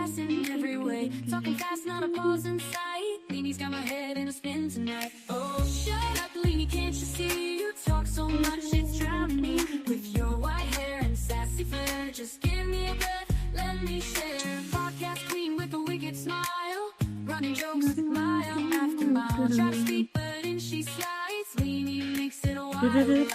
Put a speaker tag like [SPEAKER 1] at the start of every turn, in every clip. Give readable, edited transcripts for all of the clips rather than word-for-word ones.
[SPEAKER 1] assassin in every way. Talking fast, not a pause in sight. Leanie's got my head in a spin tonight. Oh, shut up, Leanie, can't you see? You talk so much, it's drowning me. With your white hair and sassy flair, just give me a breath, let me share. Podcast queen with a wicked smile, running jokes mile after mile. Try to speak, but in she slides. Leanie makes it a wild ride.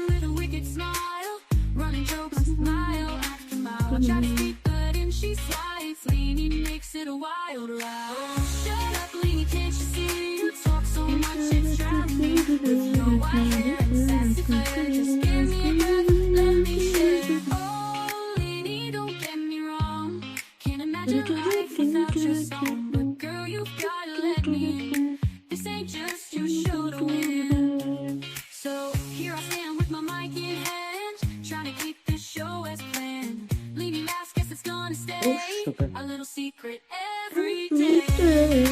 [SPEAKER 1] With a wicked smile, running jokes mile after mile. Try to speak, but in she slides. Leanie makes it a wild ride. Oh, shut up, Leanie, can't you see? You talk so much, it's drowning me. With your white hair and sassy flair, just give me a breath, let me share. Oh, Leanie, don't get me wrong, can't imagine life without your song. But girl, you've gotta let me in. This ain't just your show to win. So here I stand with my mic in hand, trying to keep this show as planned. Leanie laughs, guess it's gonna stay a little secret every day.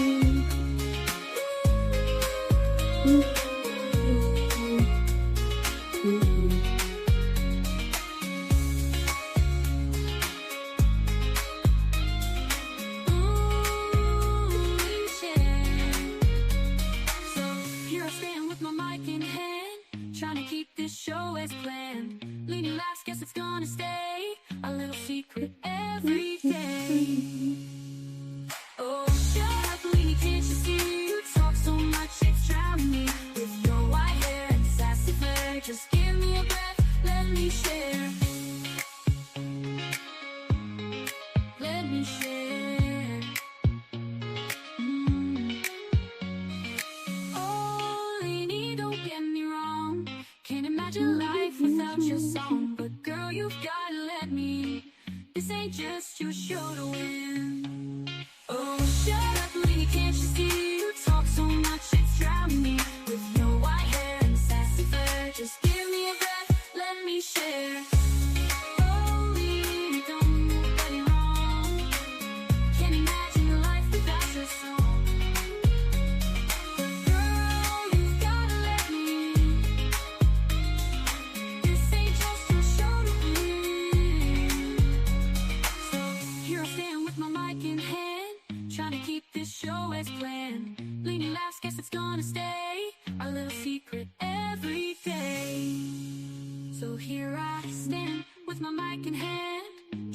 [SPEAKER 1] Trying to keep this show as planned. Leanie laughs, guess it's gonna stay a little secret every day. Oh, shut up, Leanie, can't you see? You talk so much, it's drowning me. With your white hair and sassy flair, just give me a breath, let me share. Let me share. Oh, Leanie, don't get me wrong, can't imagine life without your song. But girl, you've gotta let me. This ain't just your show to win. Oh, shut up, Leanie, can't you see? You talk so much, it's drowning me. With your white hair and sassy flair, just give me a breath, let me share. Oh, Leanie, don't get me wrong, can't imagine your life without your song. But girl, you've gotta let me. This ain't just your show to win. So here I stand with my mic in hand, trying to keep this show as planned. Leanie laughs, guess it's gonna stay a little secret every day. So here I stand with my mic in hand,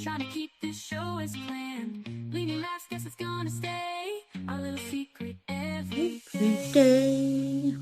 [SPEAKER 1] trying to keep this show as planned. Leanie laughs, guess it's gonna stay a little secret every day.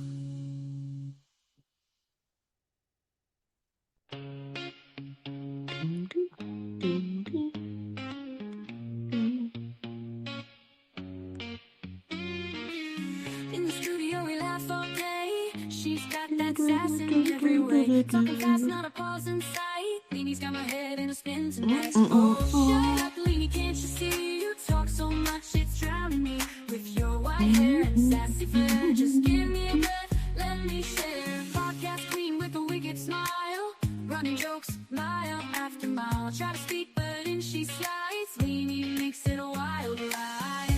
[SPEAKER 1] In the studio we laugh all day. She's got that sass in every way. Talking fast, not a pause in sight. Leanie's got my head in a spin tonight. Oh, shut up, Leanie, can't you see? You talk so much, it's drowning me. With your white hair and sassy flair, just give me a breath, let me share. Podcast queen with a wicked smile, running jokes mile after mile. Try to speak, but in she slides. Leanie makes it a wild ride.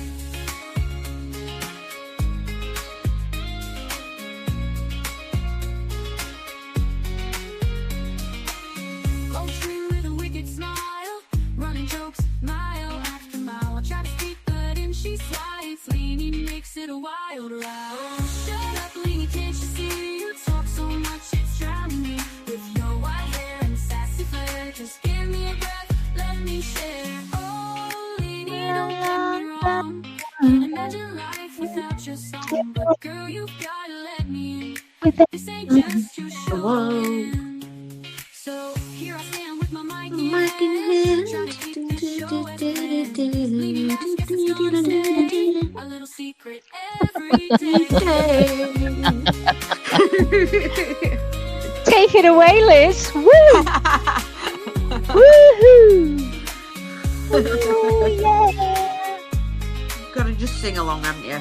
[SPEAKER 1] With a wicked smile, running jokes mile after mile. Try to speak, but in she slides. Leanie makes it a wild ride. Oh, shut up, Leanie, can't you see? You talk so much, it's drowning me. With your white hair and sassy flair, just give me a breath, let me share. Oh, Leanie, don't get me wrong, can't imagine life without your song. But girl, you've gotta let me in. This ain't just your show. So here I stand with my mic in hand, trying to keep this show as planned. Leanie laughs, guess it's gonna stay a little secret every day.
[SPEAKER 2] Take it away, Liz. Woo! Woohoo! Ooh, yeah!
[SPEAKER 3] You've got to just sing along, haven't you?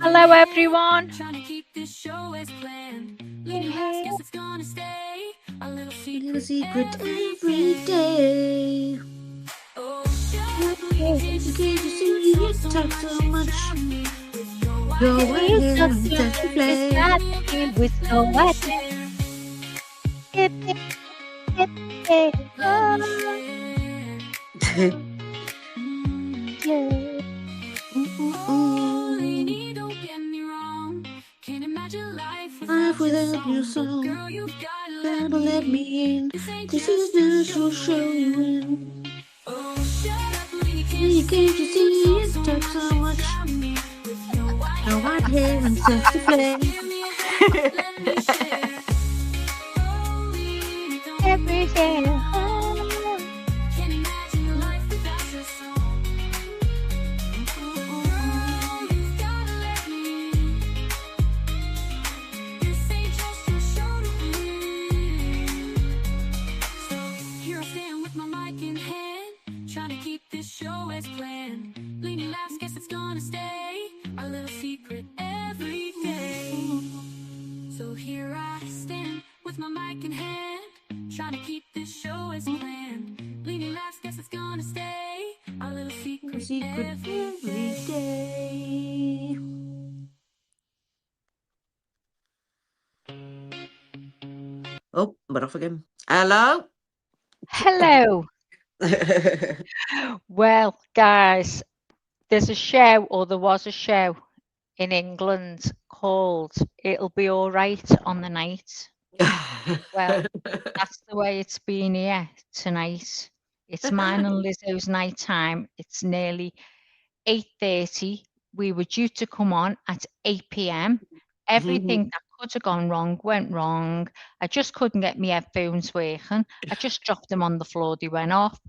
[SPEAKER 2] Hello, everyone.
[SPEAKER 1] Trying to keep this show as planned. Leanie laughs, guess it's gonna stay a little secret
[SPEAKER 3] Little secret every day.
[SPEAKER 1] Oh, shut up,
[SPEAKER 3] Can't you see you talk so much? Go ahead and touch the flame.
[SPEAKER 2] With no what?
[SPEAKER 3] Life without your song. Gotta let me in. This is the show you in. Can't you see you talk so much? Go ahead and touch the flame.
[SPEAKER 2] Every day.
[SPEAKER 1] My mic in hand, trying to keep this show as planned. Leading laughs, guess it's gonna stay our little secret,
[SPEAKER 3] every day. Oh, we're off again. Hello.
[SPEAKER 2] Hello. Well, guys, there's a show, or there was a show in England called It'll Be All Right on the Night. Well, that's the way it's been here tonight. It's mine and Lizzo's night time. It's nearly 8:30. We were due to come on at 8 p.m. Everything that could have gone wrong went wrong. I just couldn't get my headphones working. I just dropped them on the floor. They went off.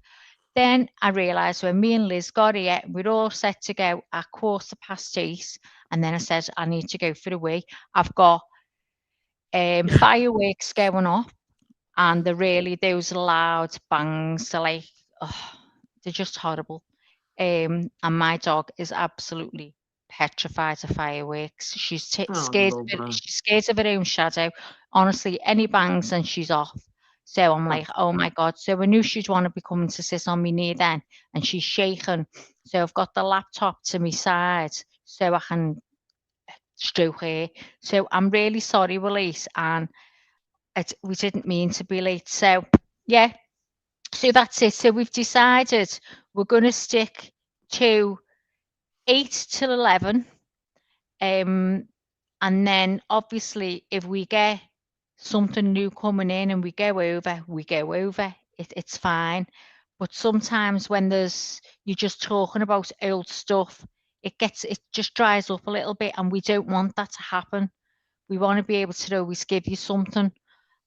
[SPEAKER 2] Then I realised when me and Liz got here, we're all set to go at 8:15. And then I said, I need to go for a wee. I've got fireworks going off, and they're really those loud bangs. They're like, oh, they're just horrible. And my dog is absolutely petrified of fireworks. She's scared. She's scared of her own shadow. Honestly, any bangs and she's off. So I'm like, oh my God. So I knew she'd want to be coming to sit on me knee then, and she's shaking. So I've got the laptop to my side so I can stroke her. So I'm really sorry, Elise, and we didn't mean to be late. So yeah, so that's it. So we've decided we're going to stick to 8 till 11. And then obviously if we get something new coming in and we go over, we go over. It's fine. But sometimes when you're just talking about old stuff, it just dries up a little bit, and we don't want that to happen. We want to be able to always give you something,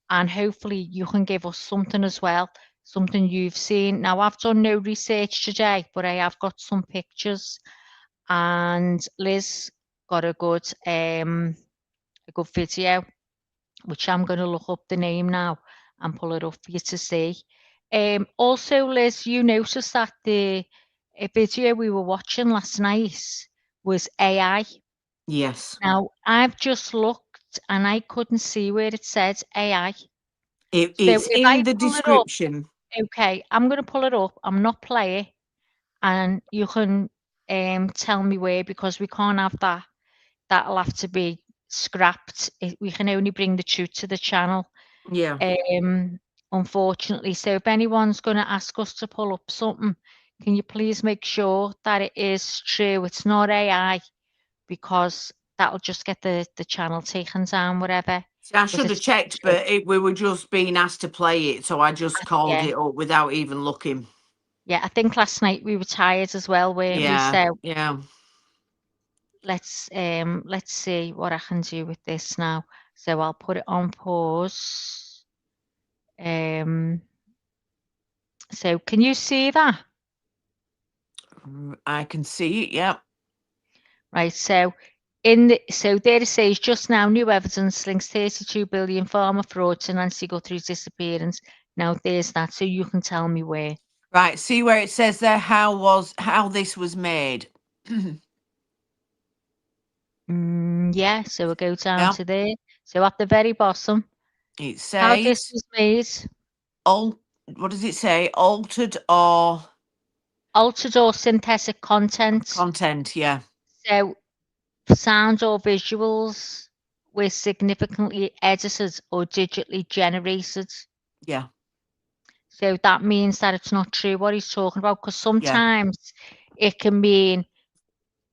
[SPEAKER 2] and hopefully you can give us something as well, something you've seen. Now, I've done no research today, but I have got some pictures, and Liz got a good video, which I'm going to look up the name now and pull it up for you to see. Also, Liz, you noticed that the video we were watching last night was AI.
[SPEAKER 3] Yes.
[SPEAKER 2] Now, I've just looked and I couldn't see where it said AI.
[SPEAKER 3] It's in the description.
[SPEAKER 2] Okay, I'm going to pull it up. I'm not playing, and you can tell me where, because we can't have that. That'll have to be scrapped. We can only bring the truth to the channel.
[SPEAKER 3] Yeah.
[SPEAKER 2] Unfortunately. So if anyone's going to ask us to pull up something, can you please make sure that it is true? It's not AI, because that'll just get the channel taken down, whatever.
[SPEAKER 3] I should have checked, but we were just being asked to play it, so I just called it up without even looking.
[SPEAKER 2] Yeah, I think last night we were tired as well, weren't we? So
[SPEAKER 3] yeah.
[SPEAKER 2] Let's see what I can do with this now. So I'll put it on pause. So can you see that?
[SPEAKER 3] I can see it, yeah.
[SPEAKER 2] Right, so there it says, just now, new evidence links 32 billion farmer fraud to Nancy Guthrie's disappearance. Now there's that, so you can tell me where.
[SPEAKER 3] Right, see where it says there how this was made.
[SPEAKER 2] Yeah, so we'll go down to there. So at the very bottom,
[SPEAKER 3] it says
[SPEAKER 2] how this was made.
[SPEAKER 3] What does it say? Altered or
[SPEAKER 2] altered or synthetic content.
[SPEAKER 3] Yeah.
[SPEAKER 2] So sounds or visuals were significantly edited or digitally generated.
[SPEAKER 3] Yeah.
[SPEAKER 2] So that means that it's not true what he's talking about, because
[SPEAKER 3] Yeah.
[SPEAKER 2] sometimes it can mean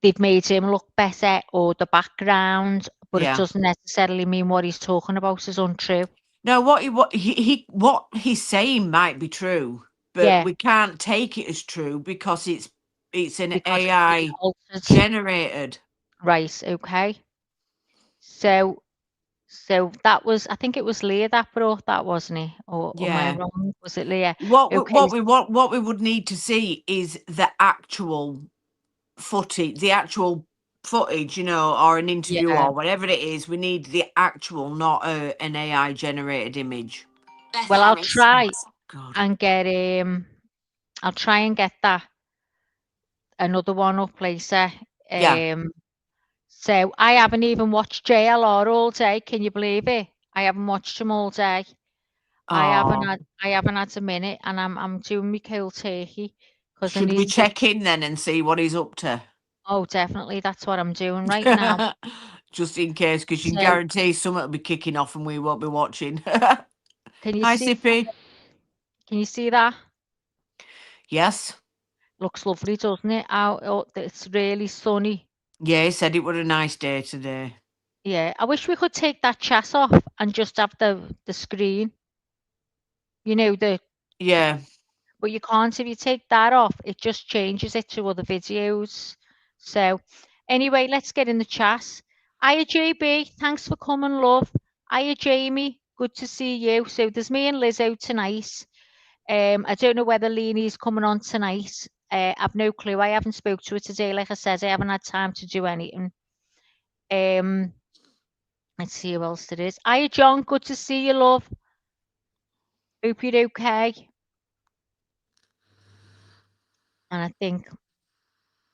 [SPEAKER 2] they've made him look better or the background, but it
[SPEAKER 3] Yeah.
[SPEAKER 2] doesn't necessarily mean what he's talking about is untrue.
[SPEAKER 3] No, what he's saying might be true, but
[SPEAKER 2] Yeah,
[SPEAKER 3] we can't take it as true because it's an
[SPEAKER 2] because it's been
[SPEAKER 3] AI
[SPEAKER 2] altered.
[SPEAKER 3] generated.
[SPEAKER 2] Right, okay. So that was, I think it was Leah that brought that, wasn't it? Or am I
[SPEAKER 3] Yeah.
[SPEAKER 2] wrong? Was it Leah? Okay,
[SPEAKER 3] What we would need to see is the actual footage, or an interview
[SPEAKER 2] yeah.
[SPEAKER 3] or whatever it is. We need the actual, not an AI generated image.
[SPEAKER 2] Well, I'll try
[SPEAKER 3] God.
[SPEAKER 2] and get I'll try and get that another one up later.
[SPEAKER 3] Yeah.
[SPEAKER 2] So I haven't even watched JLR all day. Can you believe it? I haven't watched him all day.
[SPEAKER 3] Oh,
[SPEAKER 2] I haven't had a minute, and I'm doing my cold turkey because I
[SPEAKER 3] should we
[SPEAKER 2] need to.
[SPEAKER 3] check in then and see what he's up to?
[SPEAKER 2] Oh, definitely, that's what I'm doing right now.
[SPEAKER 3] Just in case, because you can
[SPEAKER 2] So
[SPEAKER 3] guarantee something will be kicking off and we won't be watching.
[SPEAKER 2] can you
[SPEAKER 3] Hi,
[SPEAKER 2] see?
[SPEAKER 3] Sippy.
[SPEAKER 2] Can you see that?
[SPEAKER 3] Yes.
[SPEAKER 2] Looks lovely, doesn't it? Out, oh, it's really sunny.
[SPEAKER 3] Yeah, he said it was a nice day today.
[SPEAKER 2] Yeah, I wish we could take that chat off and just have the screen. You know,
[SPEAKER 3] Yeah.
[SPEAKER 2] but you can't. If you take that off, it just changes it to other videos. So anyway, let's get in the chat. Hiya JB, thanks for coming, love. Hiya Jamie, good to see you. So there's me and Lizzo tonight. I don't know whether Leanie's coming on tonight. I've no clue. I haven't spoke to her today. Like I said, I haven't had time to do anything. Let's see who else there is. Hiya John, good to see you, love. Hope you're okay. And I think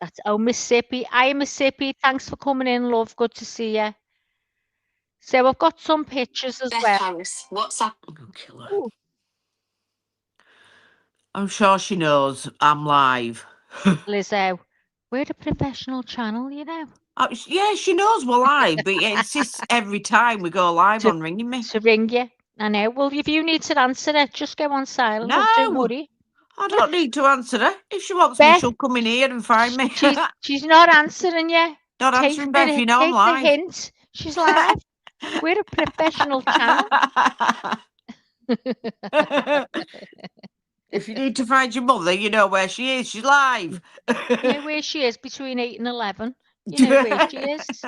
[SPEAKER 2] that's Mississippi. Hi, Mississippi. Thanks for coming in, love. Good to see you. So I've got some pictures as well.
[SPEAKER 3] WhatsApp. I'll kill her.
[SPEAKER 2] Ooh,
[SPEAKER 3] I'm sure she knows I'm live.
[SPEAKER 2] Lizzo, we're a professional channel, you know.
[SPEAKER 3] Yeah, she knows we're live, but it insists every time we go live
[SPEAKER 2] To
[SPEAKER 3] on ringing me.
[SPEAKER 2] to ring you. I know. Well, if you need to answer it, just go on silent, love. Don't
[SPEAKER 3] No,
[SPEAKER 2] worry.
[SPEAKER 3] I don't need to answer her. If she wants me,
[SPEAKER 2] Beth,
[SPEAKER 3] she'll come in here and find me.
[SPEAKER 2] she's not answering you.
[SPEAKER 3] Not answering Beth, you know I'm
[SPEAKER 2] Take the
[SPEAKER 3] live.
[SPEAKER 2] hint. She's live. We're a professional channel.
[SPEAKER 3] If you need to find your mother, you know where she is. She's live.
[SPEAKER 2] You know where she is between 8 and 11. You know where she is.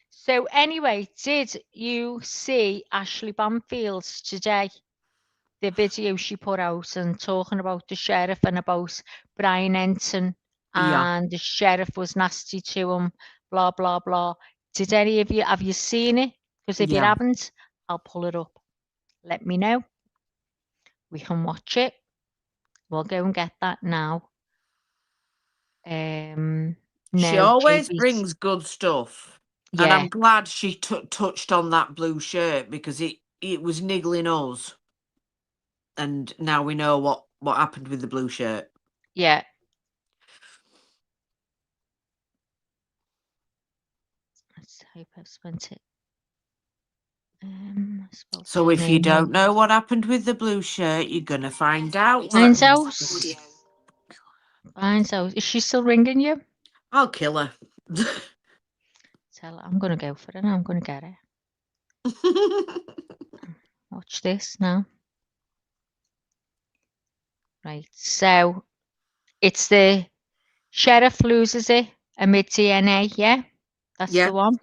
[SPEAKER 2] So anyway, did you see Ashley Banfield's today? The video she put out and talking about the sheriff and about Brian Enton
[SPEAKER 3] Yeah,
[SPEAKER 2] and the sheriff was nasty to him, blah, blah, blah. Did any of you, have you seen it? Because if you
[SPEAKER 3] yeah.
[SPEAKER 2] haven't, I'll pull it up. Let me know. We can watch it. We'll go and get that now.
[SPEAKER 3] She
[SPEAKER 2] No,
[SPEAKER 3] always
[SPEAKER 2] JB's.
[SPEAKER 3] brings good stuff. And
[SPEAKER 2] Yeah,
[SPEAKER 3] I'm glad she touched on that blue shirt because it was niggling us. And now we know what happened with the blue shirt.
[SPEAKER 2] yeah. Let's hope I've spent it. Spelled
[SPEAKER 3] So
[SPEAKER 2] her
[SPEAKER 3] if you
[SPEAKER 2] name
[SPEAKER 3] don't
[SPEAKER 2] wrong.
[SPEAKER 3] know what happened with the blue shirt, you're gonna find out.
[SPEAKER 2] Finds out. Finds out. Is she still ringing you?
[SPEAKER 3] I'll kill her.
[SPEAKER 2] Tell her I'm gonna go for it. I'm gonna get it. Watch this now. Right. So it's the sheriff loses it amid DNA. Yeah, that's
[SPEAKER 3] Yeah.
[SPEAKER 2] the one.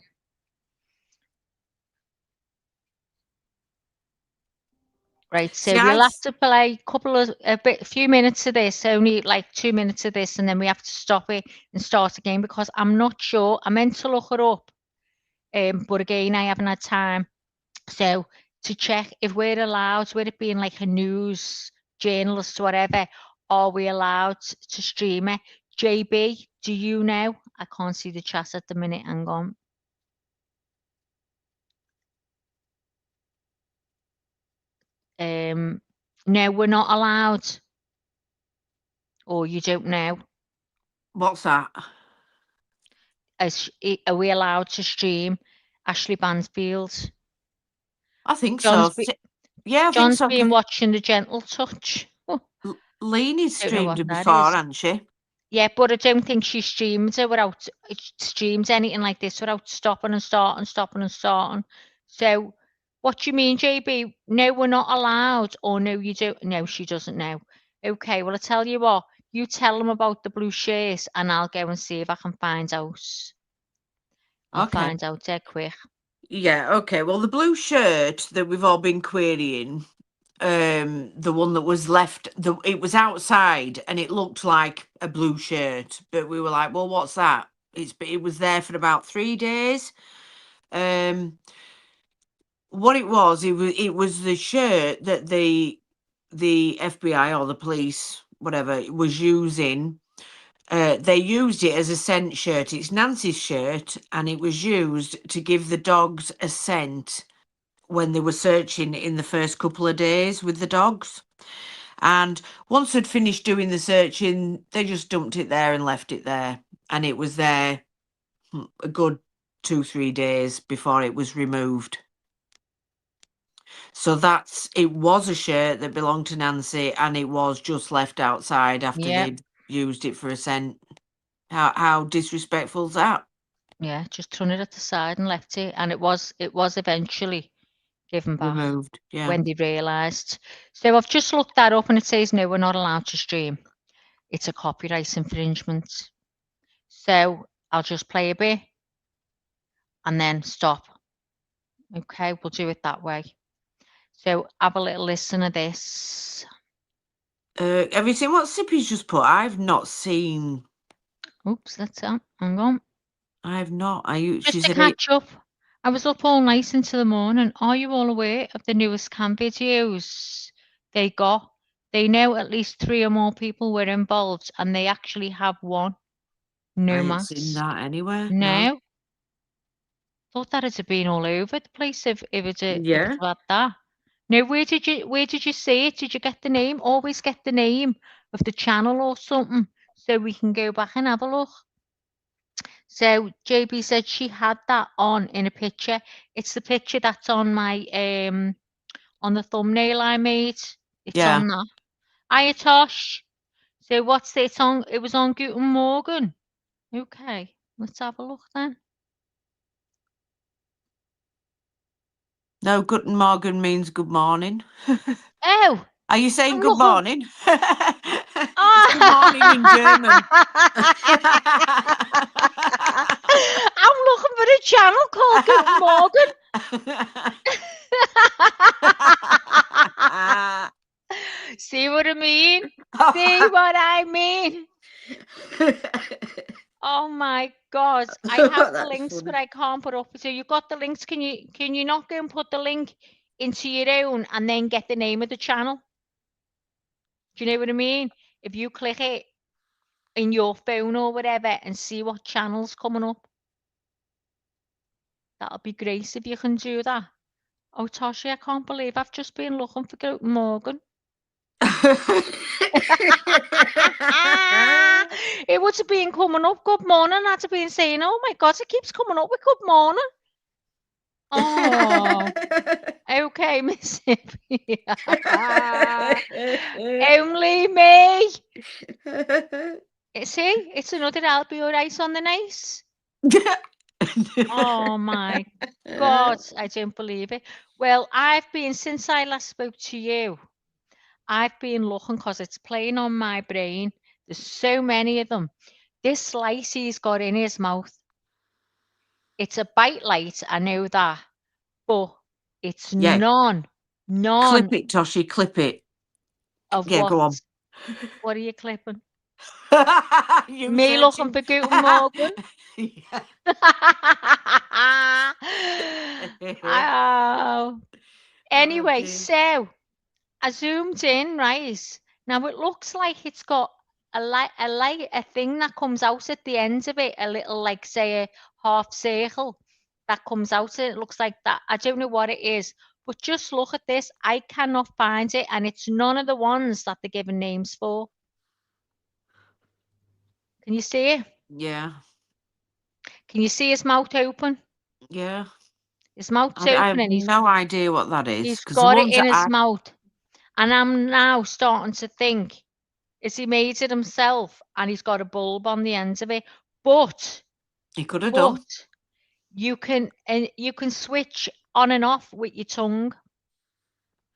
[SPEAKER 2] Right. So
[SPEAKER 3] See,
[SPEAKER 2] we'll have to play a few minutes of this, only like 2 minutes of this, and then we have to stop it and start again because I'm not sure. I meant to look it up, but again, I haven't had time. So to check if we're allowed, with it being like a news journalist or whatever, are we allowed to stream it? JB, do you know? I can't see the chat at the minute. Hang on. No, we're not allowed. Or you don't know.
[SPEAKER 3] What's that?
[SPEAKER 2] Are we allowed to stream Ashley Bansfield?
[SPEAKER 3] I think
[SPEAKER 2] John's,
[SPEAKER 3] so. Yeah, I think
[SPEAKER 2] John's
[SPEAKER 3] so.
[SPEAKER 2] been watching The Gentle Touch. Oh,
[SPEAKER 3] Leanie's
[SPEAKER 2] don't know
[SPEAKER 3] streamed
[SPEAKER 2] what
[SPEAKER 3] her
[SPEAKER 2] that
[SPEAKER 3] before,
[SPEAKER 2] is.
[SPEAKER 3] hasn't she?
[SPEAKER 2] Yeah, but I don't think she streams it without streams anything like this without stopping and starting, stopping and starting. So, what do you mean, JB? No, we're not allowed, or no, you don't. No, she doesn't know. Okay, well, I tell you what. You tell them about the blue shirts, and I'll go and see if I can find out. I'll
[SPEAKER 3] Okay.
[SPEAKER 2] find out dead quick.
[SPEAKER 3] Yeah, okay. Well, the blue shirt that we've all been querying, the one that was left, it was outside and it looked like a blue shirt, but we were like, well, what's that? It was there for about 3 days. What it was the shirt that the FBI or the police, whatever, was using. They used it as a scent shirt. It's Nancy's shirt, and it was used to give the dogs a scent when they were searching in the first couple of days with the dogs. And once they'd finished doing the searching, they just dumped it there and left it there. And it was there a good 2-3 days before it was removed. So it was a shirt that belonged to Nancy, and it was just left outside after
[SPEAKER 2] Yeah.
[SPEAKER 3] they'd used it for a scent. How disrespectful is that?
[SPEAKER 2] Yeah, just thrown it at the side and left it, and it was eventually given back
[SPEAKER 3] Removed, yeah.
[SPEAKER 2] when they realised. So I've just looked that up, and it says no, we're not allowed to stream. It's a copyright infringement. So I'll just play a bit and then stop. Okay, we'll do it that way. So have a little listen of this.
[SPEAKER 3] Have you seen what Sippy's just put? I've not seen.
[SPEAKER 2] Oops, that's it. Hang on.
[SPEAKER 3] I've not.
[SPEAKER 2] Just
[SPEAKER 3] She
[SPEAKER 2] to
[SPEAKER 3] said
[SPEAKER 2] catch up, I was up all night into the morning. Are you all aware of the newest cam videos they got? They know at least 3 or more people were involved, and they actually have one. No
[SPEAKER 3] I ain't
[SPEAKER 2] maths.
[SPEAKER 3] seen that anywhere.
[SPEAKER 2] No. Thought that it'd been all over the place if it
[SPEAKER 3] Yeah.
[SPEAKER 2] had that. No, where did you see it? Did you get the name? Always get the name of the channel or something so we can go back and have a look. So JB said she had that on in a picture. It's the picture that's on my on the thumbnail I made. It's on that. Hiya Tosh. So what's it on? It was on Guten Morgen. Okay, let's have a look then.
[SPEAKER 3] No, Guten Morgen means good morning.
[SPEAKER 2] Oh,
[SPEAKER 3] Are you saying
[SPEAKER 2] I'm
[SPEAKER 3] good
[SPEAKER 2] looking-
[SPEAKER 3] morning? It's good morning in German.
[SPEAKER 2] I'm looking for a channel called Guten Morgen. See what I mean? See what I mean? Oh my God! I have the links,
[SPEAKER 3] funny.
[SPEAKER 2] but I can't put up. So you got the links? Can you not go and put the link into your own and then get the name of the channel? Do you know what I mean? If you click it in your phone or whatever and see what channel's coming up, that'll be great if you can do that. Oh, Toshi, I can't believe I've just been looking for Guten Morgen. It would have been coming up, good morning. I'd have been saying, oh my God, it keeps coming up with good morning. Oh, okay, Miss Hippie. Only me. See, it's another I'll be alright on the nice. Oh my God, I don't believe it. Well, since I last spoke to you, I've been looking because it's playing on my brain. There's so many of them. This slice he's got in his mouth, it's a bite light, I know that, but it's none
[SPEAKER 3] Clip it, Toshi, clip it.
[SPEAKER 2] of
[SPEAKER 3] Yeah, go on.
[SPEAKER 2] What are you clipping?
[SPEAKER 3] You
[SPEAKER 2] Me looking for Guten Morgen? Oh. Anyway,
[SPEAKER 3] dear.
[SPEAKER 2] so I zoomed in, right? Now it looks like it's got a thing that comes out at the end of it, a little, like, say, a half circle that comes out. It looks like that. I don't know what it is, but just look at this. I cannot find it, and it's none of the ones that they're giving names for. Can you see it?
[SPEAKER 3] Yeah.
[SPEAKER 2] Can you see his mouth open?
[SPEAKER 3] Yeah.
[SPEAKER 2] His mouth's
[SPEAKER 3] I
[SPEAKER 2] open
[SPEAKER 3] have
[SPEAKER 2] and
[SPEAKER 3] no idea what that is
[SPEAKER 2] he's
[SPEAKER 3] because the
[SPEAKER 2] got it
[SPEAKER 3] ones
[SPEAKER 2] in
[SPEAKER 3] that
[SPEAKER 2] his
[SPEAKER 3] I
[SPEAKER 2] mouth. And I'm now starting to think, is he made it himself and he's got a bulb on the end of it? But
[SPEAKER 3] he could have done.
[SPEAKER 2] you can switch on and off with your tongue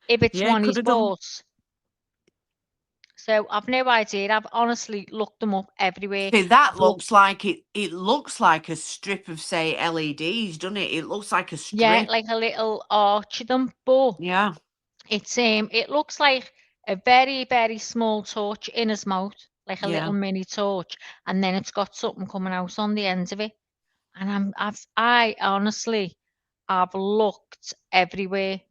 [SPEAKER 2] if it's
[SPEAKER 3] Yeah, he
[SPEAKER 2] one of
[SPEAKER 3] could
[SPEAKER 2] his
[SPEAKER 3] have done.
[SPEAKER 2] balls. So I've no idea. I've honestly looked them up everywhere.
[SPEAKER 3] See, that
[SPEAKER 2] I've looked-
[SPEAKER 3] looks like it looks like a strip of, say, LEDs, doesn't it? It looks like a
[SPEAKER 2] yeah,
[SPEAKER 3] strip.
[SPEAKER 2] like a little arch of them, but
[SPEAKER 3] Yeah.
[SPEAKER 2] it's it looks like a very, very small torch in his mouth, like a
[SPEAKER 3] Yeah.
[SPEAKER 2] little mini torch, and then it's got something coming out on the end of it. And I honestly, I've looked everywhere.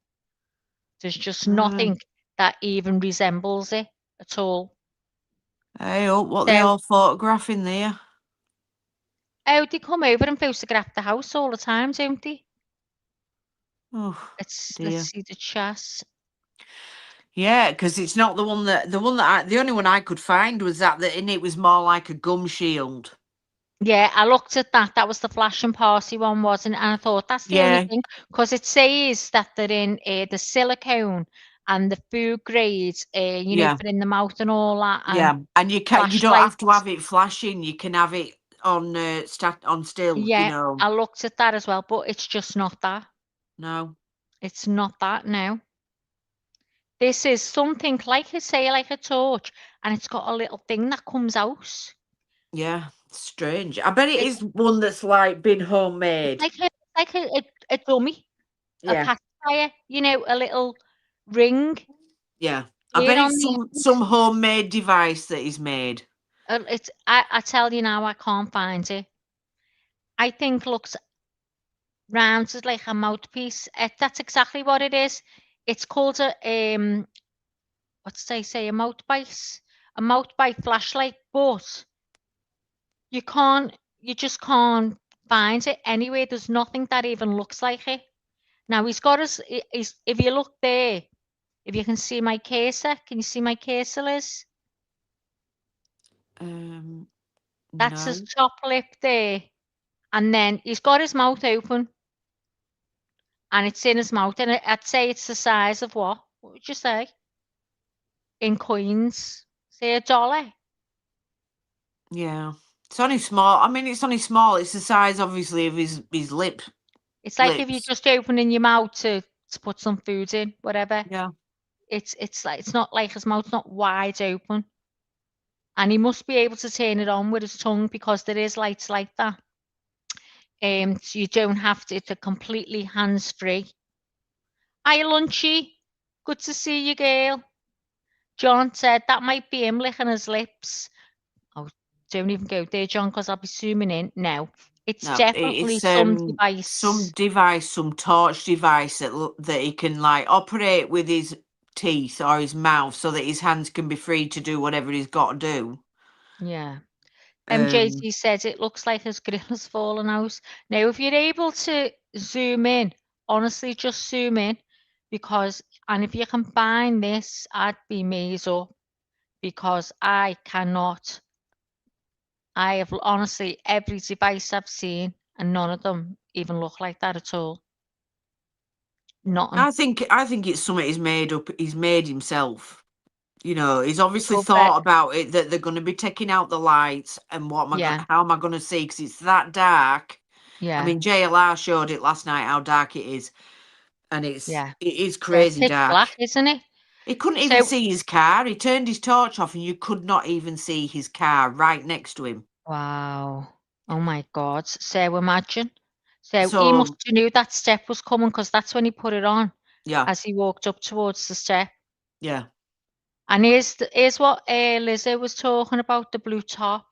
[SPEAKER 2] There's just nothing that even resembles it at all.
[SPEAKER 3] Hey, oh, what they
[SPEAKER 2] So,
[SPEAKER 3] all photographing there?
[SPEAKER 2] oh, they come over and photograph the house all the time, don't they?
[SPEAKER 3] Oh,
[SPEAKER 2] Let's
[SPEAKER 3] dear.
[SPEAKER 2] see the chat.
[SPEAKER 3] Yeah, because it's not the one that the only one I could find was that in it was more like a gum shield.
[SPEAKER 2] Yeah, I looked at that. That was the flashing party one, wasn't it? And I thought that's the only
[SPEAKER 3] Yeah.
[SPEAKER 2] thing, because it says that they're in the silicone and the food grades, you know,
[SPEAKER 3] Yeah.
[SPEAKER 2] for in the mouth and all that. And
[SPEAKER 3] Yeah, and you don't have to
[SPEAKER 2] flashlights.
[SPEAKER 3] have it flashing. You can have it on on still. You
[SPEAKER 2] Yeah,
[SPEAKER 3] know.
[SPEAKER 2] I looked at that as well, but it's just not that.
[SPEAKER 3] No.
[SPEAKER 2] It's not that now. This is something like I say, like a torch, and it's got a little thing that comes out.
[SPEAKER 3] Yeah, strange. I bet it
[SPEAKER 2] It,
[SPEAKER 3] is one that's like been
[SPEAKER 2] it's
[SPEAKER 3] homemade.
[SPEAKER 2] like a dummy, a
[SPEAKER 3] Yeah.
[SPEAKER 2] pacifier, you know, a little ring
[SPEAKER 3] Yeah. I
[SPEAKER 2] here
[SPEAKER 3] bet
[SPEAKER 2] on
[SPEAKER 3] it's
[SPEAKER 2] the
[SPEAKER 3] some
[SPEAKER 2] end.
[SPEAKER 3] homemade device that is made.
[SPEAKER 2] I tell you now, I can't find it. I think looks round as like a mouthpiece. That's exactly what it is. It's called a what did they say? A mouth bite flashlight, but you just can't find it anyway. There's nothing that even looks like it. Now he's got us. If you look there, if you can see my cursor, can you see my cursor, Liz? That's his
[SPEAKER 3] No.
[SPEAKER 2] top lip there, and then he's got his mouth open, and it's in his mouth, and I'd say it's the size of what? What would you say? In coins, say $1.
[SPEAKER 3] Yeah. It's only small. I mean, it's only small. It's the size, obviously, of his lips.
[SPEAKER 2] It's like if you're just opening your mouth to put some food in, whatever.
[SPEAKER 3] Yeah.
[SPEAKER 2] It's like it's not like his mouth's not wide open, and he must be able to turn it on with his tongue because there is lights like that. So you don't have to. It's a completely hands-free. Hi, Lunchy. Good to see you, girl. John said that might be him licking his lips. Oh, don't even go there, John, because I'll be zooming in. No, it's
[SPEAKER 3] No,
[SPEAKER 2] definitely
[SPEAKER 3] it's
[SPEAKER 2] some
[SPEAKER 3] some
[SPEAKER 2] device.
[SPEAKER 3] device, some torch device that he can like operate with his teeth or his mouth, so that his hands can be free to do whatever he's got to do.
[SPEAKER 2] Yeah.
[SPEAKER 3] Um,
[SPEAKER 2] JT says it looks like his grill has fallen out. Now, if you're able to zoom in, honestly, just zoom in and if you can find this, I'd be amazed up because I cannot. I have honestly every device I've seen, and none of them even look like that at all. Nothing.
[SPEAKER 3] I think it's something he's made up. He's made himself. You know, he's obviously
[SPEAKER 2] But
[SPEAKER 3] thought about it that they're going to be taking out the lights and
[SPEAKER 2] yeah,
[SPEAKER 3] how am I going to see? Because it's that dark. I
[SPEAKER 2] yeah,
[SPEAKER 3] mean, JLR showed it last night how dark it is, and it is
[SPEAKER 2] yeah.
[SPEAKER 3] crazy
[SPEAKER 2] Pitch
[SPEAKER 3] dark.
[SPEAKER 2] black, isn't it?
[SPEAKER 3] He couldn't even
[SPEAKER 2] So,
[SPEAKER 3] see his car. He turned his torch off, and you could not even see his car right next to him.
[SPEAKER 2] wow. Oh my God. So imagine. So he
[SPEAKER 3] So
[SPEAKER 2] must have knew that step was coming because that's when he put it on
[SPEAKER 3] yeah,
[SPEAKER 2] as he walked up towards the step.
[SPEAKER 3] yeah,
[SPEAKER 2] And here's what Lizzie was talking about, the blue top.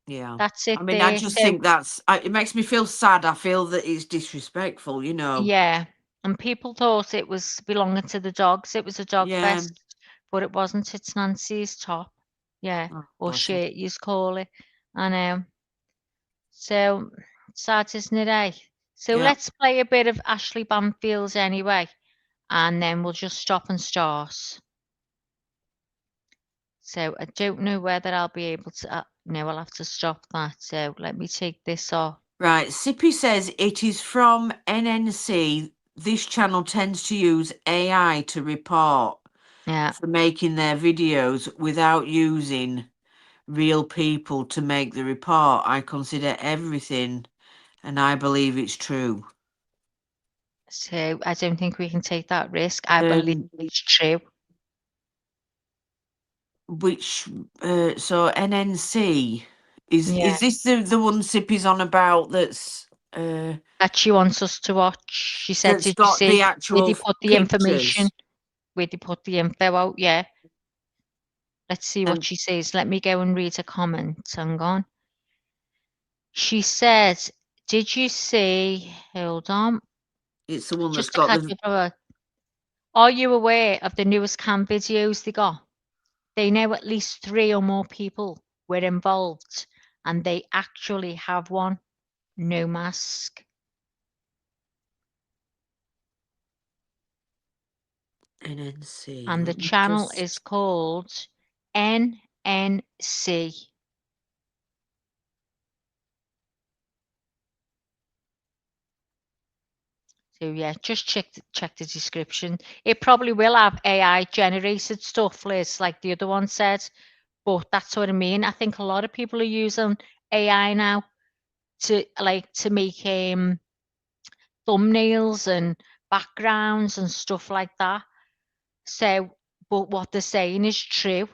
[SPEAKER 3] yeah.
[SPEAKER 2] That's it
[SPEAKER 3] I mean, I
[SPEAKER 2] there.
[SPEAKER 3] just
[SPEAKER 2] So
[SPEAKER 3] think it makes me feel sad. I feel that it's disrespectful. You know.
[SPEAKER 2] yeah. And people thought it was belonging to the dogs. It was a dog
[SPEAKER 3] Yeah.
[SPEAKER 2] vest, but it wasn't. It's Nancy's top. Yeah.
[SPEAKER 3] Oh,
[SPEAKER 2] Or
[SPEAKER 3] bless her.
[SPEAKER 2] shirt, you call it. I know. So sad, isn't it, eh? So
[SPEAKER 3] Yeah.
[SPEAKER 2] let's play a bit of Ashley Banfield's anyway, and then we'll just stop and start. So I don't know whether I'll be able to. No, I'll have to stop that. So let me take this off.
[SPEAKER 3] Right, Sippy says it is from NNC. This channel tends to use AI to report
[SPEAKER 2] Yeah.
[SPEAKER 3] for making their videos without using real people to make the report. I consider everything and I believe it's true.
[SPEAKER 2] So I don't think we can take that risk. I believe it's true.
[SPEAKER 3] Which so NNC is
[SPEAKER 2] Yeah.
[SPEAKER 3] this the one Sippy's on about that's
[SPEAKER 2] That she wants us to watch. She said,
[SPEAKER 3] that's
[SPEAKER 2] did you
[SPEAKER 3] got the
[SPEAKER 2] see where they
[SPEAKER 3] actual
[SPEAKER 2] put the information?
[SPEAKER 3] pictures?
[SPEAKER 2] Where they put the info out? Yeah. Let's see what
[SPEAKER 3] And
[SPEAKER 2] she says. Let me go and read a comment. Hang on. She says, did you see, hold on,
[SPEAKER 3] it's the one that's
[SPEAKER 2] just to
[SPEAKER 3] got
[SPEAKER 2] catch
[SPEAKER 3] the
[SPEAKER 2] up with her. Are you aware of the newest cam videos they got? They know at least 3 or more people were involved, and they actually have one. No mask.
[SPEAKER 3] NNC.
[SPEAKER 2] And the
[SPEAKER 3] Let me
[SPEAKER 2] channel
[SPEAKER 3] just...
[SPEAKER 2] is called NNC. So yeah, just check the description. It probably will have AI generated stuff, Liz, like the other one said. But that's what I mean. I think a lot of people are using AI now to make thumbnails and backgrounds and stuff like that. So, but what they're saying is true.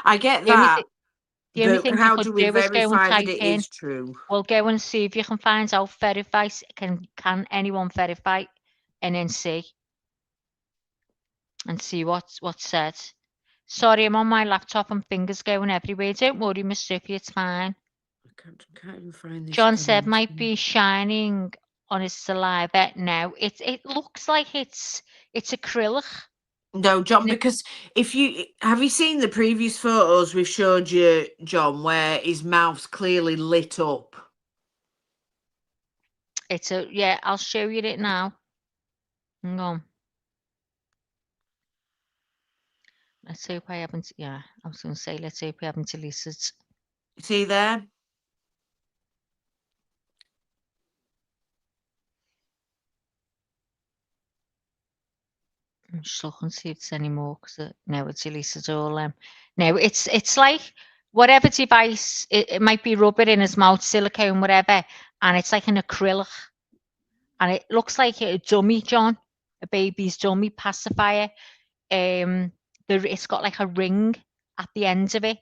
[SPEAKER 3] I get
[SPEAKER 2] The only,
[SPEAKER 3] that,
[SPEAKER 2] the only
[SPEAKER 3] but
[SPEAKER 2] thing you
[SPEAKER 3] how
[SPEAKER 2] could
[SPEAKER 3] do we
[SPEAKER 2] do is go and
[SPEAKER 3] verify that
[SPEAKER 2] type
[SPEAKER 3] it
[SPEAKER 2] in.
[SPEAKER 3] is true?
[SPEAKER 2] Well, go and see if you can find out, verify, can anyone verify, and then see what's said. Sorry, I'm on my laptop and fingers going everywhere. Don't worry, Miss Sophie, it's fine.
[SPEAKER 3] I can't even find this.
[SPEAKER 2] John said might be shining on his saliva. No, it looks like it's acrylic.
[SPEAKER 3] No, John, because if you have you seen the previous photos we've showed you, John, where his mouth's clearly lit up?
[SPEAKER 2] It's a yeah. I'll show you it now. Hang on. Let's hope I haven't. Yeah, I was going to say let's hope we haven't deleted.
[SPEAKER 3] See there?
[SPEAKER 2] I'm just looking to see if there's any more because no, it's deleted all them. No, it's like whatever device. It might be rubber in his mouth, silicone, whatever, and it's like an acrylic, and it looks like a dummy, John, a baby's dummy pacifier. It's got like a ring at the end of it,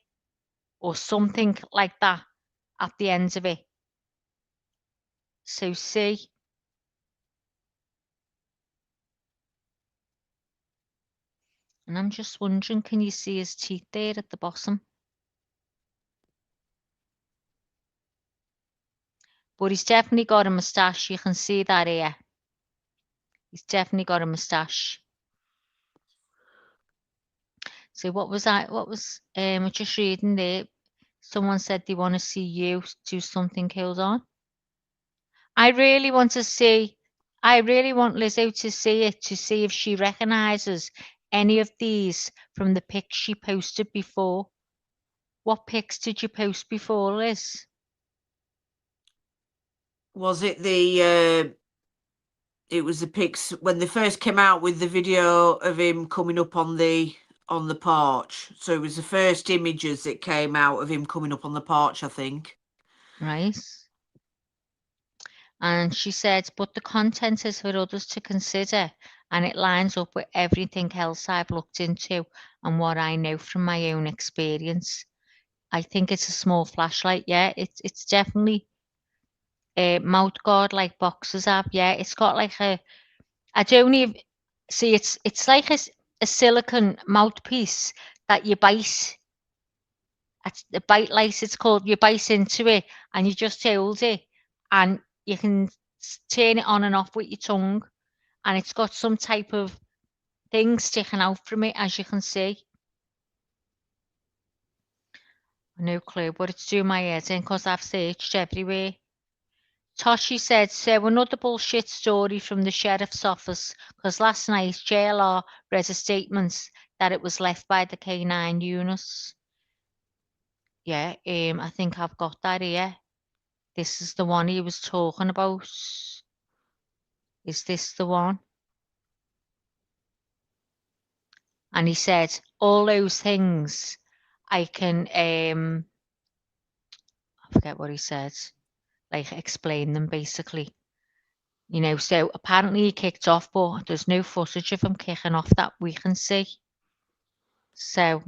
[SPEAKER 2] or something like that at the end of it. So see. And I'm just wondering, can you see his teeth there at the bottom? But he's definitely got a moustache. You can see that here. He's definitely got a moustache. So what was that? What was just reading there? Someone said they want to see you do something, hold on. I really want Lizzo to see it, to see if she recognises any of these from the pics she posted before. What pics did you post before, Liz?
[SPEAKER 3] Was it the it was the pics when they first came out with the video of him coming up on the porch. So it was the first images that came out of him coming up on the porch, I think.
[SPEAKER 2] Right. And she said, but the content is for others to consider, and it lines up with everything else I've looked into and what I know from my own experience. I think it's a small flashlight. Yeah, it's definitely a mouth guard like boxers have. Yeah, it's got like a. I don't even see. It's like a silicone mouthpiece that you bite. It's the bite light. It's called. You bite into it and you just hold it, and you can turn it on and off with your tongue, and it's got some type of thing sticking out from it, as you can see. No clue, but it's doing my head in because I've searched everywhere. Toshi said, so another bullshit story from the sheriff's office, because last night JLR read a statement that it was left by the K9 units. Yeah, I think I've got that here. This is the one he was talking about. Is this the one? And he said, all those things I can, I forget what he said, like explain them basically. You know, so apparently he kicked off, but there's no footage of him kicking off that we can see. So,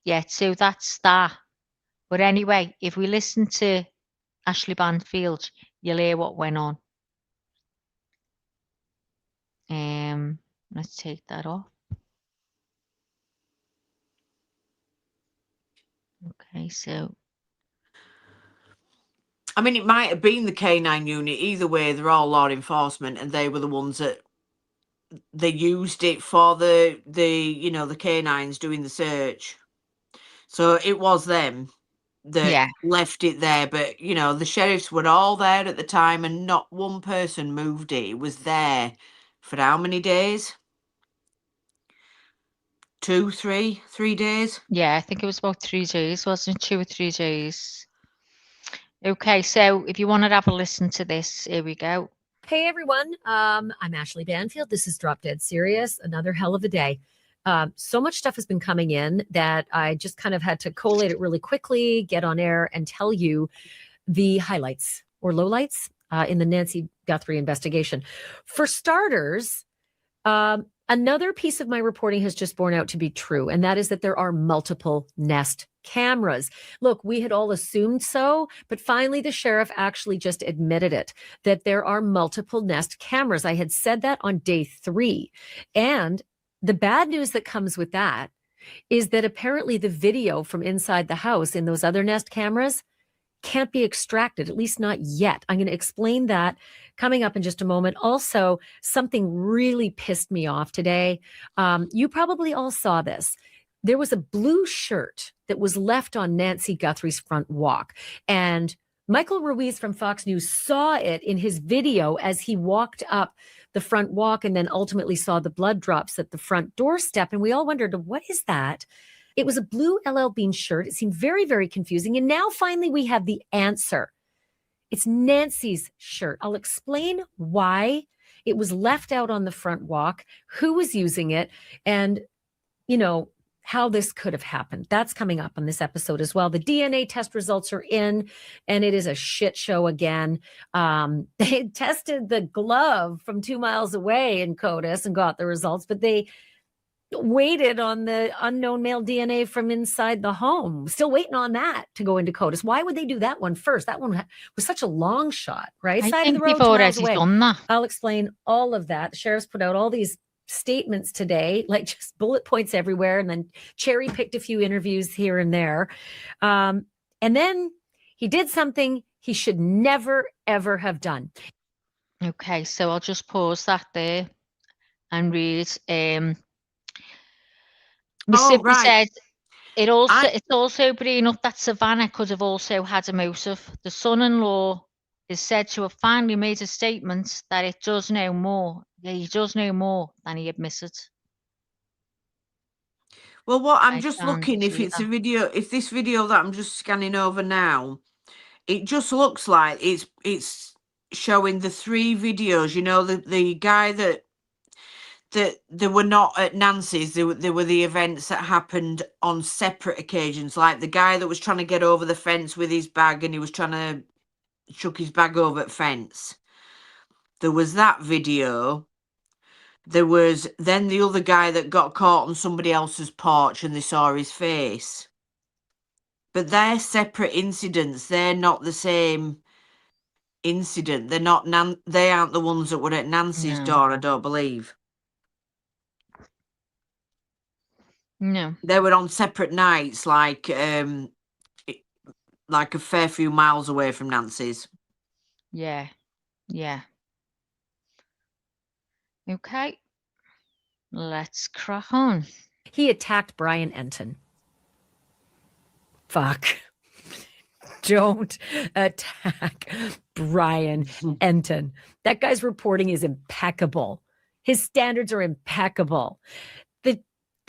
[SPEAKER 2] yeah, so that's that. But anyway, if we listen to Ashley Banfield, you'll hear what went on. Let's take that off. Okay, so
[SPEAKER 3] I mean, it might have been the K9 unit. Either way, they're all law enforcement, and they were the ones that they used it for the the K9s doing the search. So it was them that
[SPEAKER 2] yeah,
[SPEAKER 3] left it there. But the sheriffs were all there at the time, and not one person moved it. It was there for how many days? 2, 3 days.
[SPEAKER 2] yeah, I think it was about 3 days, wasn't it? 2 or 3 days. Okay, so if you want to have a listen to this, here we go.
[SPEAKER 4] Hey everyone, I'm Ashley Banfield. This is Drop Dead Serious. Another hell of a day. So much stuff has been coming in that I just kind of had to collate it really quickly, get on air, and tell you the highlights or lowlights in the Nancy Guthrie investigation. For starters, another piece of my reporting has just borne out to be true, and that is that there are multiple Nest cameras. Look, we had all assumed so, but finally the sheriff actually just admitted it, that there are multiple Nest cameras. I had said that on day 3. And the bad news that comes with that is that apparently the video from inside the house in those other Nest cameras can't be extracted, at least not yet. I'm going to explain that coming up in just a moment. Also, something really pissed me off today. You probably all saw this. There was a blue shirt that was left on Nancy Guthrie's front walk. And Michael Ruiz from Fox News saw it in his video as he walked up the front walk and then ultimately saw the blood drops at the front doorstep. And we all wondered, what is that? It was a blue LL Bean shirt. It seemed very, very confusing. And now finally we have the answer. It's Nancy's shirt. I'll explain why it was left out on the front walk, who was using it, and, how this could have happened. That's coming up on this episode as well. The DNA test results are in, and it is a shit show again. They tested the glove from 2 miles away in CODIS and got the results, but they waited on the unknown male DNA from inside the home. Still waiting on that to go into CODIS. Why would they do that one first? That one was such a long shot, right?
[SPEAKER 2] I
[SPEAKER 4] Side
[SPEAKER 2] think
[SPEAKER 4] of the road,
[SPEAKER 2] they've
[SPEAKER 4] 2 miles
[SPEAKER 2] already
[SPEAKER 4] away.
[SPEAKER 2] done that.
[SPEAKER 4] I'll explain all of that. The sheriff's put out all these statements today, like just bullet points everywhere, and then cherry picked a few interviews here and there. And then he did something he should never, ever have done.
[SPEAKER 2] Okay, so I'll just pause that there and read. Miss
[SPEAKER 3] Oh,
[SPEAKER 2] Sibley
[SPEAKER 3] right.
[SPEAKER 2] said it's also bringing up that Savannah could have also had a motive. The son-in-law is said to have finally made a statement that it does know more. Yeah, he does know more than he admitted.
[SPEAKER 3] Well, what I'm
[SPEAKER 2] I
[SPEAKER 3] just
[SPEAKER 2] can't
[SPEAKER 3] looking, if
[SPEAKER 2] see
[SPEAKER 3] it's
[SPEAKER 2] that.
[SPEAKER 3] a video, if this video that I'm just scanning over now, it just looks like it's showing the 3 videos. The guy that they were not at Nancy's. They were the events that happened on separate occasions. Like the guy that was trying to get over the fence with his bag, and he was trying to chuck his bag over the fence. There was that video. There was then the other guy that got caught on somebody else's porch and they saw his face. But they're separate incidents. They're not the same incident. They're not they aren't the ones that were at Nancy's
[SPEAKER 2] No.
[SPEAKER 3] door, I don't believe.
[SPEAKER 2] No.
[SPEAKER 3] They were on separate nights, like a fair few miles away from Nancy's.
[SPEAKER 2] Yeah. Yeah. Okay. Let's crack on.
[SPEAKER 4] He attacked Brian Enton. Fuck. Don't attack Brian Enton. That guy's reporting is impeccable. His standards are impeccable.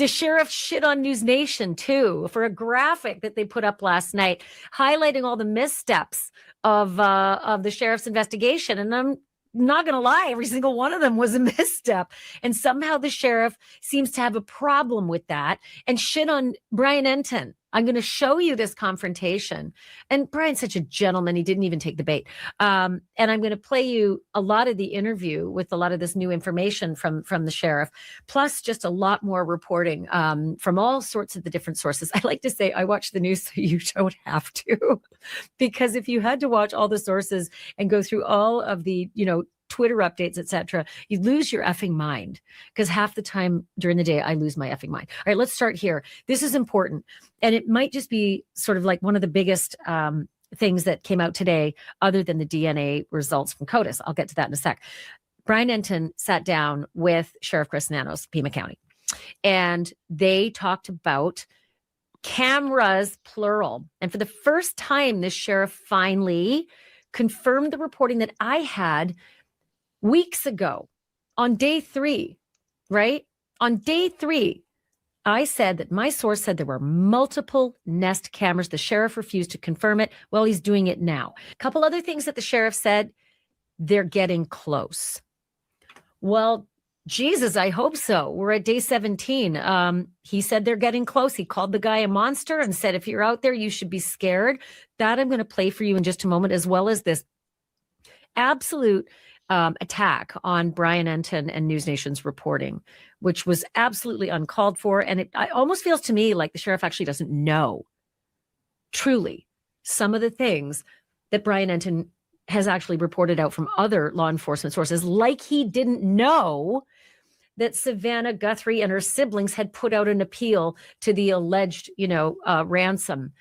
[SPEAKER 4] The sheriff shit on News Nation too for a graphic that they put up last night, highlighting all the missteps of the sheriff's investigation. And I'm not going to lie, every single one of them was a misstep. And somehow the sheriff seems to have a problem with that and shit on Brian Enton. I'm going to show you this confrontation. And Brian's such a gentleman. He didn't even take the bait. And I'm going to play you a lot of the interview with a lot of this new information from the sheriff, plus just a lot more reporting from all sorts of the different sources. I like to say I watch the news so you don't have to, because if you had to watch all the sources and go through all of the, Twitter updates, etc., you lose your effing mind, because half the time during the day I lose my effing mind. All right, let's start here. This is important, and it might just be sort of like one of the biggest things that came out today, other than the DNA results from CODIS. I'll get to that in a sec. Brian Enton sat down with Sheriff Chris Nanos, Pima County, and they talked about cameras, plural. And for the first time, this sheriff finally confirmed the reporting that I had weeks ago on day 3, right? On day 3, I said that my source said there were multiple Nest cameras. The sheriff refused to confirm it. Well, he's doing it now. A couple other things that the sheriff said, they're getting close. Well, Jesus, I hope so. We're at day 17. He said they're getting close. He called the guy a monster and said, if you're out there, you should be scared. That I'm going to play for you in just a moment, as well as this absolute attack on Brian Enton and News Nation's reporting, which was absolutely uncalled for. And it almost feels to me like the sheriff actually doesn't know, truly, some of the things that Brian Enton has actually reported out from other law enforcement sources, like he didn't know that Savannah Guthrie and her siblings had put out an appeal to the alleged, ransom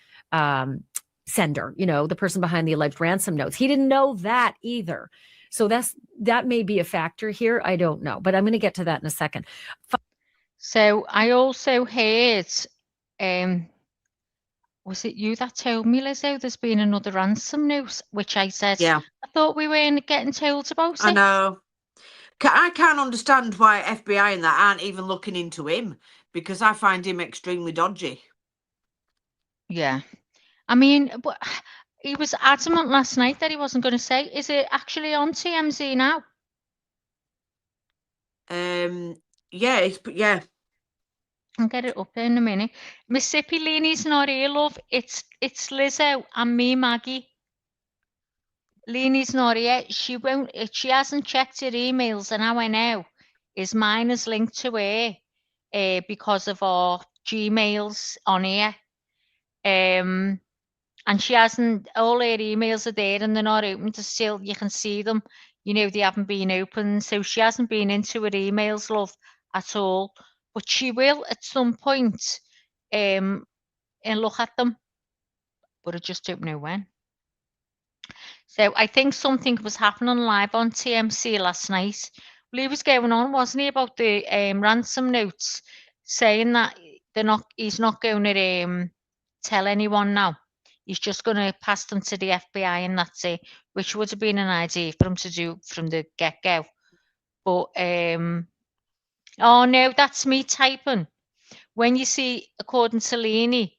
[SPEAKER 4] sender, the person behind the alleged ransom notes. He didn't know that either. So that may be a factor here. I don't know, but I'm going to get to that in a second.
[SPEAKER 2] So I also heard, was it you that told me, Lizzo, there's been another ransom note, which I said,
[SPEAKER 3] Yeah.
[SPEAKER 2] I thought we weren't getting told about
[SPEAKER 3] I
[SPEAKER 2] it.
[SPEAKER 3] know. I can't understand why FBI and that aren't even looking into him, because I find him extremely dodgy.
[SPEAKER 2] Yeah. I mean, he was adamant last night that he wasn't going to say. Is it actually on TMZ now?
[SPEAKER 3] Yeah.
[SPEAKER 2] I'll get it up in a minute. Mississippi Leanie's not here, love. It's Lizzo and me, Maggie. Leanie's not here. She hasn't checked her emails, and how I know is mine is linked to her because of our Gmails on here. And she hasn't, all her emails are there and they're not open to still, you can see them, they haven't been open. So she hasn't been into her emails, love, at all. But she will at some point and look at them. But I just don't know when. So I think something was happening live on TMC last night. Well, he was going on, wasn't he, about the ransom notes, saying that he's not going to tell anyone now. He's just going to pass them to the FBI and that's it, which would have been an idea for him to do from the get-go. But, oh no, that's me typing. When you see, according to Leanie,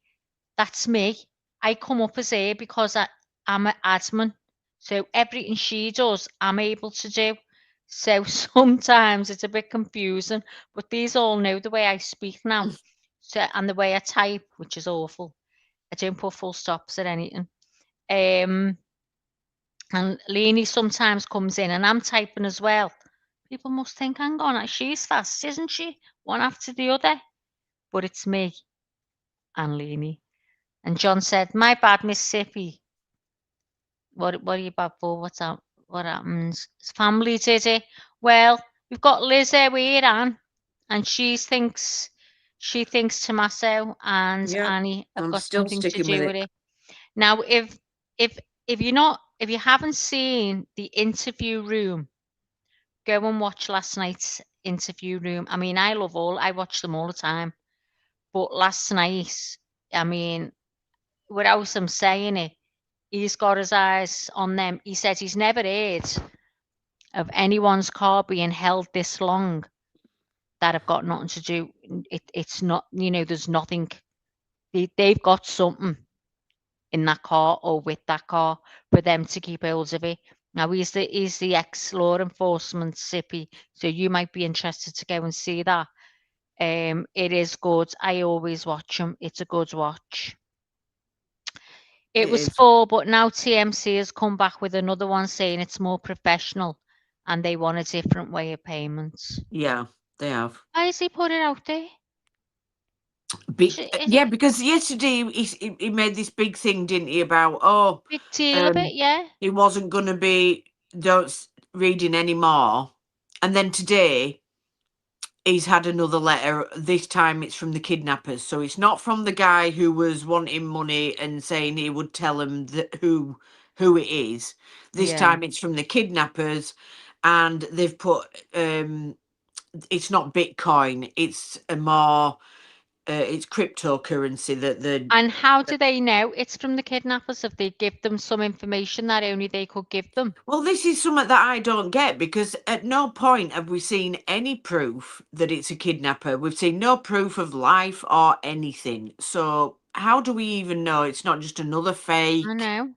[SPEAKER 2] that's me. I come up as her because I'm an admin. So everything she does, I'm able to do. So sometimes it's a bit confusing, but these all know the way I speak now. So, and the way I type, which is awful. I don't put full stops at anything. And Leanie sometimes comes in and I'm typing as well. People must think, hang on, she's fast, isn't she? One after the other. But it's me and Leanie. And John said, my bad, Mississippi. What are you bad for? What's up? What happens? His family did it. Well, we've got Liz here, Anne, and she thinks Tommaso and Annie have
[SPEAKER 3] I'm
[SPEAKER 2] got
[SPEAKER 3] still
[SPEAKER 2] something to
[SPEAKER 3] sticking
[SPEAKER 2] do with it. Now, if you haven't seen the interview room, go and watch last night's interview room. I mean, I watch them all the time. But last night, I mean, without him saying it, he's got his eyes on them. He said he's never heard of anyone's car being held this long that have got nothing to do. It's not, there's nothing. They've got something in that car or with that car for them to keep hold of it. Now he's the ex-law enforcement sippy, so you might be interested to go and see that. It is good. I always watch them. It's a good watch. It was
[SPEAKER 3] is.
[SPEAKER 2] 4, but now TMC has come back with another one saying it's more professional and they want a different way of payments.
[SPEAKER 3] Yeah, they have.
[SPEAKER 2] Why has he put it out there?
[SPEAKER 3] Yeah, because yesterday he made this big thing, didn't he, about
[SPEAKER 2] Big deal of it, yeah.
[SPEAKER 3] he wasn't going to be reading anymore, and then today he's had another letter. This time it's from the kidnappers, so it's not from the guy who was wanting money and saying he would tell him who it is. This time it's from the kidnappers, and they've put it's not Bitcoin, it's a more it's cryptocurrency that the.
[SPEAKER 2] And how do they know it's from the kidnappers if they give them some information that only they could give them?
[SPEAKER 3] Well, this is something that I don't get, because at no point have we seen any proof that it's a kidnapper. We've seen no proof of life or anything. So how do we even know it's not just another fake?
[SPEAKER 2] I know.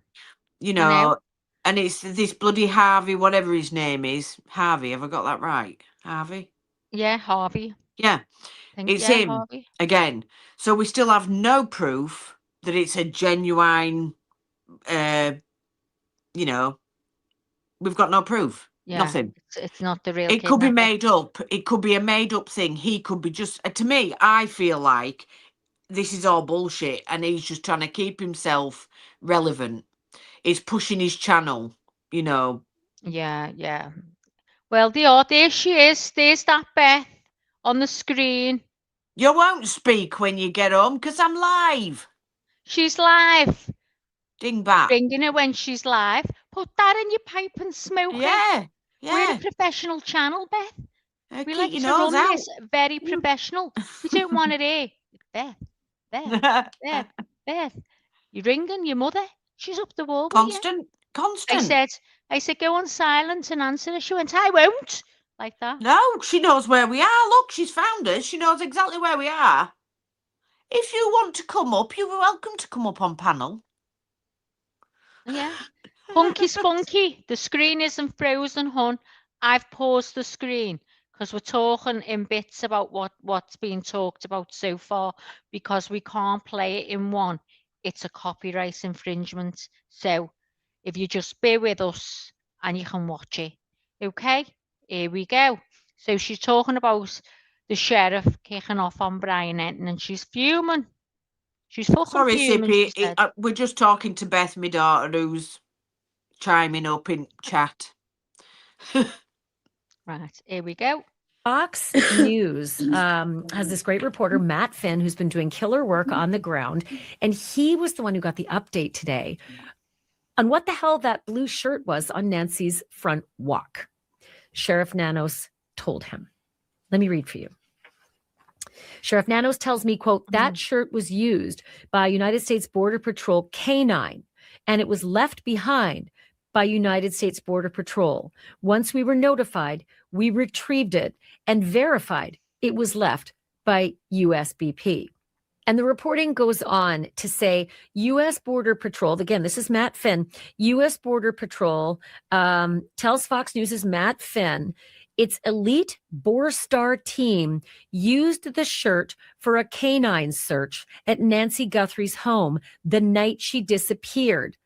[SPEAKER 3] You
[SPEAKER 2] I know.
[SPEAKER 3] know, and it's this bloody Harvey, whatever his name is. Harvey, have I got that right? Harvey?
[SPEAKER 2] Yeah, Harvey.
[SPEAKER 3] Yeah. It's him
[SPEAKER 2] Harvey.
[SPEAKER 3] again. So we still have no proof that it's a genuine, we've got no proof.
[SPEAKER 2] Yeah,
[SPEAKER 3] Nothing.
[SPEAKER 2] It's not the real
[SPEAKER 3] It could be
[SPEAKER 2] kidnapper.
[SPEAKER 3] made up. It could be a made up thing. He could be just, to me, I feel like this is all bullshit and he's just trying to keep himself relevant. He's pushing his channel,
[SPEAKER 2] Yeah. Well, there she is. There's that Beth on the screen.
[SPEAKER 3] You won't speak when you get home because I'm live.
[SPEAKER 2] She's live.
[SPEAKER 3] Dingbat.
[SPEAKER 2] Ringing her when she's live. Put that in your pipe and smoke it.
[SPEAKER 3] Yeah.
[SPEAKER 2] We're a professional channel, Beth. We like
[SPEAKER 3] Keep
[SPEAKER 2] to
[SPEAKER 3] your nose
[SPEAKER 2] run
[SPEAKER 3] out.
[SPEAKER 2] this very professional. We don't want it here. Beth. You're ringing your mother. She's up the wall with you.
[SPEAKER 3] Constant.
[SPEAKER 2] I said, go on silent and answer her. She went, I won't. Like that.
[SPEAKER 3] No, she knows where we are. Look, she's found us. She knows exactly where we are. If you want to come up, you're welcome to come up on panel.
[SPEAKER 2] Yeah. Funky spunky. The screen isn't frozen, hon. I've paused the screen because we're talking in bits about what's being talked about so far, because we can't play it in one. It's a copyright infringement. So if you just bear with us and you can watch it. Okay, here we go. So she's talking about the sheriff kicking off on Brian Enton and she's fuming. She's fucking fuming.
[SPEAKER 3] Sippy, we're just talking to Beth, my daughter, who's chiming up in chat.
[SPEAKER 2] Right, here we go.
[SPEAKER 4] Fox News has this great reporter, Matt Finn, who's been doing killer work on the ground. And he was the one who got the update today on what the hell that blue shirt was on Nancy's front walk. Sheriff Nanos told him. Let me read for you. Sheriff Nanos tells me, quote, that shirt was used by United States Border Patrol K-9, and it was left behind by United States Border Patrol. Once we were notified, we retrieved it and verified it was left by USBP. And the reporting goes on to say U.S. Border Patrol, again, this is Matt Finn, U.S. Border Patrol tells Fox News' Matt Finn, its elite Borstar team used the shirt for a canine search at Nancy Guthrie's home the night she disappeared.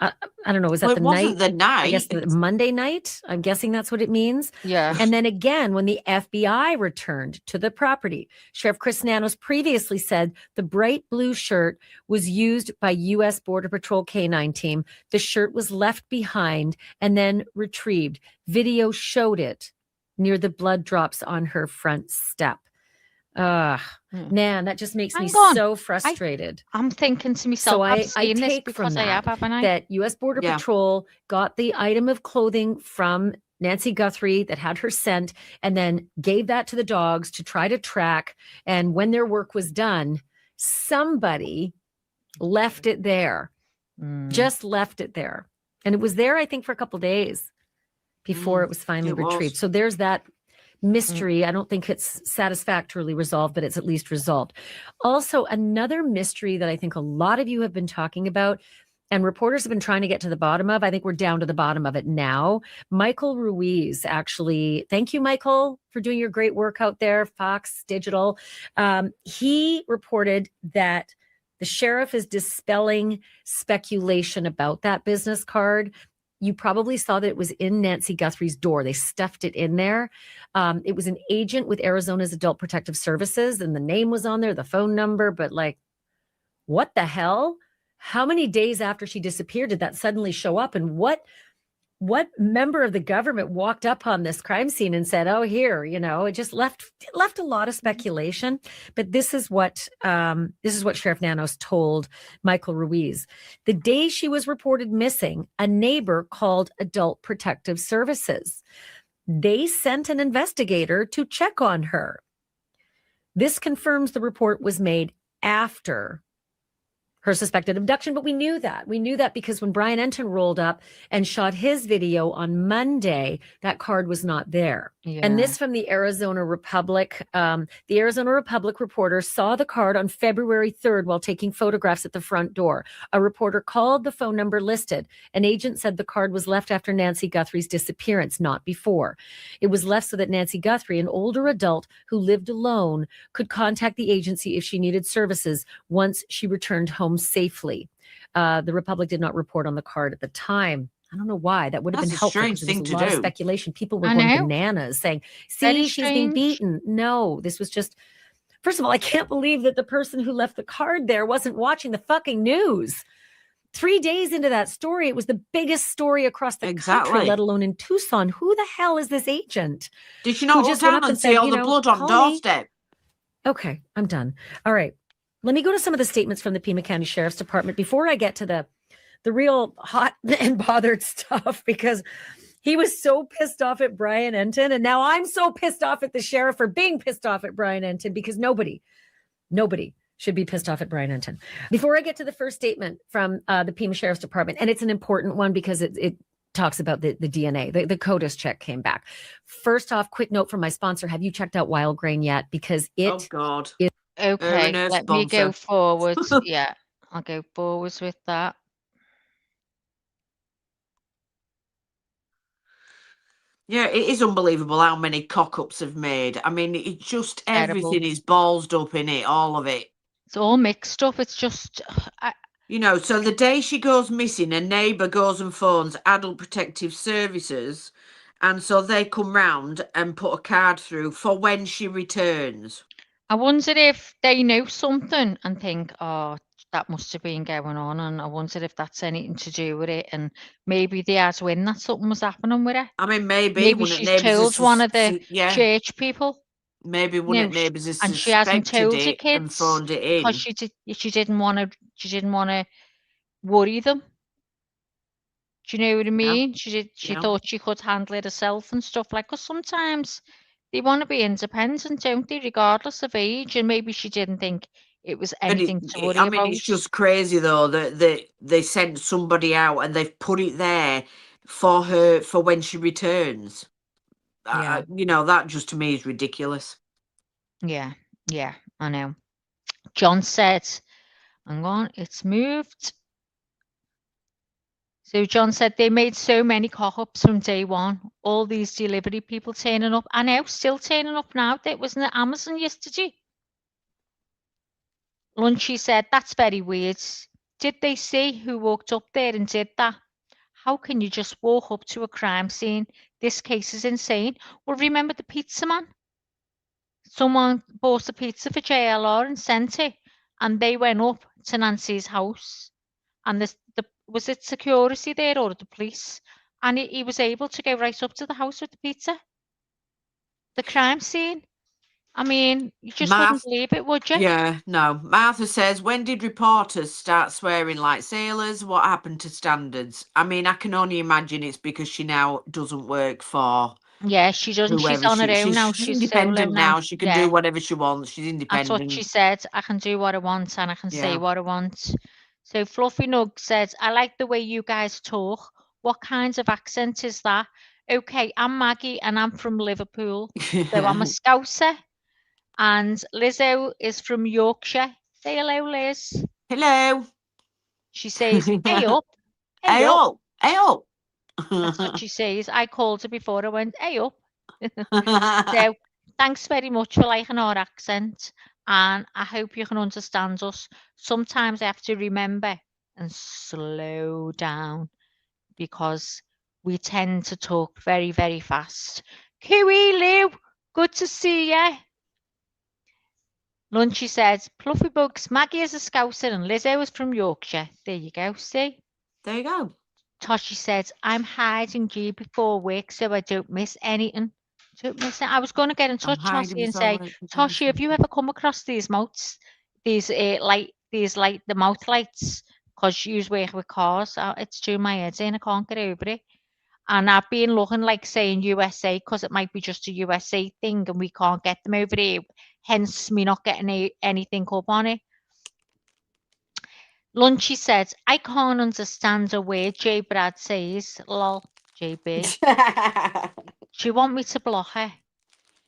[SPEAKER 4] I don't know, was that the night?
[SPEAKER 3] The night.
[SPEAKER 4] I guess the Monday night. I'm guessing that's what it means.
[SPEAKER 2] Yeah.
[SPEAKER 4] And then again, when the FBI returned to the property, Sheriff Chris Nanos previously said the bright blue shirt was used by U.S. Border Patrol K-9 team. The shirt was left behind and then retrieved. Video showed it near the blood drops on her front step. Man, that just makes me so frustrated.
[SPEAKER 2] I'm thinking to myself,
[SPEAKER 4] so
[SPEAKER 2] I've seen this because I have, haven't I?
[SPEAKER 4] That U.S. Border Patrol got the item of clothing from Nancy Guthrie that had her scent and then gave that to the dogs to try to track. And when their work was done, somebody left it there, just left it there. And it was there, I think, for a couple of days before it was finally retrieved. So there's that mystery. I don't think it's satisfactorily resolved, but it's at least resolved. Also, another mystery that I think a lot of you have been talking about and reporters have been trying to get to the bottom of, I think we're down to the bottom of it now. Michael Ruiz, actually, thank you, Michael, for doing your great work out there, Fox Digital. He reported that the sheriff is dispelling speculation about that business card. You probably saw that it was in Nancy Guthrie's door. They stuffed it in there. It was an agent with Arizona's Adult Protective Services, and the name was on there, the phone number, but like, what the hell? How many days after she disappeared did that suddenly show up? And what member of the government walked up on this crime scene and said, "Oh, here," it just left a lot of speculation. But this is what Sheriff Nanos told Michael Ruiz. The day she was reported missing, a neighbor called Adult Protective Services. They sent an investigator to check on her. This confirms the report was made after her suspected abduction, but we knew that. We knew that because when Brian Enton rolled up and shot his video on Monday, that card was not there.
[SPEAKER 2] Yeah.
[SPEAKER 4] And this from the Arizona Republic. The Arizona Republic reporter saw the card on February 3rd while taking photographs at the front door. A reporter called the phone number listed. An agent said the card was left after Nancy Guthrie's disappearance, not before. It was left so that Nancy Guthrie, an older adult who lived alone, could contact the agency if she needed services once she returned home safely. The Republic did not report on the card at the time. I don't know why. That would have
[SPEAKER 3] That's
[SPEAKER 4] been
[SPEAKER 3] a
[SPEAKER 4] helpful.
[SPEAKER 3] strange
[SPEAKER 4] There was
[SPEAKER 3] thing
[SPEAKER 4] a
[SPEAKER 3] to
[SPEAKER 4] lot of
[SPEAKER 3] do.
[SPEAKER 4] speculation. People were
[SPEAKER 2] I
[SPEAKER 4] going
[SPEAKER 2] know.
[SPEAKER 4] bananas saying,
[SPEAKER 2] Very
[SPEAKER 4] see, she's being
[SPEAKER 2] strange.
[SPEAKER 4] beaten. No, this was just, first of all, I can't believe that the person who left the card there wasn't watching the fucking news. 3 days into that story, it was the biggest story across the country,
[SPEAKER 3] Exactly.
[SPEAKER 4] let alone in Tucson. Who the hell is this agent?
[SPEAKER 3] Did she not
[SPEAKER 4] Who
[SPEAKER 3] look
[SPEAKER 4] just went
[SPEAKER 3] down
[SPEAKER 4] up
[SPEAKER 3] and
[SPEAKER 4] and
[SPEAKER 3] see
[SPEAKER 4] said,
[SPEAKER 3] all the blood on
[SPEAKER 4] call me?
[SPEAKER 3] doorstep?
[SPEAKER 4] Okay, I'm done. All right. Let me go to some of the statements from the Pima County Sheriff's Department before I get to the real hot and bothered stuff, because he was so pissed off at Brian Enton. And now I'm so pissed off at the sheriff for being pissed off at Brian Enton, because nobody should be pissed off at Brian Enton. Before I get to the first statement from the Pima Sheriff's Department, and it's an important one because it talks about the DNA. The CODIS check came back. First off, quick note from my sponsor. Have you checked out Wild Grain yet? Because
[SPEAKER 3] Oh God.
[SPEAKER 2] Okay,
[SPEAKER 3] and her
[SPEAKER 2] let me go
[SPEAKER 3] sponsor.
[SPEAKER 2] forwards. Yeah, I'll go forwards with that.
[SPEAKER 3] Yeah, it is unbelievable how many cock-ups have made. I mean, it just
[SPEAKER 2] Terrible.
[SPEAKER 3] everything is ballsed up in it, all of it.
[SPEAKER 2] It's all mixed up. It's just,
[SPEAKER 3] So the day she goes missing, a neighbour goes and phones Adult Protective Services, and so they come round and put a card through for when she returns.
[SPEAKER 2] I wonder if they know something and think, oh, that must have been going on, and I wonder if that's anything to do with it, and maybe they had wind that something was happening with it.
[SPEAKER 3] I mean, maybe
[SPEAKER 2] Maybe
[SPEAKER 3] one of
[SPEAKER 2] she's
[SPEAKER 3] neighbours
[SPEAKER 2] told one of the
[SPEAKER 3] yeah,
[SPEAKER 2] church people,
[SPEAKER 3] maybe one
[SPEAKER 2] No,
[SPEAKER 3] of neighbours has
[SPEAKER 2] and she hasn't
[SPEAKER 3] suspected
[SPEAKER 2] told the
[SPEAKER 3] it and
[SPEAKER 2] kids
[SPEAKER 3] phoned it in.
[SPEAKER 2] because she didn't want to worry them. Do you know what I mean? She
[SPEAKER 3] Yeah.
[SPEAKER 2] thought she could handle it herself and stuff like. Because sometimes they want to be independent, don't they, regardless of age? And maybe she didn't think it was anything to worry
[SPEAKER 3] I mean,
[SPEAKER 2] about.
[SPEAKER 3] it's just crazy though that they sent somebody out and they've put it there for her for when she returns.
[SPEAKER 4] Yeah.
[SPEAKER 3] That just to me is ridiculous.
[SPEAKER 2] Yeah, I know. John said, hang on, it's moved. So John said they made so many cock-ups from day one. All these delivery people turning up. I know, still turning up now. That wasn't it Amazon yesterday. Lunchy said, that's very weird. Did they see who walked up there and did that? How can you just walk up to a crime scene? This case is insane. Well, remember the pizza man? Someone bought a pizza for JLR and sent it, and they went up to Nancy's house, and was it security there or the police? And he was able to go right up to the house with the pizza. The crime scene. I mean, you just wouldn't believe it, would you?
[SPEAKER 3] Yeah, no. Martha says, when did reporters start swearing like sailors? What happened to standards? I mean, I can only imagine it's because she now doesn't work for
[SPEAKER 2] Yeah, she doesn't. She's
[SPEAKER 3] whoever
[SPEAKER 2] on her own now.
[SPEAKER 3] she's
[SPEAKER 2] She's
[SPEAKER 3] independent
[SPEAKER 2] solo
[SPEAKER 3] now. She can
[SPEAKER 2] Yeah.
[SPEAKER 3] do whatever she wants. She's
[SPEAKER 2] That's
[SPEAKER 3] independent.
[SPEAKER 2] what she said. I can do what I want and I can say
[SPEAKER 3] Yeah.
[SPEAKER 2] what I want. So Fluffy Nug says, I like the way you guys talk. What kind of accent is that? Okay, I'm Maggie and I'm from Liverpool. So I'm a Scouser. And Lizzo is from Yorkshire. Say hello, Liz.
[SPEAKER 3] Hello.
[SPEAKER 2] She says, hey up, hey
[SPEAKER 3] Hey
[SPEAKER 2] up.
[SPEAKER 3] up. Hey up.
[SPEAKER 2] That's what she says. I called her before I went, hey up. So thanks very much for liking our accent. And I hope you can understand us. Sometimes I have to remember and slow down because we tend to talk very, very fast. Cooey, Lou, good to see you. Lunchy says, Fluffy Bugs, Maggie is a Scouser and Lizzo is from Yorkshire. There you go, see?
[SPEAKER 3] There you go.
[SPEAKER 2] Toshi says, I'm hiding G before work so I don't miss anything. Don't miss it. I was going to get in
[SPEAKER 3] I'm
[SPEAKER 2] touch,
[SPEAKER 3] hiding
[SPEAKER 2] Toshi, and
[SPEAKER 3] before
[SPEAKER 2] say,
[SPEAKER 3] work.
[SPEAKER 2] Toshi, have you ever come across these motes? These the mouth lights? Because you work with cars. It's doing my head in. I can't get over it. And I've been looking like saying USA because it might be just a USA thing and we can't get them over here. Hence me not getting anything up on it. Lunchy said, I can't understand a word J Brad says. Lol, JB. Do you want me to block her?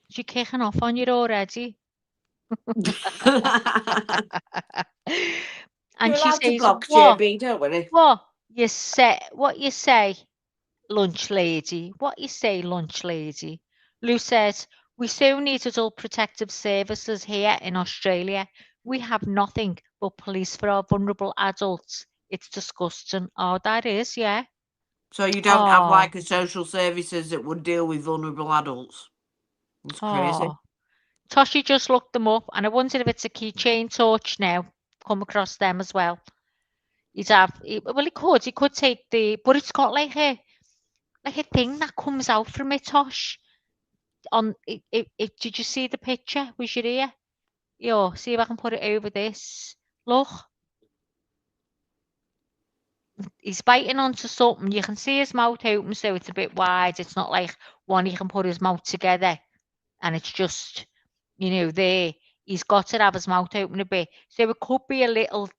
[SPEAKER 2] She kicking off on you already. And
[SPEAKER 3] You're
[SPEAKER 2] she
[SPEAKER 3] allowed to
[SPEAKER 2] says,
[SPEAKER 3] block JB, don't worry.
[SPEAKER 2] what you say, lunch lady. What you say, lunch lady. Lou says, we so need adult protective services here in Australia. We have nothing but police for our vulnerable adults. It's disgusting. Oh, that is, yeah.
[SPEAKER 3] So you don't have
[SPEAKER 2] Oh,
[SPEAKER 3] like a social services that would deal with vulnerable adults. It's crazy.
[SPEAKER 2] oh. Toshi just looked them up and I wondered if it's a keychain torch now. Come across them as well. He could take but it's got like a thing that comes out from it, Tosh. Did you see the picture? Was you here? Yo, see if I can put it over this. Look, he's biting onto something. You can see his mouth open, so it's a bit wide. It's not like one he can put his mouth together, and it's just, there. He's got to have his mouth open a bit. So it could be a little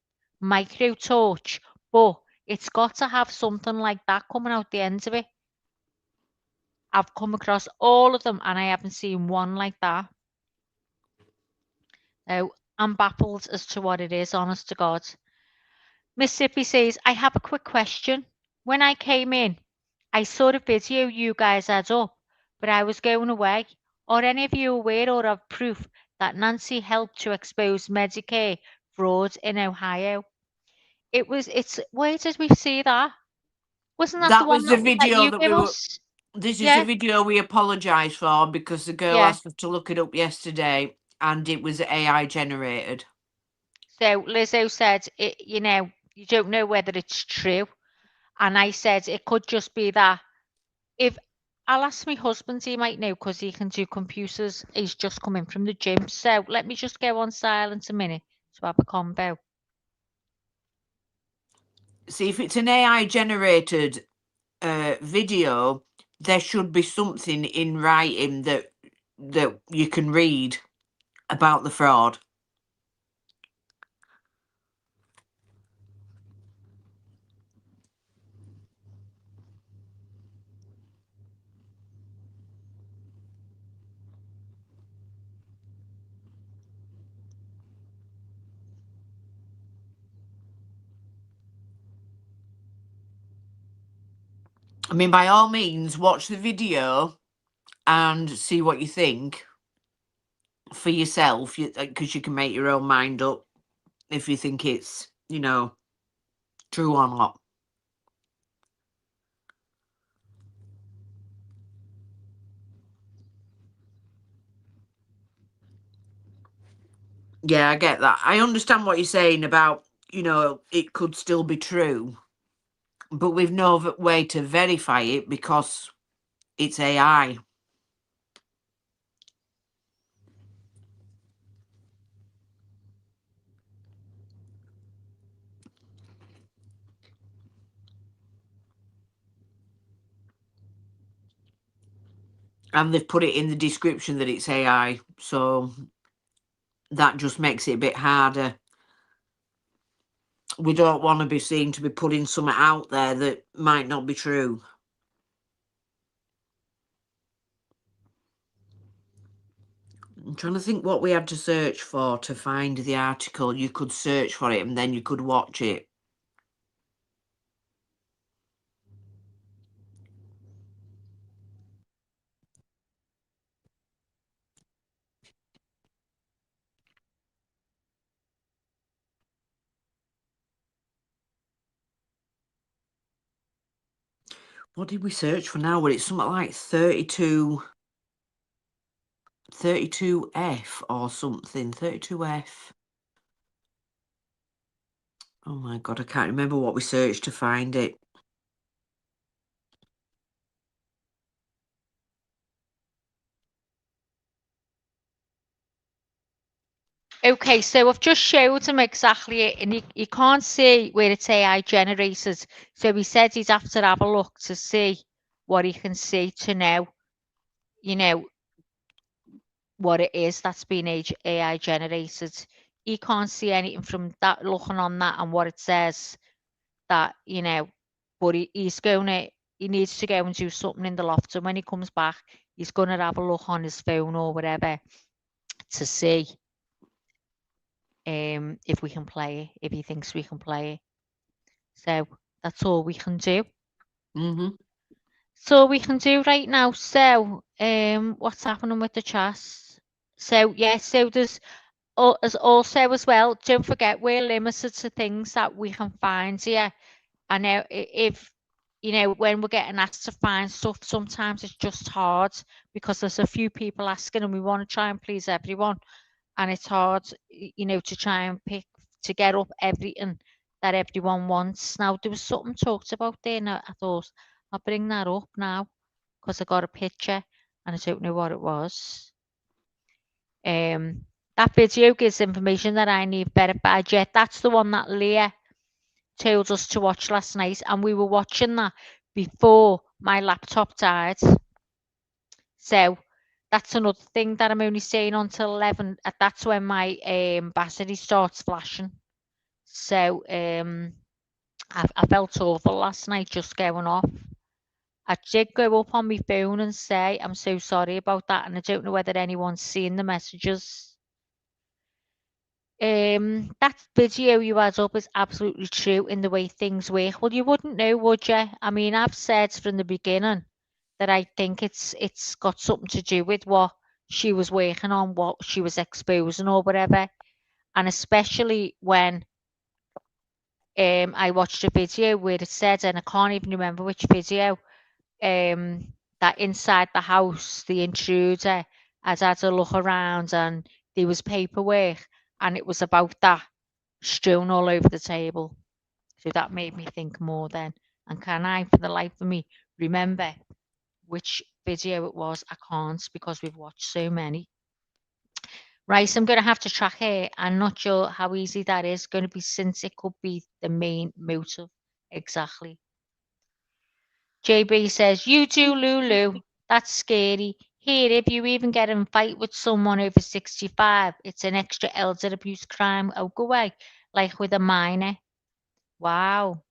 [SPEAKER 2] micro torch, but it's got to have something like that coming out the end of it. I've come across all of them and I haven't seen one like that. Now, I'm baffled as to what it is, honest to God. Mississippi says, I have a quick question. When I came in, I saw the video you guys had up, but I was going away. Are any of you aware or have proof that Nancy helped to expose Medicare fraud in Ohio? Where did we see that? Wasn't that the
[SPEAKER 3] That
[SPEAKER 2] one
[SPEAKER 3] was the
[SPEAKER 2] that
[SPEAKER 3] video
[SPEAKER 2] you
[SPEAKER 3] that
[SPEAKER 2] gave
[SPEAKER 3] we were.
[SPEAKER 2] us?
[SPEAKER 3] This is the
[SPEAKER 2] Yeah,
[SPEAKER 3] video we apologise for because the girl
[SPEAKER 2] yeah.
[SPEAKER 3] asked us to look it up yesterday and it was AI generated.
[SPEAKER 2] So Lizzo said, you don't know whether it's true. And I said, it could just be that. If I'll ask my husband, he might know because he can do computers. He's just coming from the gym. So let me just go on silent a minute to have a combo.
[SPEAKER 3] See, if it's an AI generated video, there should be something in writing that you can read about the fraud. I mean, by all means, watch the video and see what you think for yourself, because you can make your own mind up if you think it's, true or not. Yeah, I get that. I understand what you're saying about, it could still be true, but we've no way to verify it because it's AI. And they've put it in the description that it's AI, so that just makes it a bit harder. We don't want to be seen to be putting something out there that might not be true. I'm trying to think what we had to search for to find the article. You could search for it and then you could watch it. What did we search for now? Well, it's something like 32F or something. 32F. Oh my God, I can't remember what we searched to find it.
[SPEAKER 2] Okay, so I've just showed him exactly it, and you can't see where it's AI generated. So he said he'd have to have a look to see what he can see to know, you know, what it is that's been AI generated. He can't see anything from that, looking on that and what it says that, you know, but he needs to go and do something in the loft. And when he comes back, he's going to have a look on his phone or whatever to see if we can play it, if he thinks we can play it. So that's all we can do.
[SPEAKER 3] Mm-hmm.
[SPEAKER 2] So all we can do right now. So what's happening with the chat? So yeah, so there's also as well, don't forget we're limited to things that we can find here. I know if you know when we're getting asked to find stuff, sometimes it's just hard because there's a few people asking and we want to try and please everyone, and it's hard, you know, to try and pick to get up everything that everyone wants. Now there was something talked about there, and I thought I'll bring that up now because I got a picture and I don't know what it was. That video gives information that I need verified yet. That's the one that Leah told us to watch last night, and we were watching that before my laptop died. So that's another thing that I'm only staying on till 11. That's when my battery starts flashing. So I felt awful last night just going off. I did go up on my phone and say I'm so sorry about that, and I don't know whether anyone's seen the messages. That video you had up is absolutely true in the way things work. Well, you wouldn't know, would you? I mean, I've said from the beginning that I think it's got something to do with what she was working on, what she was exposing or whatever. And especially when I watched a video where it said, and I can't even remember which video, that inside the house, the intruder had a look around and there was paperwork and it was about that strewn all over the table. So that made me think more then. And can I, for the life of me, remember which video it was? I can't because we've watched so many. Right, so I'm going to have to track it. I'm not sure how easy that is going to be since it could be the main motive. Exactly. JB says, you do, Lulu. That's scary. Here, if you even get in a fight with someone over 65, it's an extra elder abuse crime. Oh, go away. Like with a minor. Wow.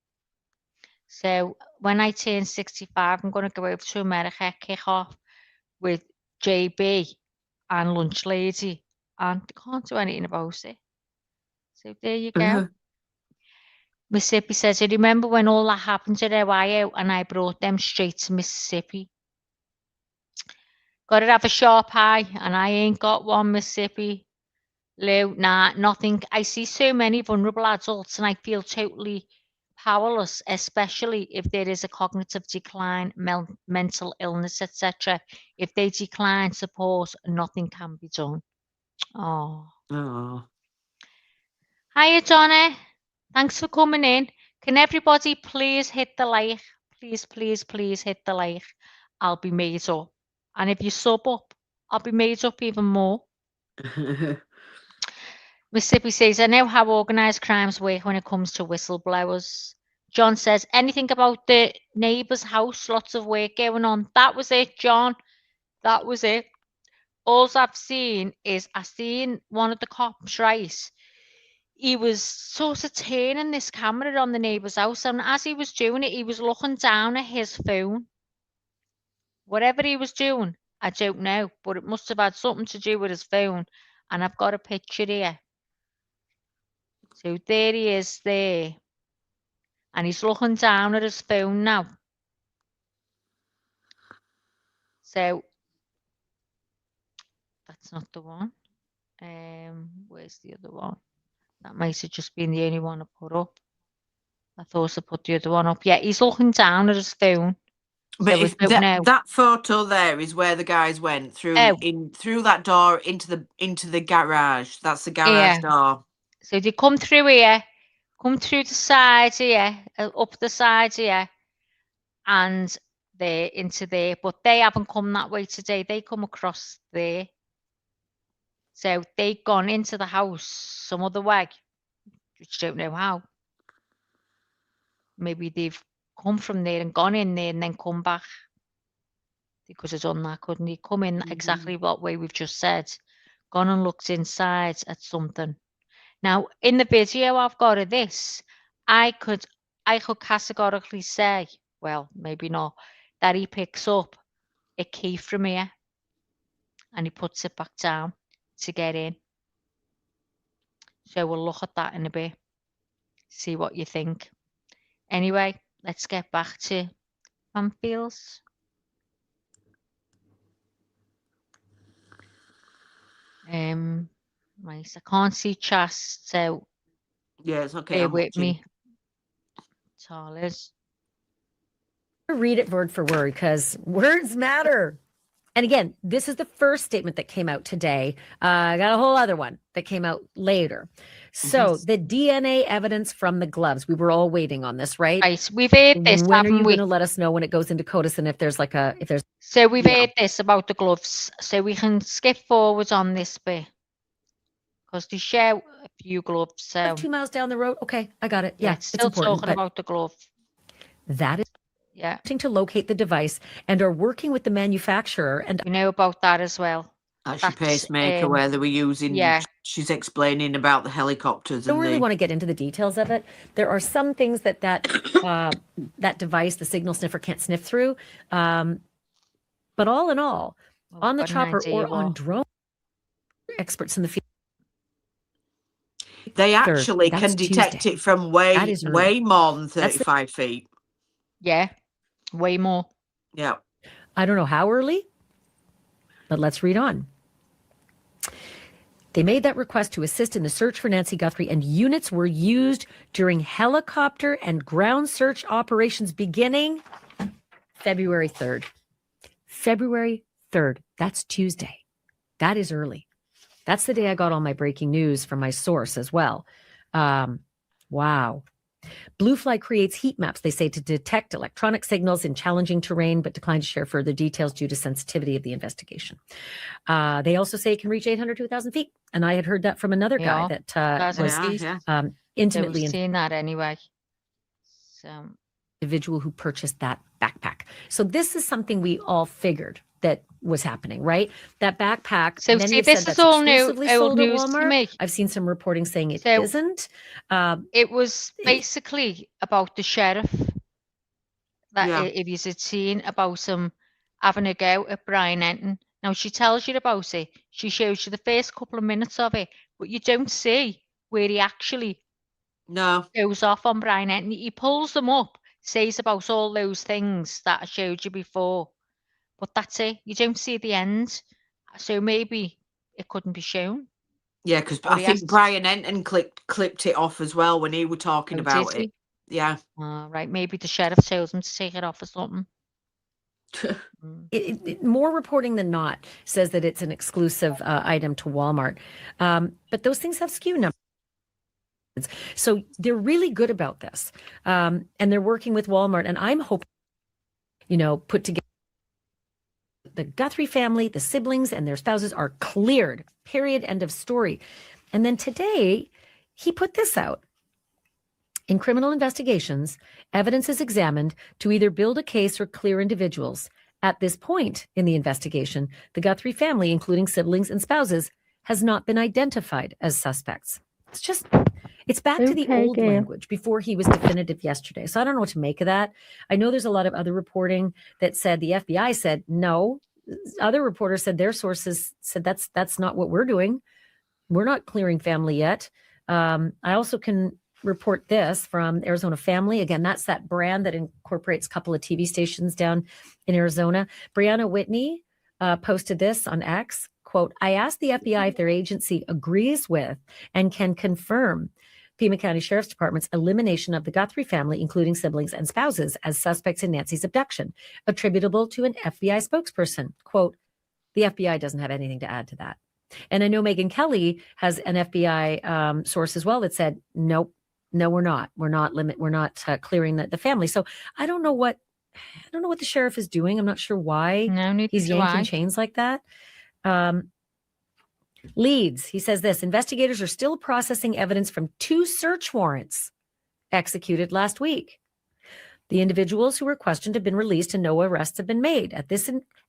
[SPEAKER 2] So when I turn 65, I'm going to go over to America, kick off with JB and Lunch Lady, and I can't do anything about it. So there you go. Mississippi says, I remember when all that happened in Ohio and I brought them straight to Mississippi. Got to have a sharp eye, and I ain't got one, Mississippi. Lou, nah, nothing. I see so many vulnerable adults and I feel totally powerless, especially if there is a cognitive decline, mental illness, etc. If they decline support, nothing can be done. Oh. Hiya, Donna. Thanks for coming in. Can everybody please hit the like? Please, please, please hit the like. I'll be made up. And if you sub up, I'll be made up even more. Mississippi says, I know how organised crimes work when it comes to whistleblowers. John says, anything about the neighbour's house, lots of work going on. That was it, John. That was it. All I've seen is I seen one of the cops, right? He was sort of turning this camera on the neighbour's house, and as he was doing it, he was looking down at his phone. Whatever he was doing, I don't know, but it must have had something to do with his phone. And I've got a picture here. So there he is there. And he's looking down at his phone now. So that's not the one. Where's the other one? That might have just been the only one I put up. I thought I put the other one up. Yeah, he's looking down at his phone.
[SPEAKER 3] But
[SPEAKER 2] So
[SPEAKER 3] if
[SPEAKER 2] I don't know.
[SPEAKER 3] that photo there is where the guys went through through that door into the garage. That's the garage door.
[SPEAKER 2] So they come through here, come through the side here, up the side here, and they're into there. But they haven't come that way today. They come across there. So they've gone into the house some other way, which I don't know how. Maybe they've come from there and gone in there and then come back. They could have done that, couldn't they? Come in exactly what way we've just said. Gone and looked inside at something. Now, in the video I've got of this, I could categorically say, well, maybe not, that he picks up a key from here and he puts it back down to get in. So we'll look at that in a bit, see what you think. Anyway, let's get back to Banfields. Right, I can't see chat, so
[SPEAKER 3] yeah, it's okay.
[SPEAKER 2] bear with me. Charles.
[SPEAKER 4] Read it word for word because words matter. And again, this is the first statement that came out today. I got a whole other one that came out later. So the DNA evidence from the gloves, we were all waiting on this, right?
[SPEAKER 2] Right, we've heard this.
[SPEAKER 4] When are you going to let us know when it goes into CODIS and if there's
[SPEAKER 2] So we've heard this about the gloves. So we can skip forward on this bit because they share a few gloves. So
[SPEAKER 4] 2 miles down the road. Okay, I got it. Yeah,
[SPEAKER 2] it's still talking about the glove.
[SPEAKER 4] That is to locate the device and are working with the manufacturer. And
[SPEAKER 2] we know about that as well.
[SPEAKER 3] That's your pacemaker where they were using. Yeah. She's explaining about the helicopters.
[SPEAKER 4] Don't really want to get into the details of it. There are some things that device, the signal sniffer, can't sniff through. But all in all, on the chopper or on drone, experts in the field.
[SPEAKER 3] They actually can detect it from way more than 35 feet.
[SPEAKER 2] Yeah, way more.
[SPEAKER 3] Yeah.
[SPEAKER 4] I don't know how early, but let's read on. They made that request to assist in the search for Nancy Guthrie, and units were used during helicopter and ground search operations beginning February 3rd. February 3rd. That's Tuesday. That is early. That's the day I got all my breaking news from my source as well. Wow. Bluefly creates heat maps, they say, to detect electronic signals in challenging terrain, but decline to share further details due to sensitivity of the investigation. They also say it can reach 800 to 1,000 feet. And I had heard that from another guy that was intimately
[SPEAKER 2] seen that anyway. So
[SPEAKER 4] individual who purchased that backpack. So this is something we all figured that was happening, right? That backpack.
[SPEAKER 2] So see, this is all new, old news to me.
[SPEAKER 4] I've seen some reporting saying it isn't.
[SPEAKER 2] It was basically about the sheriff that if you had seen about him having a go at Brian Enton. Now she tells you about it. She shows you the first couple of minutes of it, but you don't see where he actually goes off on Brian Enton. He pulls them up, says about all those things that I showed you before. But that's it. You don't see the end. So maybe it couldn't be shown.
[SPEAKER 3] Yeah, because I think Brian Enton clipped it off as well when he was talking about it. Yeah.
[SPEAKER 2] Right. Maybe the sheriff tells him to take it off or something.
[SPEAKER 4] More reporting than not says that it's an exclusive item to Walmart. But those things have SKU numbers. So they're really good about this. And they're working with Walmart. And I'm hoping, put together. The Guthrie family, the siblings, and their spouses are cleared. Period. End of story. And then today, he put this out. In criminal investigations, evidence is examined to either build a case or clear individuals. At this point in the investigation, the Guthrie family, including siblings and spouses, has not been identified as suspects. It's back to the old language before he was definitive yesterday. So I don't know what to make of that. I know there's a lot of other reporting that said the FBI said, no, other reporters said their sources said that's not what we're doing. We're not clearing family yet. I also can report this from Arizona Family. Again, that's that brand that incorporates a couple of TV stations down in Arizona. Brianna Whitney posted this on X, quote, I asked the FBI if their agency agrees with and can confirm Pima County Sheriff's Department's elimination of the Guthrie family, including siblings and spouses, as suspects in Nancy's abduction, attributable to an FBI spokesperson. Quote, the FBI doesn't have anything to add to that. And I know Megyn Kelly has an FBI source as well that said, nope, no, we're not. We're not clearing the family. So I don't know what the sheriff is doing. I'm not sure why he's yanking chains like that. Leads, he says this, investigators are still processing evidence from 2 search warrants executed last week. The individuals who were questioned have been released and no arrests have been made.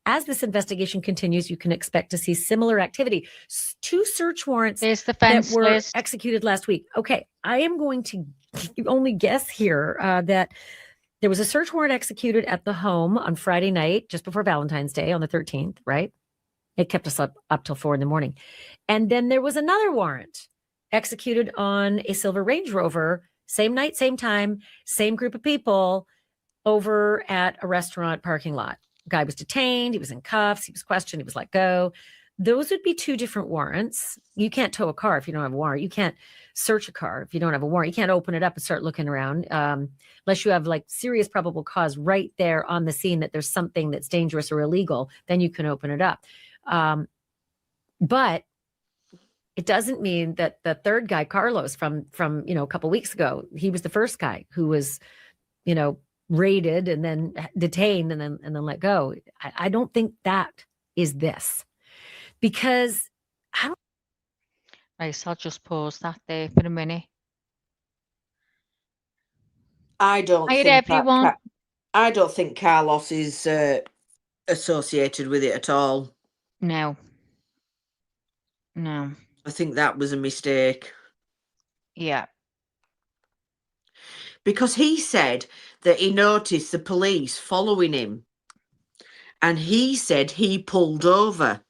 [SPEAKER 4] As this investigation continues, you can expect to see similar activity. 2 search warrants that were executed last week. Okay, I am going to only guess here that there was a search warrant executed at the home on Friday night, just before Valentine's Day on the 13th, right? It kept us up till 4 a.m. And then there was another warrant executed on a silver Range Rover, same night, same time, same group of people over at a restaurant parking lot. Guy was detained. He was in cuffs. He was questioned. He was let go. Those would be 2 different warrants. You can't tow a car if you don't have a warrant. You can't search a car if you don't have a warrant. You can't open it up and start looking around unless you have like serious probable cause right there on the scene that there's something that's dangerous or illegal. Then you can open it up. But it doesn't mean that the third guy, Carlos, from a couple of weeks ago, he was the first guy who was, raided and then detained and then let go. I don't think that is this, because
[SPEAKER 2] Right, so I'll just pause that there for a minute.
[SPEAKER 3] I don't
[SPEAKER 2] Hi,
[SPEAKER 3] think
[SPEAKER 2] everyone.
[SPEAKER 3] I don't think Carlos is associated with it at all.
[SPEAKER 2] No.
[SPEAKER 3] I think that was a mistake.
[SPEAKER 2] Yeah.
[SPEAKER 3] Because he said that he noticed the police following him, and he said he pulled over.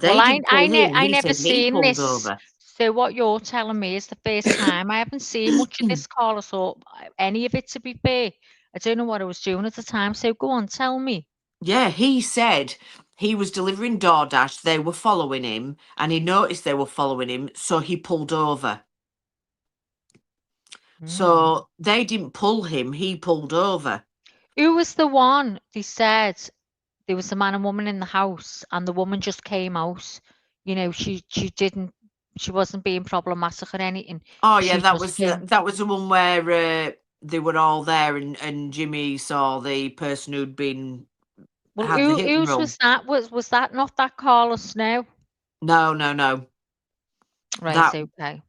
[SPEAKER 2] I never seen this. Over. So what you're telling me is the first time. I haven't seen much of this, Carlos, or any of it, to be fair. I don't know what I was doing at the time. So go on, tell me.
[SPEAKER 3] Yeah, he said he was delivering DoorDash. They were following him, and he noticed they were following him, so he pulled over. So they didn't pull him. He pulled over.
[SPEAKER 2] Who was the one? They said there was a man and woman in the house, and the woman just came out. She wasn't being problematic or anything.
[SPEAKER 3] Oh yeah, that was the one where they were all there, and Jimmy saw the person who'd been.
[SPEAKER 2] Well, whose was that? Was that not that Carlos? No.
[SPEAKER 3] No.
[SPEAKER 2] Right. Okay.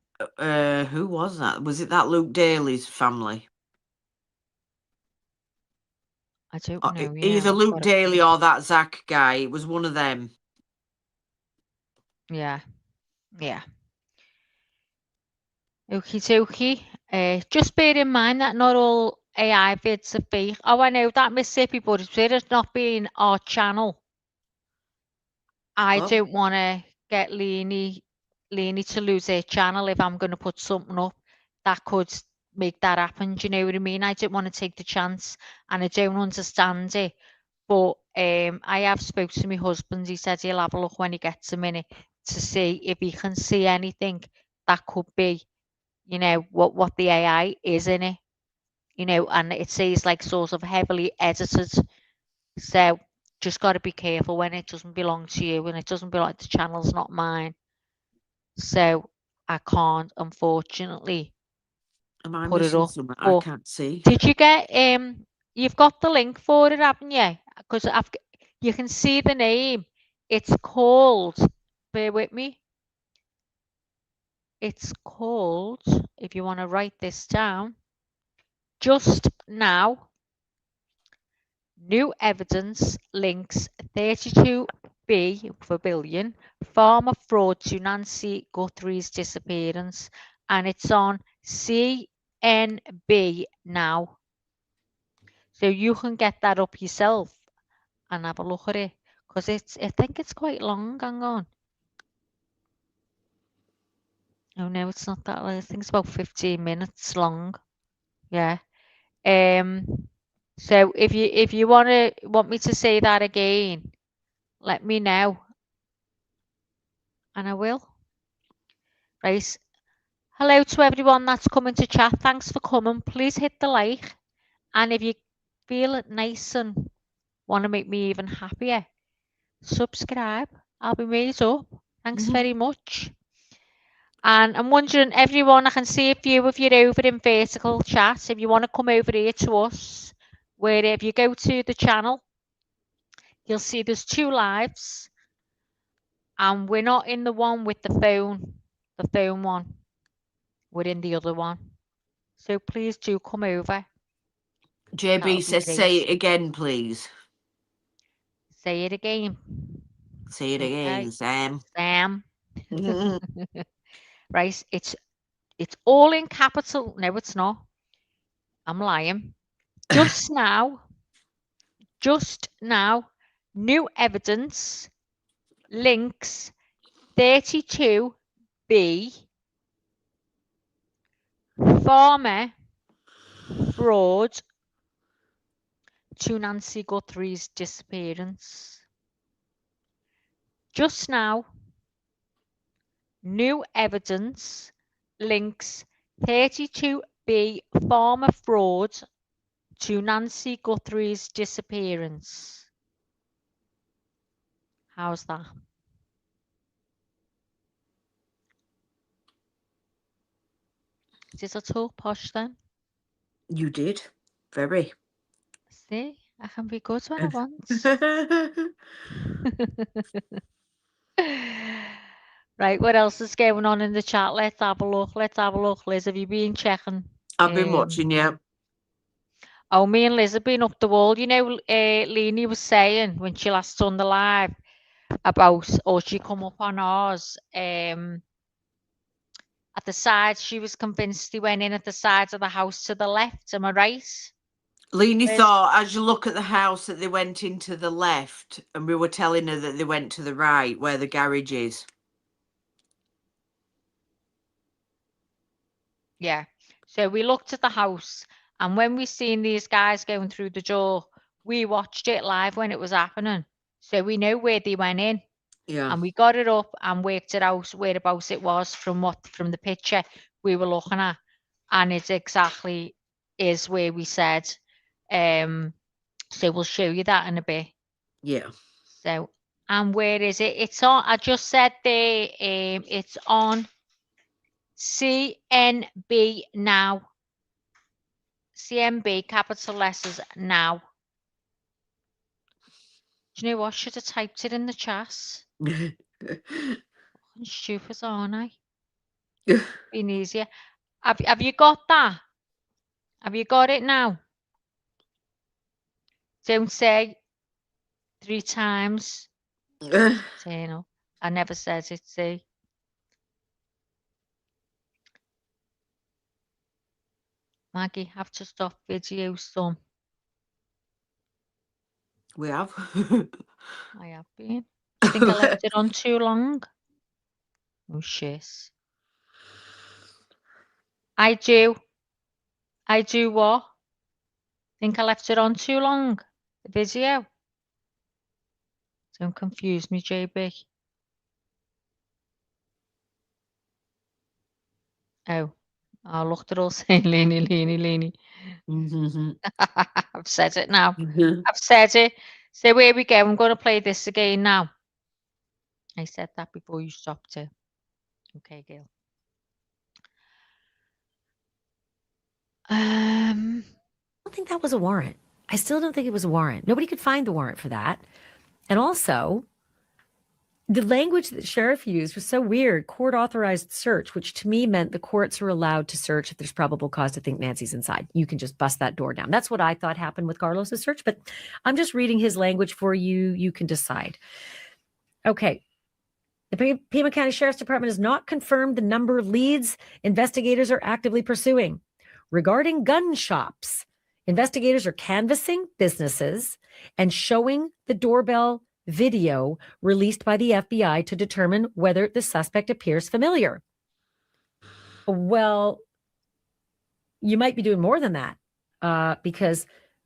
[SPEAKER 3] Who was that? Was it that Luke Daly's family?
[SPEAKER 2] I don't know.
[SPEAKER 3] Either Luke Daly or that Zach guy. It was one of them.
[SPEAKER 2] Yeah. Okie dokie. Just bear in mind that not all AI vids are fake. Oh, I know that, Mississippi, but it's not being our channel. I don't want to get Leanie to lose her channel if I'm going to put something up that could make that happen. Do you know what I mean? I don't want to take the chance, and I don't understand it. But I have spoke to my husband. He said he'll have a look when he gets a minute to see if he can see anything that could be, what the AI is in it, and it says like sort of heavily edited. So just got to be careful when it doesn't belong to you, and it doesn't belong, the channel's not mine. So I can't, unfortunately, put it up.
[SPEAKER 3] I can't see.
[SPEAKER 2] Did you get you've got the link for it, haven't you? Because you can see the name. It's called, bear with me. It's called, if you want to write this down, Just Now, New Evidence Links 32B for billion, Farmer Fraud to Nancy Guthrie's Disappearance, and it's on CNB now. So you can get that up yourself and have a look at it, because I think it's quite long. Hang on. Oh no, it's not that long. I think it's about 15 minutes long. Yeah. So if you want me to say that again, let me know, and I will. Right. Hello to everyone that's coming to chat. Thanks for coming. Please hit the like, and if you feel it nice and want to make me even happier, subscribe. I'll be made up. Thanks very much. And I'm wondering, everyone, I can see a few of you over in vertical chat. If you want to come over here to us, where if you go to the channel, you'll see there's 2 lives. And we're not in the one with the phone one. We're in the other one. So please do come over. That'll
[SPEAKER 3] JB
[SPEAKER 2] be
[SPEAKER 3] says,
[SPEAKER 2] great.
[SPEAKER 3] say it again, please.
[SPEAKER 2] Say it again.
[SPEAKER 3] Say it
[SPEAKER 2] Okay.
[SPEAKER 3] again, Sam.
[SPEAKER 2] Sam.
[SPEAKER 3] Mhm.
[SPEAKER 2] Right. It's all in capital. No, it's not. I'm lying. Just now, new evidence links 32B farmer fraud to Nancy Guthrie's disappearance. Just now, new evidence links 32B farmer fraud to Nancy Guthrie's disappearance. How's that? Is it at all posh then?
[SPEAKER 3] You did. Very.
[SPEAKER 2] See, I can be good when I want. Right, what else is going on in the chat? Let's have a look. Liz, have you been checking?
[SPEAKER 3] I've been watching you.
[SPEAKER 2] Oh, me and Liz have been up the wall. You know, Leanie was saying when she last done the live about, or she come up on ours, at the side, she was convinced he went in at the side of the house to the left. Am I right?
[SPEAKER 3] Leanie
[SPEAKER 2] Liz?
[SPEAKER 3] thought, as you look at the house, that they went into the left, and we were telling her that they went to the right, where the garage is.
[SPEAKER 2] Yeah. So we looked at the house, and when we seen these guys going through the door, we watched it live when it was happening. So we know where they went in,
[SPEAKER 3] Yeah.
[SPEAKER 2] and we got it up and worked it out whereabouts it was from the picture we were looking at, and it exactly is where we said. So we'll show you that in a bit.
[SPEAKER 3] Yeah.
[SPEAKER 2] So, and where is it? It's on. I just said there. It's on CNB now. CNB capital letters now. Do you know what? Should have typed it in the chat. Fucking stupid, aren't I? Been easier. Have you got that? Have you got it now? Don't say 3 times. Eternal. I never said it, see. Maggie, have to stop video some.
[SPEAKER 3] We have.
[SPEAKER 2] I have been. Do you think I left it on too long? Oh, shit. I do. I do what? Think I left it on too long? The video? Don't confuse me, JB. Oh, I looked at all saying Leanie. I've said it now. I've said it. So here we go. I'm going to play this again now. I said that before you stopped it. Okay, Gail.
[SPEAKER 4] I don't think that was a warrant. I still don't think it was a warrant. Nobody could find the warrant for that. And also, the language that the sheriff used was so weird. Court authorized search, which to me meant the courts are allowed to search if there's probable cause to think Nancy's inside. You can just bust that door down. That's what I thought happened with Carlos's search, but I'm just reading his language for you. You can decide. Okay. The Pima County Sheriff's Department has not confirmed the number of leads investigators are actively pursuing. Regarding gun shops, investigators are canvassing businesses and showing the doorbell video released by the FBI to determine whether the suspect appears familiar. Well, you might be doing more than that, because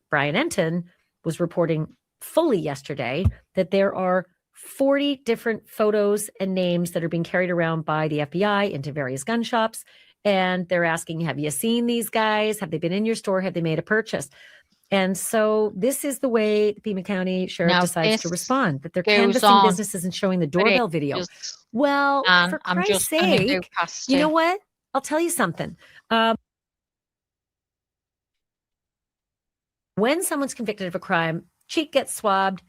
[SPEAKER 4] Brian Enton was reporting fully yesterday that there are 40 different photos and names that are being carried around by the FBI into various gun shops. And they're asking, have you seen these guys? Have they been in your store? Have they made a purchase? And so this is the way the Pima County Sheriff
[SPEAKER 2] Now,
[SPEAKER 4] decides to
[SPEAKER 2] this
[SPEAKER 4] respond, that they're
[SPEAKER 2] goes
[SPEAKER 4] canvassing
[SPEAKER 2] on
[SPEAKER 4] businesses and showing the
[SPEAKER 2] for
[SPEAKER 4] doorbell video.
[SPEAKER 2] ages,
[SPEAKER 4] Well,
[SPEAKER 2] and
[SPEAKER 4] for
[SPEAKER 2] I'm
[SPEAKER 4] Christ's
[SPEAKER 2] just going to go
[SPEAKER 4] sake,
[SPEAKER 2] past
[SPEAKER 4] you
[SPEAKER 2] it.
[SPEAKER 4] know what? I'll tell you something. When someone's convicted of a crime, cheek gets swabbed,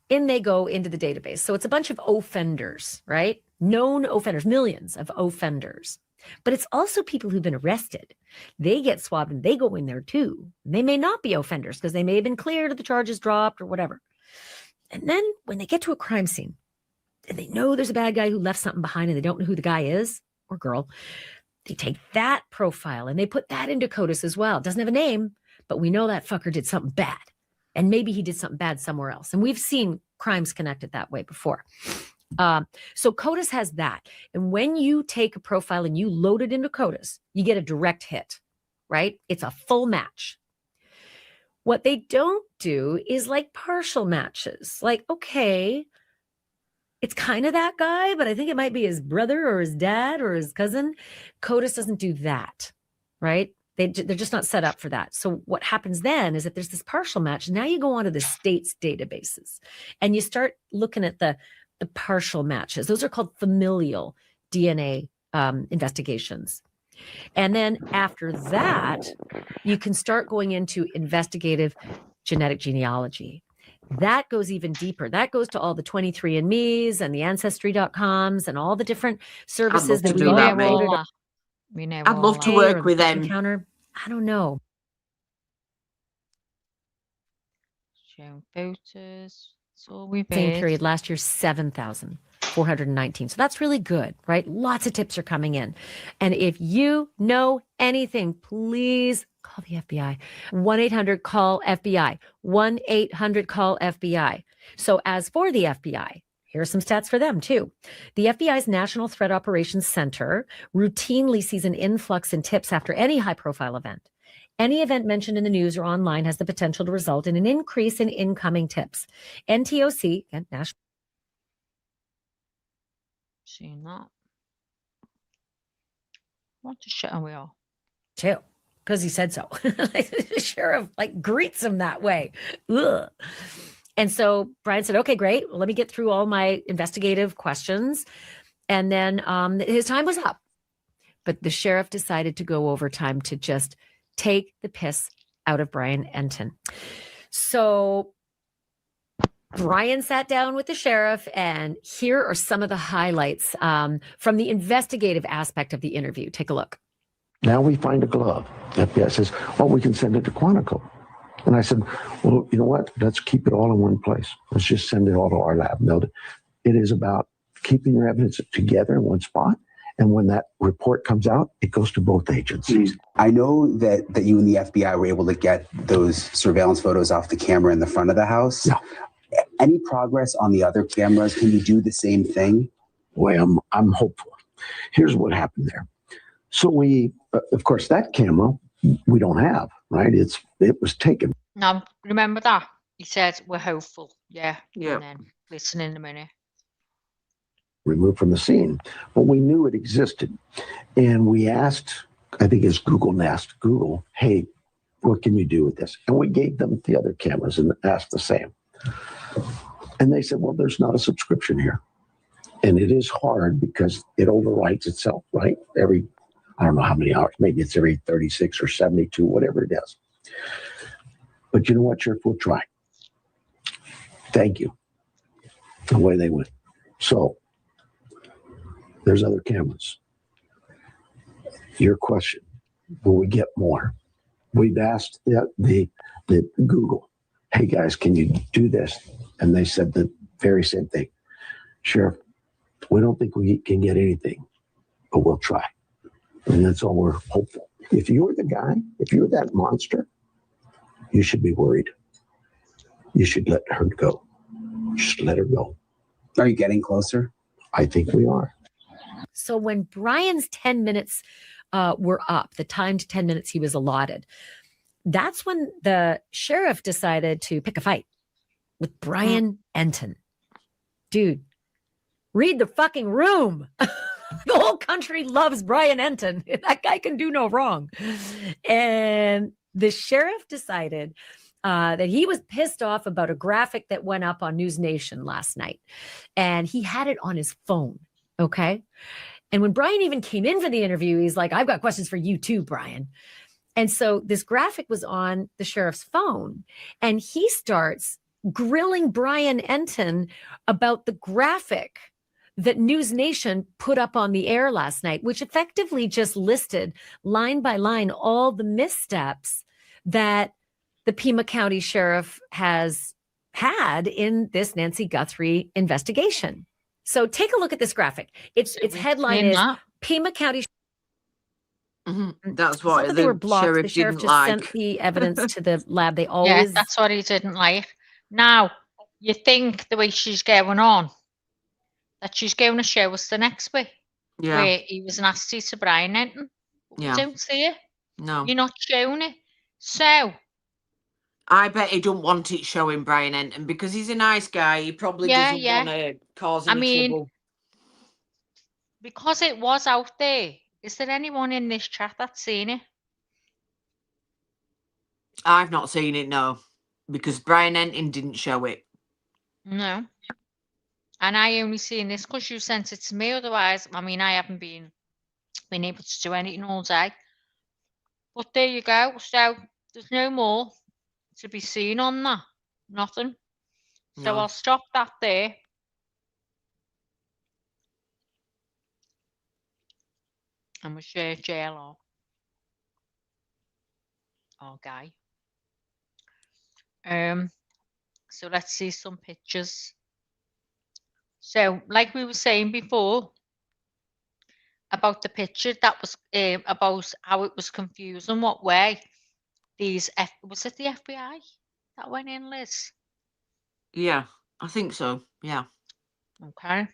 [SPEAKER 4] in they go into the database. So it's a bunch of offenders, right? Known offenders, millions of offenders. But it's also people who've been arrested. They get swabbed and they go in there too. They may not be offenders because they may have been cleared or the charges dropped or whatever. And then when they get to a crime scene and they know there's a bad guy who left something behind and they don't know who the guy is or girl, they take that profile and they put that into CODIS as well. It doesn't have a name, but we know that fucker did something bad. And maybe he did something bad somewhere else. And we've seen crimes connected that way before. So CODIS has that. And when you take a profile and you load it into CODIS, you get a direct hit, right? It's a full match. What they don't do is like partial matches. Like, okay, it's kind of that guy, but I think it might be his brother or his dad or his cousin. CODIS doesn't do that, right? They're just not set up for that. So what happens then is that there's this partial match. Now you go onto the state's databases and you start looking at the partial matches. Those are called familial DNA investigations. And then after that, you can start going into investigative genetic genealogy. That goes even deeper. That goes to all the 23andMe's and the Ancestry.coms and all the different services that
[SPEAKER 3] to
[SPEAKER 4] we
[SPEAKER 3] do that,
[SPEAKER 4] all
[SPEAKER 3] mate.
[SPEAKER 4] loaded
[SPEAKER 2] We know
[SPEAKER 3] I'd
[SPEAKER 2] all
[SPEAKER 3] love to
[SPEAKER 2] that.
[SPEAKER 3] work
[SPEAKER 4] or
[SPEAKER 3] with
[SPEAKER 4] the
[SPEAKER 3] them.
[SPEAKER 4] counter. I don't know.
[SPEAKER 2] Showing photos. That's all we've
[SPEAKER 4] Same
[SPEAKER 2] heard.
[SPEAKER 4] period last year, 7,419. So that's really good, right? Lots of tips are coming in. And if you know anything, please call the FBI. 1-800-CALL-FBI. 1-800-CALL-FBI. So as for the FBI, here are some stats for them too. The FBI's National Threat Operations Center routinely sees an influx in tips after any high-profile event. Any event mentioned in the news or online has the potential to result in an increase in incoming tips. NTOC, and National.
[SPEAKER 2] Seen that. What a shit we are.
[SPEAKER 4] Too, because he said so. The sheriff greets him that way. Ugh. And so Brian said, okay, great. Well, let me get through all my investigative questions. And then his time was up. But the sheriff decided to go overtime to just take the piss out of Brian Enton. So Brian sat down with the sheriff, and here are some of the highlights from the investigative aspect of the interview. Take a look.
[SPEAKER 5] Now we find a glove. The FBI says, well, we can send it to Quantico. And I said, well, you know what? Let's keep it all in one place. Let's just send it all to our lab. No, it is about keeping your evidence together in one spot. And when that report comes out, it goes to both agencies.
[SPEAKER 6] I know that you and the FBI were able to get those surveillance photos off the camera in the front of the house.
[SPEAKER 5] Yeah.
[SPEAKER 6] Any progress on the other cameras? Can you do the same thing?
[SPEAKER 5] Boy, I'm hopeful. Here's what happened there. So we, of course, that camera we don't have, right? It was taken.
[SPEAKER 2] Now, remember that? He said, we're hopeful. Yeah.
[SPEAKER 3] Yeah.
[SPEAKER 2] And then listen in a minute.
[SPEAKER 5] Removed from the scene, but we knew it existed. And we asked, I think it's Google, hey, what can you do with this? And we gave them the other cameras and asked the same. And they said, well, there's not a subscription here. And it is hard because it overwrites itself, right? Every, I don't know how many hours, maybe it's every 36 or 72, whatever it is. But you know what, Sheriff, we'll try. Thank you. Away they went. So, there's other cameras. Your question, will we get more? We've asked the Google, hey guys, can you do this? And they said the very same thing. Sheriff, we don't think we can get anything, but we'll try. And that's all we're hopeful. If you're the guy, if you're that monster, you should be worried. You should let her go. Just let her go.
[SPEAKER 6] Are you getting closer?
[SPEAKER 5] I think we are.
[SPEAKER 4] So when Brian's 10 minutes were up, the timed 10 minutes he was allotted, that's when the sheriff decided to pick a fight with Brian Enton. Dude, read the fucking room. The whole country loves Brian Enton. That guy can do no wrong. And the sheriff decided that he was pissed off about a graphic that went up on News Nation last night. And he had it on his phone. Okay. And when Brian even came in for the interview, he's like, I've got questions for you too, Brian. And so this graphic was on the sheriff's phone. And he starts grilling Brian Enton about the graphic that News Nation put up on the air last night, which effectively just listed line by line all the missteps that the Pima County Sheriff has had in this Nancy Guthrie investigation. So take a look at this graphic. Its headline is Pima County.
[SPEAKER 3] That's what
[SPEAKER 4] they were blocked. The
[SPEAKER 3] sheriff
[SPEAKER 4] sheriff
[SPEAKER 3] didn't
[SPEAKER 4] just sent
[SPEAKER 3] like.
[SPEAKER 4] the evidence to the lab. They
[SPEAKER 2] Yeah,
[SPEAKER 4] always
[SPEAKER 2] that's what he didn't like. Now, you think the way she's going on, that she's going to show us the next bit,
[SPEAKER 3] Yeah,
[SPEAKER 2] where he was nasty to Brian Enton.
[SPEAKER 3] yeah.
[SPEAKER 2] You don't see it.
[SPEAKER 3] No.
[SPEAKER 2] You're not showing it. So,
[SPEAKER 3] I bet he don't want it showing Brian Enton because he's a nice guy. He probably doesn't want to cause any trouble.
[SPEAKER 2] Because it was out there, is there anyone in this chat that's seen it?
[SPEAKER 3] I've not seen it, no, because Brian Enton didn't show it.
[SPEAKER 2] No. And I only seen this because you sent it to me. Otherwise, I mean, I haven't been able to do anything all day. But there you go. So there's no more to be seen on that. Nothing. So
[SPEAKER 3] No.
[SPEAKER 2] I'll stop that there. And we'll share JLR. Okay. So let's see some pictures. So, like we were saying before about the picture, that was about how it was confusing what way these was it the FBI that went in, Liz?
[SPEAKER 3] Yeah, I think so. Yeah.
[SPEAKER 2] Okay.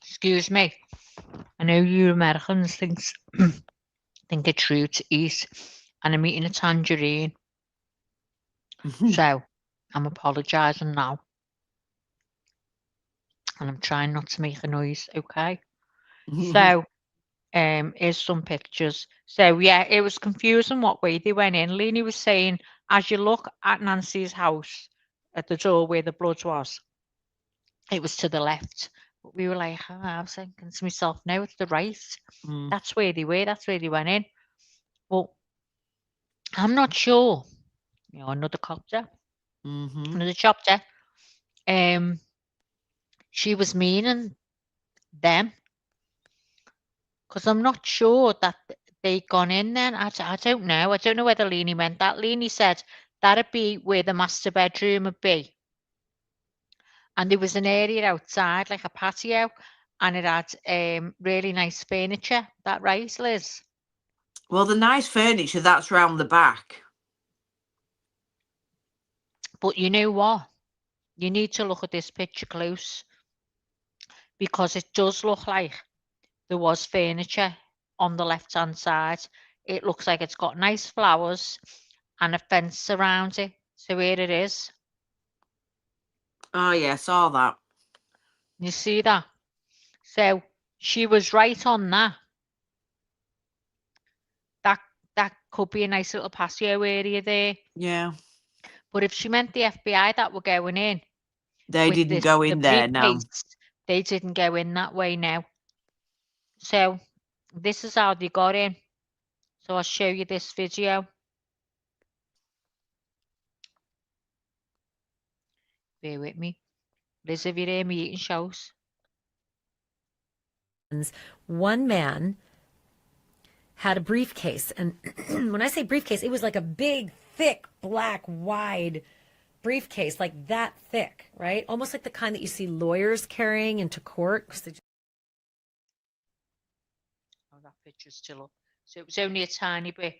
[SPEAKER 2] Excuse me. I know you Americans think it's rude to eat, and I'm eating a tangerine. So I'm apologising now. And I'm trying not to make a noise, okay? So here's some pictures. So yeah, it was confusing what way they went in. Leanie was saying, as you look at Nancy's house at the door where the blood was, it was to the left. But we were like, I was thinking to myself, no, it's the right. That's where they were, that's where they went in. Well, I'm not sure. You know, another copter, another chopper. She was meaning them. Because I'm not sure that they'd gone in then. I don't know. I don't know whether Leanie meant that. Leanie said that'd be where the master bedroom would be. And there was an area outside, like a patio, and it had really nice furniture. That right, Liz?
[SPEAKER 3] Well, the nice furniture, that's round the back.
[SPEAKER 2] But you know what? You need to look at this picture close. Because it does look like there was furniture on the left-hand side. It looks like it's got nice flowers and a fence around it. So here it is.
[SPEAKER 3] Oh, yeah, saw that.
[SPEAKER 2] You see that? So she was right on that. That could be a nice little patio area there.
[SPEAKER 3] Yeah.
[SPEAKER 2] But if she meant the FBI that were going in,
[SPEAKER 3] they didn't go in there now.
[SPEAKER 2] They didn't go in that way now. So this is how they got in. So I'll show you this video. Bear with me. Liz, have you heard me eating shows?
[SPEAKER 4] One man had a briefcase, and when I say briefcase, it was like a big, thick, black, wide briefcase, like that thick, right? Almost like the kind that you see lawyers carrying into court.
[SPEAKER 2] Oh, that picture's still up. So it was only a tiny bit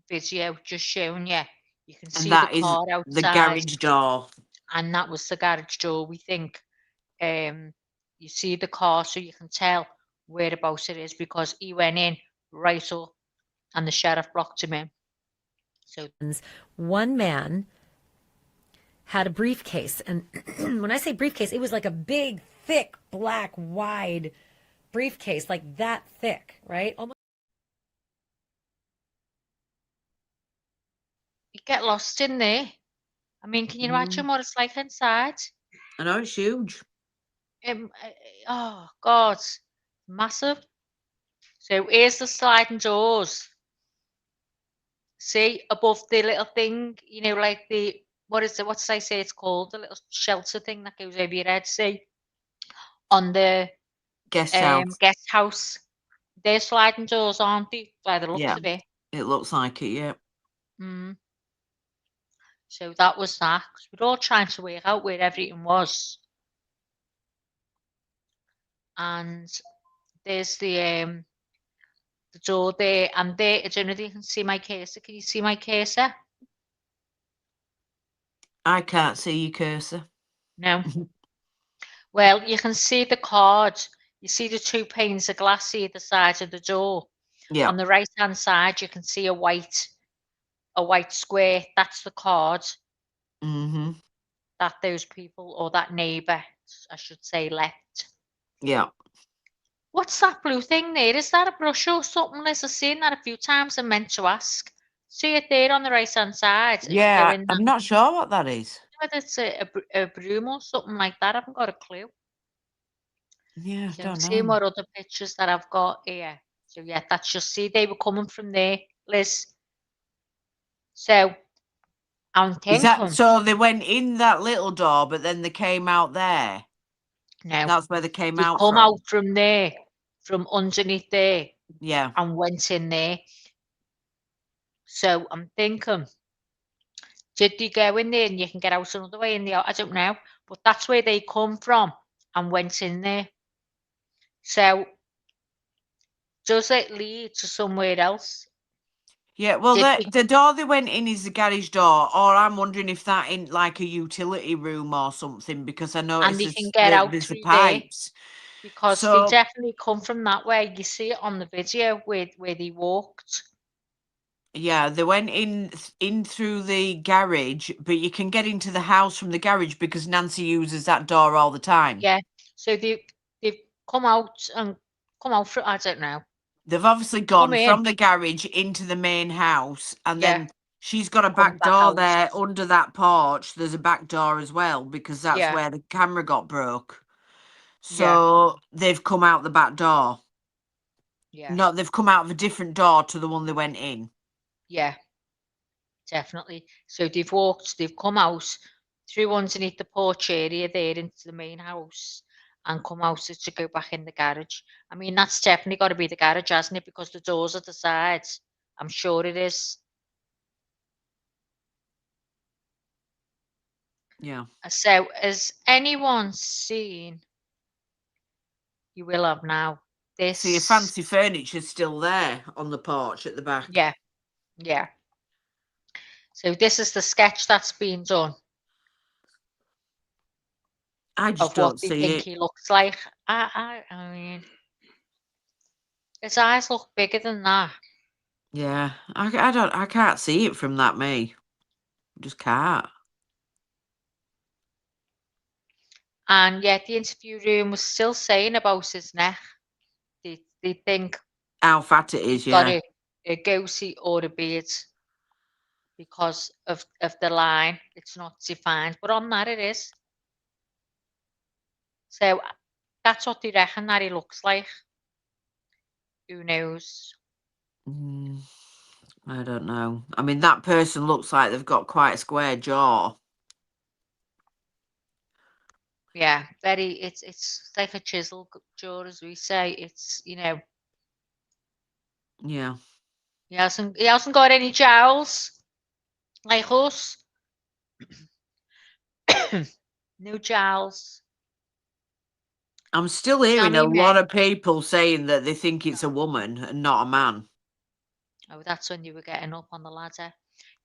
[SPEAKER 2] video, just showing you. You can see
[SPEAKER 3] that
[SPEAKER 2] the car
[SPEAKER 3] is
[SPEAKER 2] outside.
[SPEAKER 3] the garage door.
[SPEAKER 2] and that was the garage door, we think. You see the car, so you can tell whereabouts it is, because he went in right up and the sheriff blocked him in. So
[SPEAKER 4] One man had a briefcase, and when I say briefcase, it was like a big, thick, black, wide briefcase, like that thick, right? Almost.
[SPEAKER 2] you get lost in there. I mean, can you imagine what it's like inside?
[SPEAKER 3] I know it's huge.
[SPEAKER 2] Oh God, massive. So here's the sliding doors. See above the little thing, you know, like the what is it? What did I say it's called? The little shelter thing that goes over your head. See on the
[SPEAKER 3] Guest house.
[SPEAKER 2] guest house. They're sliding doors, aren't they? By the looks
[SPEAKER 3] Yeah.
[SPEAKER 2] of it.
[SPEAKER 3] It looks like it, yeah.
[SPEAKER 2] Mm. So that was that. 'Cause we're all trying to work out where everything was. And there's the door there, and there. I don't know if you can see my cursor. Can you see my cursor?
[SPEAKER 3] I can't see your cursor.
[SPEAKER 2] No. Well, you can see the card. You see the two panes of glass either side of the door.
[SPEAKER 3] Yeah.
[SPEAKER 2] On the right hand side, you can see a white square. That's the card
[SPEAKER 3] Mm-hmm.
[SPEAKER 2] that those people, or that neighbour, I should say, left.
[SPEAKER 3] Yeah.
[SPEAKER 2] What's that blue thing there? Is that a brush or something? Liz, I've seen that a few times and meant to ask. See it there on the right hand side? As you go
[SPEAKER 3] Yeah,
[SPEAKER 2] in
[SPEAKER 3] I'm not sure what that is.
[SPEAKER 2] whether it's a broom or something like that. I haven't got a clue.
[SPEAKER 3] Yeah,
[SPEAKER 2] So
[SPEAKER 3] I
[SPEAKER 2] I'm
[SPEAKER 3] don't
[SPEAKER 2] seeing
[SPEAKER 3] know.
[SPEAKER 2] what other pictures that I've got here. So yeah, that's just, see, they were coming from there, Liz. So I'm
[SPEAKER 3] Is that
[SPEAKER 2] thinking,
[SPEAKER 3] so they went in that little door, but then they came out there?
[SPEAKER 2] no,
[SPEAKER 3] That's where they came
[SPEAKER 2] they've
[SPEAKER 3] out
[SPEAKER 2] come
[SPEAKER 3] from.
[SPEAKER 2] out from there, from underneath there,
[SPEAKER 3] Yeah.
[SPEAKER 2] and went in there. So I'm thinking, did they go in there and you can get out another way in the I don't know, but that's where they come from and went in there. So does it lead to somewhere else?
[SPEAKER 3] Yeah, well,
[SPEAKER 2] Did
[SPEAKER 3] the door they went in is the garage door, or I'm wondering if that in like a utility room or something, because I
[SPEAKER 2] and
[SPEAKER 3] noticed
[SPEAKER 2] they can get out
[SPEAKER 3] there's the
[SPEAKER 2] through there,
[SPEAKER 3] pipes.
[SPEAKER 2] because they
[SPEAKER 3] So
[SPEAKER 2] definitely come from that way. You see it on the video where they walked.
[SPEAKER 3] yeah, they went in through the garage, but you can get into the house from the garage because Nancy uses that door all the time.
[SPEAKER 2] Yeah. So they've come out from, I don't know.
[SPEAKER 3] They've obviously
[SPEAKER 2] Come
[SPEAKER 3] gone
[SPEAKER 2] in.
[SPEAKER 3] from the garage into the main house, and
[SPEAKER 2] Yeah.
[SPEAKER 3] then she's got a
[SPEAKER 2] Come
[SPEAKER 3] back
[SPEAKER 2] back
[SPEAKER 3] door
[SPEAKER 2] out.
[SPEAKER 3] there under that porch. There's a back door as well, because that's
[SPEAKER 2] Yeah.
[SPEAKER 3] where the camera got broke.
[SPEAKER 2] Yeah.
[SPEAKER 3] So they've come out the back door.
[SPEAKER 2] Yeah.
[SPEAKER 3] No, they've come out of a different door to the one they went in.
[SPEAKER 2] Yeah. Definitely. So they've come out through underneath the porch area there into the main house and come out to go back in the garage. I mean, that's definitely got to be the garage, hasn't it? Because the doors at the sides. I'm sure it is.
[SPEAKER 3] Yeah.
[SPEAKER 2] So has anyone seen, you will have now, this?
[SPEAKER 3] So your fancy furniture's still there on the porch at the back.
[SPEAKER 2] Yeah. Yeah. So this is the sketch that's been done
[SPEAKER 3] I just
[SPEAKER 2] of
[SPEAKER 3] don't
[SPEAKER 2] what they
[SPEAKER 3] see
[SPEAKER 2] think
[SPEAKER 3] it.
[SPEAKER 2] he looks like. I mean, his eyes look bigger than that.
[SPEAKER 3] Yeah, I can't see it from that, me. Just can't.
[SPEAKER 2] And yet the interview room was still saying about his neck. They think
[SPEAKER 3] How fat it is,
[SPEAKER 2] he's got
[SPEAKER 3] yeah.
[SPEAKER 2] a goatee or a beard because of the line. It's not defined, but on that it is. So that's what they reckon that he looks like. Who knows?
[SPEAKER 3] I don't know. I mean, that person looks like they've got quite a square jaw.
[SPEAKER 2] Yeah, very. It's like a chisel jaw, as we say. It's, you know.
[SPEAKER 3] Yeah.
[SPEAKER 2] He hasn't got any jowls like us. No jowls.
[SPEAKER 3] I'm still hearing a
[SPEAKER 2] Jammy
[SPEAKER 3] lot
[SPEAKER 2] men.
[SPEAKER 3] of people saying that they think it's a woman and not a man.
[SPEAKER 2] Oh, that's when you were getting up on the ladder.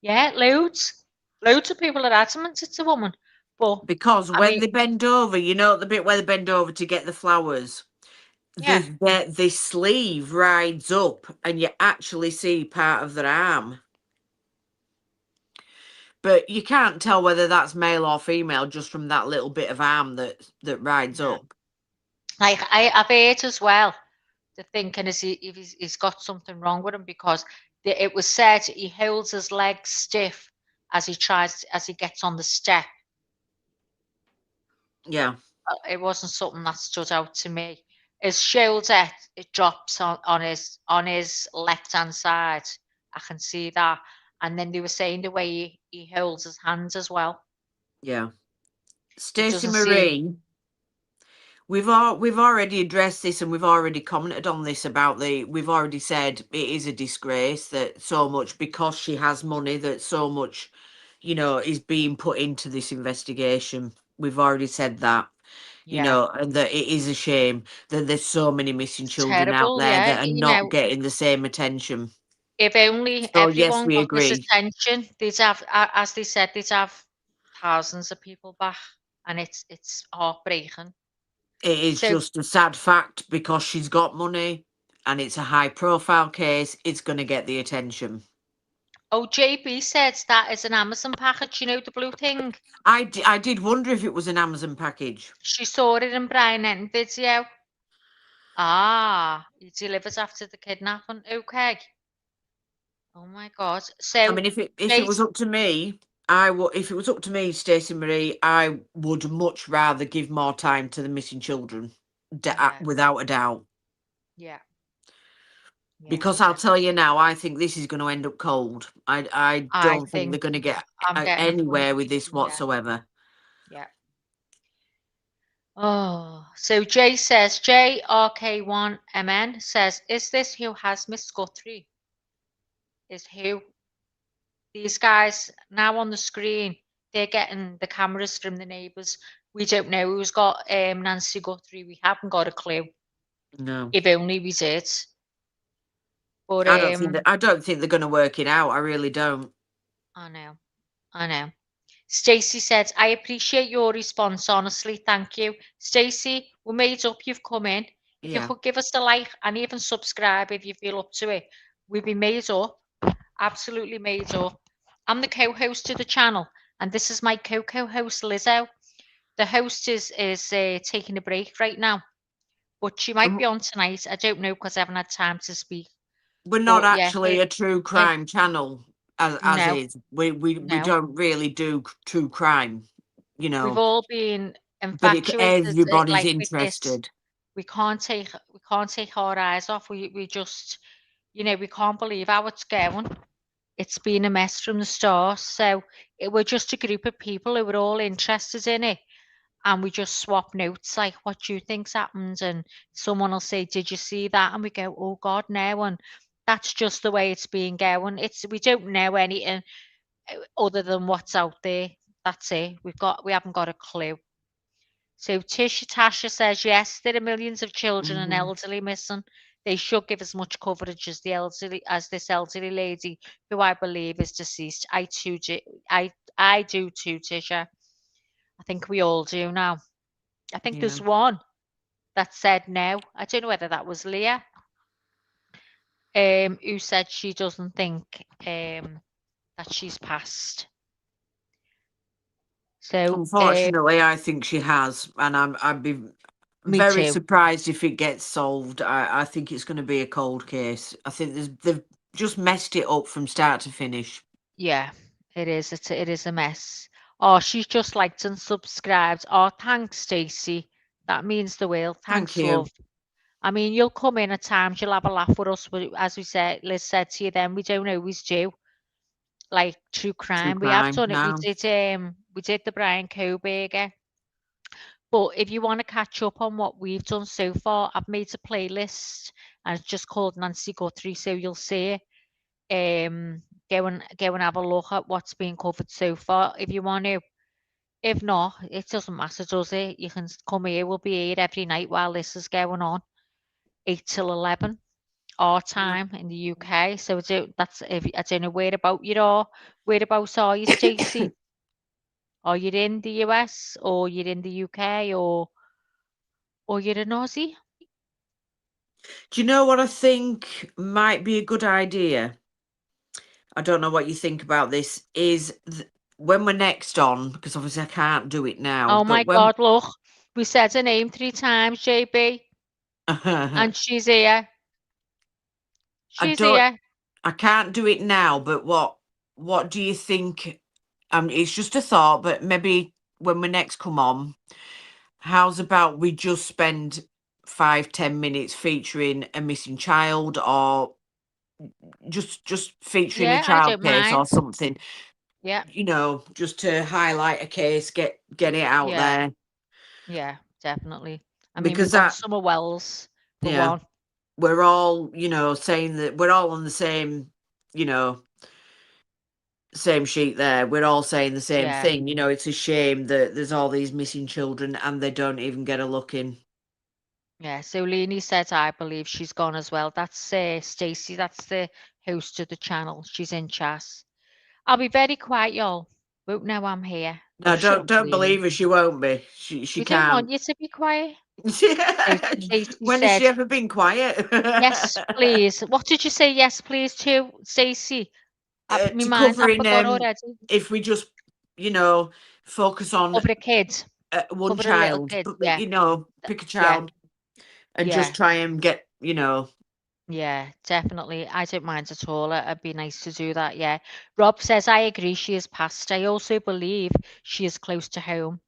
[SPEAKER 2] Yeah, loads of people are adamant it's a woman. But
[SPEAKER 3] Because
[SPEAKER 2] I
[SPEAKER 3] when
[SPEAKER 2] mean,
[SPEAKER 3] they bend over, you know, the bit where they bend over to get the flowers,
[SPEAKER 2] yeah,
[SPEAKER 3] the sleeve rides up and you actually see part of their arm. But you can't tell whether that's male or female just from that little bit of arm that rides
[SPEAKER 2] no.
[SPEAKER 3] up.
[SPEAKER 2] Like I've heard as well, the thinking is he's got something wrong with him because it was said he holds his legs stiff as he gets on the step.
[SPEAKER 3] Yeah.
[SPEAKER 2] It wasn't something that stood out to me. His shoulder, it drops on his left hand side. I can see that. And then they were saying the way he holds his hands as well.
[SPEAKER 3] Yeah.
[SPEAKER 2] It
[SPEAKER 3] Stacey
[SPEAKER 2] doesn't seem.
[SPEAKER 3] Marie, we've already addressed this and we've already commented on this about we've already said it is a disgrace that so much, because she has money, that so much, you know, is being put into this investigation. We've already said that. You
[SPEAKER 2] Yeah,
[SPEAKER 3] know, and that it is a shame that there's so many missing
[SPEAKER 2] it's
[SPEAKER 3] children out
[SPEAKER 2] terrible.
[SPEAKER 3] there
[SPEAKER 2] Yeah,
[SPEAKER 3] that are
[SPEAKER 2] you
[SPEAKER 3] not
[SPEAKER 2] know,
[SPEAKER 3] getting the same attention.
[SPEAKER 2] if only
[SPEAKER 3] So yes,
[SPEAKER 2] everyone
[SPEAKER 3] we
[SPEAKER 2] got this
[SPEAKER 3] agree.
[SPEAKER 2] attention, they'd have, as they said, they'd have thousands of people back, and it's heartbreaking.
[SPEAKER 3] It is
[SPEAKER 2] So,
[SPEAKER 3] just a sad fact, because she's got money and it's a high profile case, it's going to get the attention.
[SPEAKER 2] oh, JB said that is an Amazon package. You know the blue thing.
[SPEAKER 3] I did wonder if it was an Amazon package.
[SPEAKER 2] She saw it in Brian Enton video. Ah, he delivers after the kidnapping. Okay. Oh my God.
[SPEAKER 3] I
[SPEAKER 2] So,
[SPEAKER 3] mean, if it was
[SPEAKER 2] Jace,
[SPEAKER 3] up to me, I would. If it was up to me, Stacey Marie, I would much rather give more time to the missing children,
[SPEAKER 2] yeah,
[SPEAKER 3] without a doubt.
[SPEAKER 2] yeah, yeah,
[SPEAKER 3] Because I'll tell you
[SPEAKER 2] definitely.
[SPEAKER 3] now, I think this is going to end up cold. I
[SPEAKER 2] I
[SPEAKER 3] don't think they're
[SPEAKER 2] think
[SPEAKER 3] going to get
[SPEAKER 2] I'm getting a funny
[SPEAKER 3] anywhere with this
[SPEAKER 2] feeling. Yeah,
[SPEAKER 3] whatsoever.
[SPEAKER 2] yeah. Oh, so Jay says, JRK1MN says, is this who has Miss Guthrie? Is who? These guys now on the screen, they're getting the cameras from the neighbours. We don't know who's got Nancy Guthrie. We haven't got a clue.
[SPEAKER 3] No,
[SPEAKER 2] If only we did. But
[SPEAKER 3] I don't think they're going to work it out. I really don't.
[SPEAKER 2] I know, I know. Stacey said, I appreciate your response, honestly. Thank you. Stacey, we're made up. You've come in. If you
[SPEAKER 3] Yeah.
[SPEAKER 2] could give us a like and even subscribe if you feel up to it, we'd be made up. Absolutely made up. I'm the co-host of the channel, and this is my co-host, Lizzo. The host is taking a break right now, but she might be on tonight. I don't know because I haven't had time to speak.
[SPEAKER 3] We're not
[SPEAKER 2] But yeah,
[SPEAKER 3] actually a true
[SPEAKER 2] yeah,
[SPEAKER 3] crime channel, as
[SPEAKER 2] no,
[SPEAKER 3] is. We
[SPEAKER 2] no.
[SPEAKER 3] don't really do true crime, you
[SPEAKER 2] We've
[SPEAKER 3] know.
[SPEAKER 2] all been
[SPEAKER 3] But
[SPEAKER 2] infatuated,
[SPEAKER 3] everybody's
[SPEAKER 2] like with this.
[SPEAKER 3] interested.
[SPEAKER 2] We can't take our eyes off. We just, we can't believe how it's going. It's been a mess from the start. So we're just a group of people who are all interested in it, and we just swap notes like, "What do you think's happened?" And someone will say, "Did you see that?" And we go, "Oh God, no!" And that's just the way it's been going. We don't know anything other than what's out there. That's it. We haven't got a clue. So Tisha Tasha says, yes, there are millions of children and
[SPEAKER 3] Mhm.
[SPEAKER 2] elderly missing. They should give as much coverage as this elderly lady, who I believe is deceased. I do too, Tisha. I think we all do now. I think
[SPEAKER 3] Yeah.
[SPEAKER 2] there's one that said no. I don't know whether that was Leah, who said she doesn't think that she's passed. So
[SPEAKER 3] Unfortunately, I think she has, and I'd be
[SPEAKER 2] me
[SPEAKER 3] very
[SPEAKER 2] too.
[SPEAKER 3] surprised if it gets solved. I think it's going to be a cold case. I think they've just messed it up from start to finish.
[SPEAKER 2] Yeah, it is. It is a mess. Oh, she's just liked and subscribed. Oh, thanks, Stacey. That means the world.
[SPEAKER 3] Thank
[SPEAKER 2] Thanks,
[SPEAKER 3] you.
[SPEAKER 2] love. I mean, you'll come in at times, you'll have a laugh with us, but as we said, Liz said to you then, we don't always do like true
[SPEAKER 3] True
[SPEAKER 2] crime. We have
[SPEAKER 3] crime
[SPEAKER 2] done it.
[SPEAKER 3] now.
[SPEAKER 2] We did the Brian Koberger. But if you want to catch up on what we've done so far, I've made a playlist and it's just called Nancy Guthrie, so you'll see it. Go and have a look at what's been covered so far if you want to. If not, it doesn't matter, does it? You can come here. We'll be here every night while this is going on, 8 till 11 our
[SPEAKER 3] Yeah.
[SPEAKER 2] time in the UK. So I don't know whereabouts are you, Stacey? or you're in the US, or you're in the UK, or you're an Aussie.
[SPEAKER 3] Do you know what I think might be a good idea? I don't know what you think about this. Is when we're next on, because obviously I can't do it now.
[SPEAKER 2] Oh my
[SPEAKER 3] But when
[SPEAKER 2] God, look, we said her name 3 times, JB, and she's here.
[SPEAKER 3] I
[SPEAKER 2] She's
[SPEAKER 3] don't,
[SPEAKER 2] here.
[SPEAKER 3] I can't do it now. But what do you think? It's just a thought, but maybe when we next come on, how's about we just spend 5-10 minutes featuring a missing child, or just featuring a
[SPEAKER 2] Yeah, I
[SPEAKER 3] child
[SPEAKER 2] don't
[SPEAKER 3] case or
[SPEAKER 2] mind.
[SPEAKER 3] something,
[SPEAKER 2] Yeah,
[SPEAKER 3] just to highlight a case, get it out
[SPEAKER 2] yeah,
[SPEAKER 3] there,
[SPEAKER 2] yeah, definitely. I mean, we've
[SPEAKER 3] because
[SPEAKER 2] got
[SPEAKER 3] that,
[SPEAKER 2] Summer Wells for
[SPEAKER 3] yeah,
[SPEAKER 2] one.
[SPEAKER 3] we're all, saying that we're all on the same, same sheet there. We're all saying the same
[SPEAKER 2] Yeah,
[SPEAKER 3] thing. It's a shame that there's all these missing children and they don't even get a look in.
[SPEAKER 2] yeah. So Leonie said, I believe she's gone as well. That's Stacey. That's the host of the channel. She's in chat. I'll be very quiet, y'all. Won't know I'm here. Oh,
[SPEAKER 3] No,
[SPEAKER 2] shut
[SPEAKER 3] don't
[SPEAKER 2] up,
[SPEAKER 3] don't
[SPEAKER 2] Leonie.
[SPEAKER 3] believe her. She won't be. She
[SPEAKER 2] We don't want
[SPEAKER 3] can't.
[SPEAKER 2] you to be quiet. Stacey
[SPEAKER 3] When has
[SPEAKER 2] said,
[SPEAKER 3] she ever been quiet?
[SPEAKER 2] yes, please. What did you say? Yes, please, to Stacey? My
[SPEAKER 3] To
[SPEAKER 2] mind, I
[SPEAKER 3] covering
[SPEAKER 2] forgot already.
[SPEAKER 3] if we just focus on
[SPEAKER 2] Cover a kid.
[SPEAKER 3] one
[SPEAKER 2] Cover a little
[SPEAKER 3] child,
[SPEAKER 2] kid.
[SPEAKER 3] but
[SPEAKER 2] Yeah.
[SPEAKER 3] pick a
[SPEAKER 2] Yeah.
[SPEAKER 3] child and
[SPEAKER 2] Yeah.
[SPEAKER 3] just try and get
[SPEAKER 2] Yeah, definitely. I don't mind at all. It'd be nice to do that. Yeah. Rob says, I agree. She is past. I also believe she is close to home.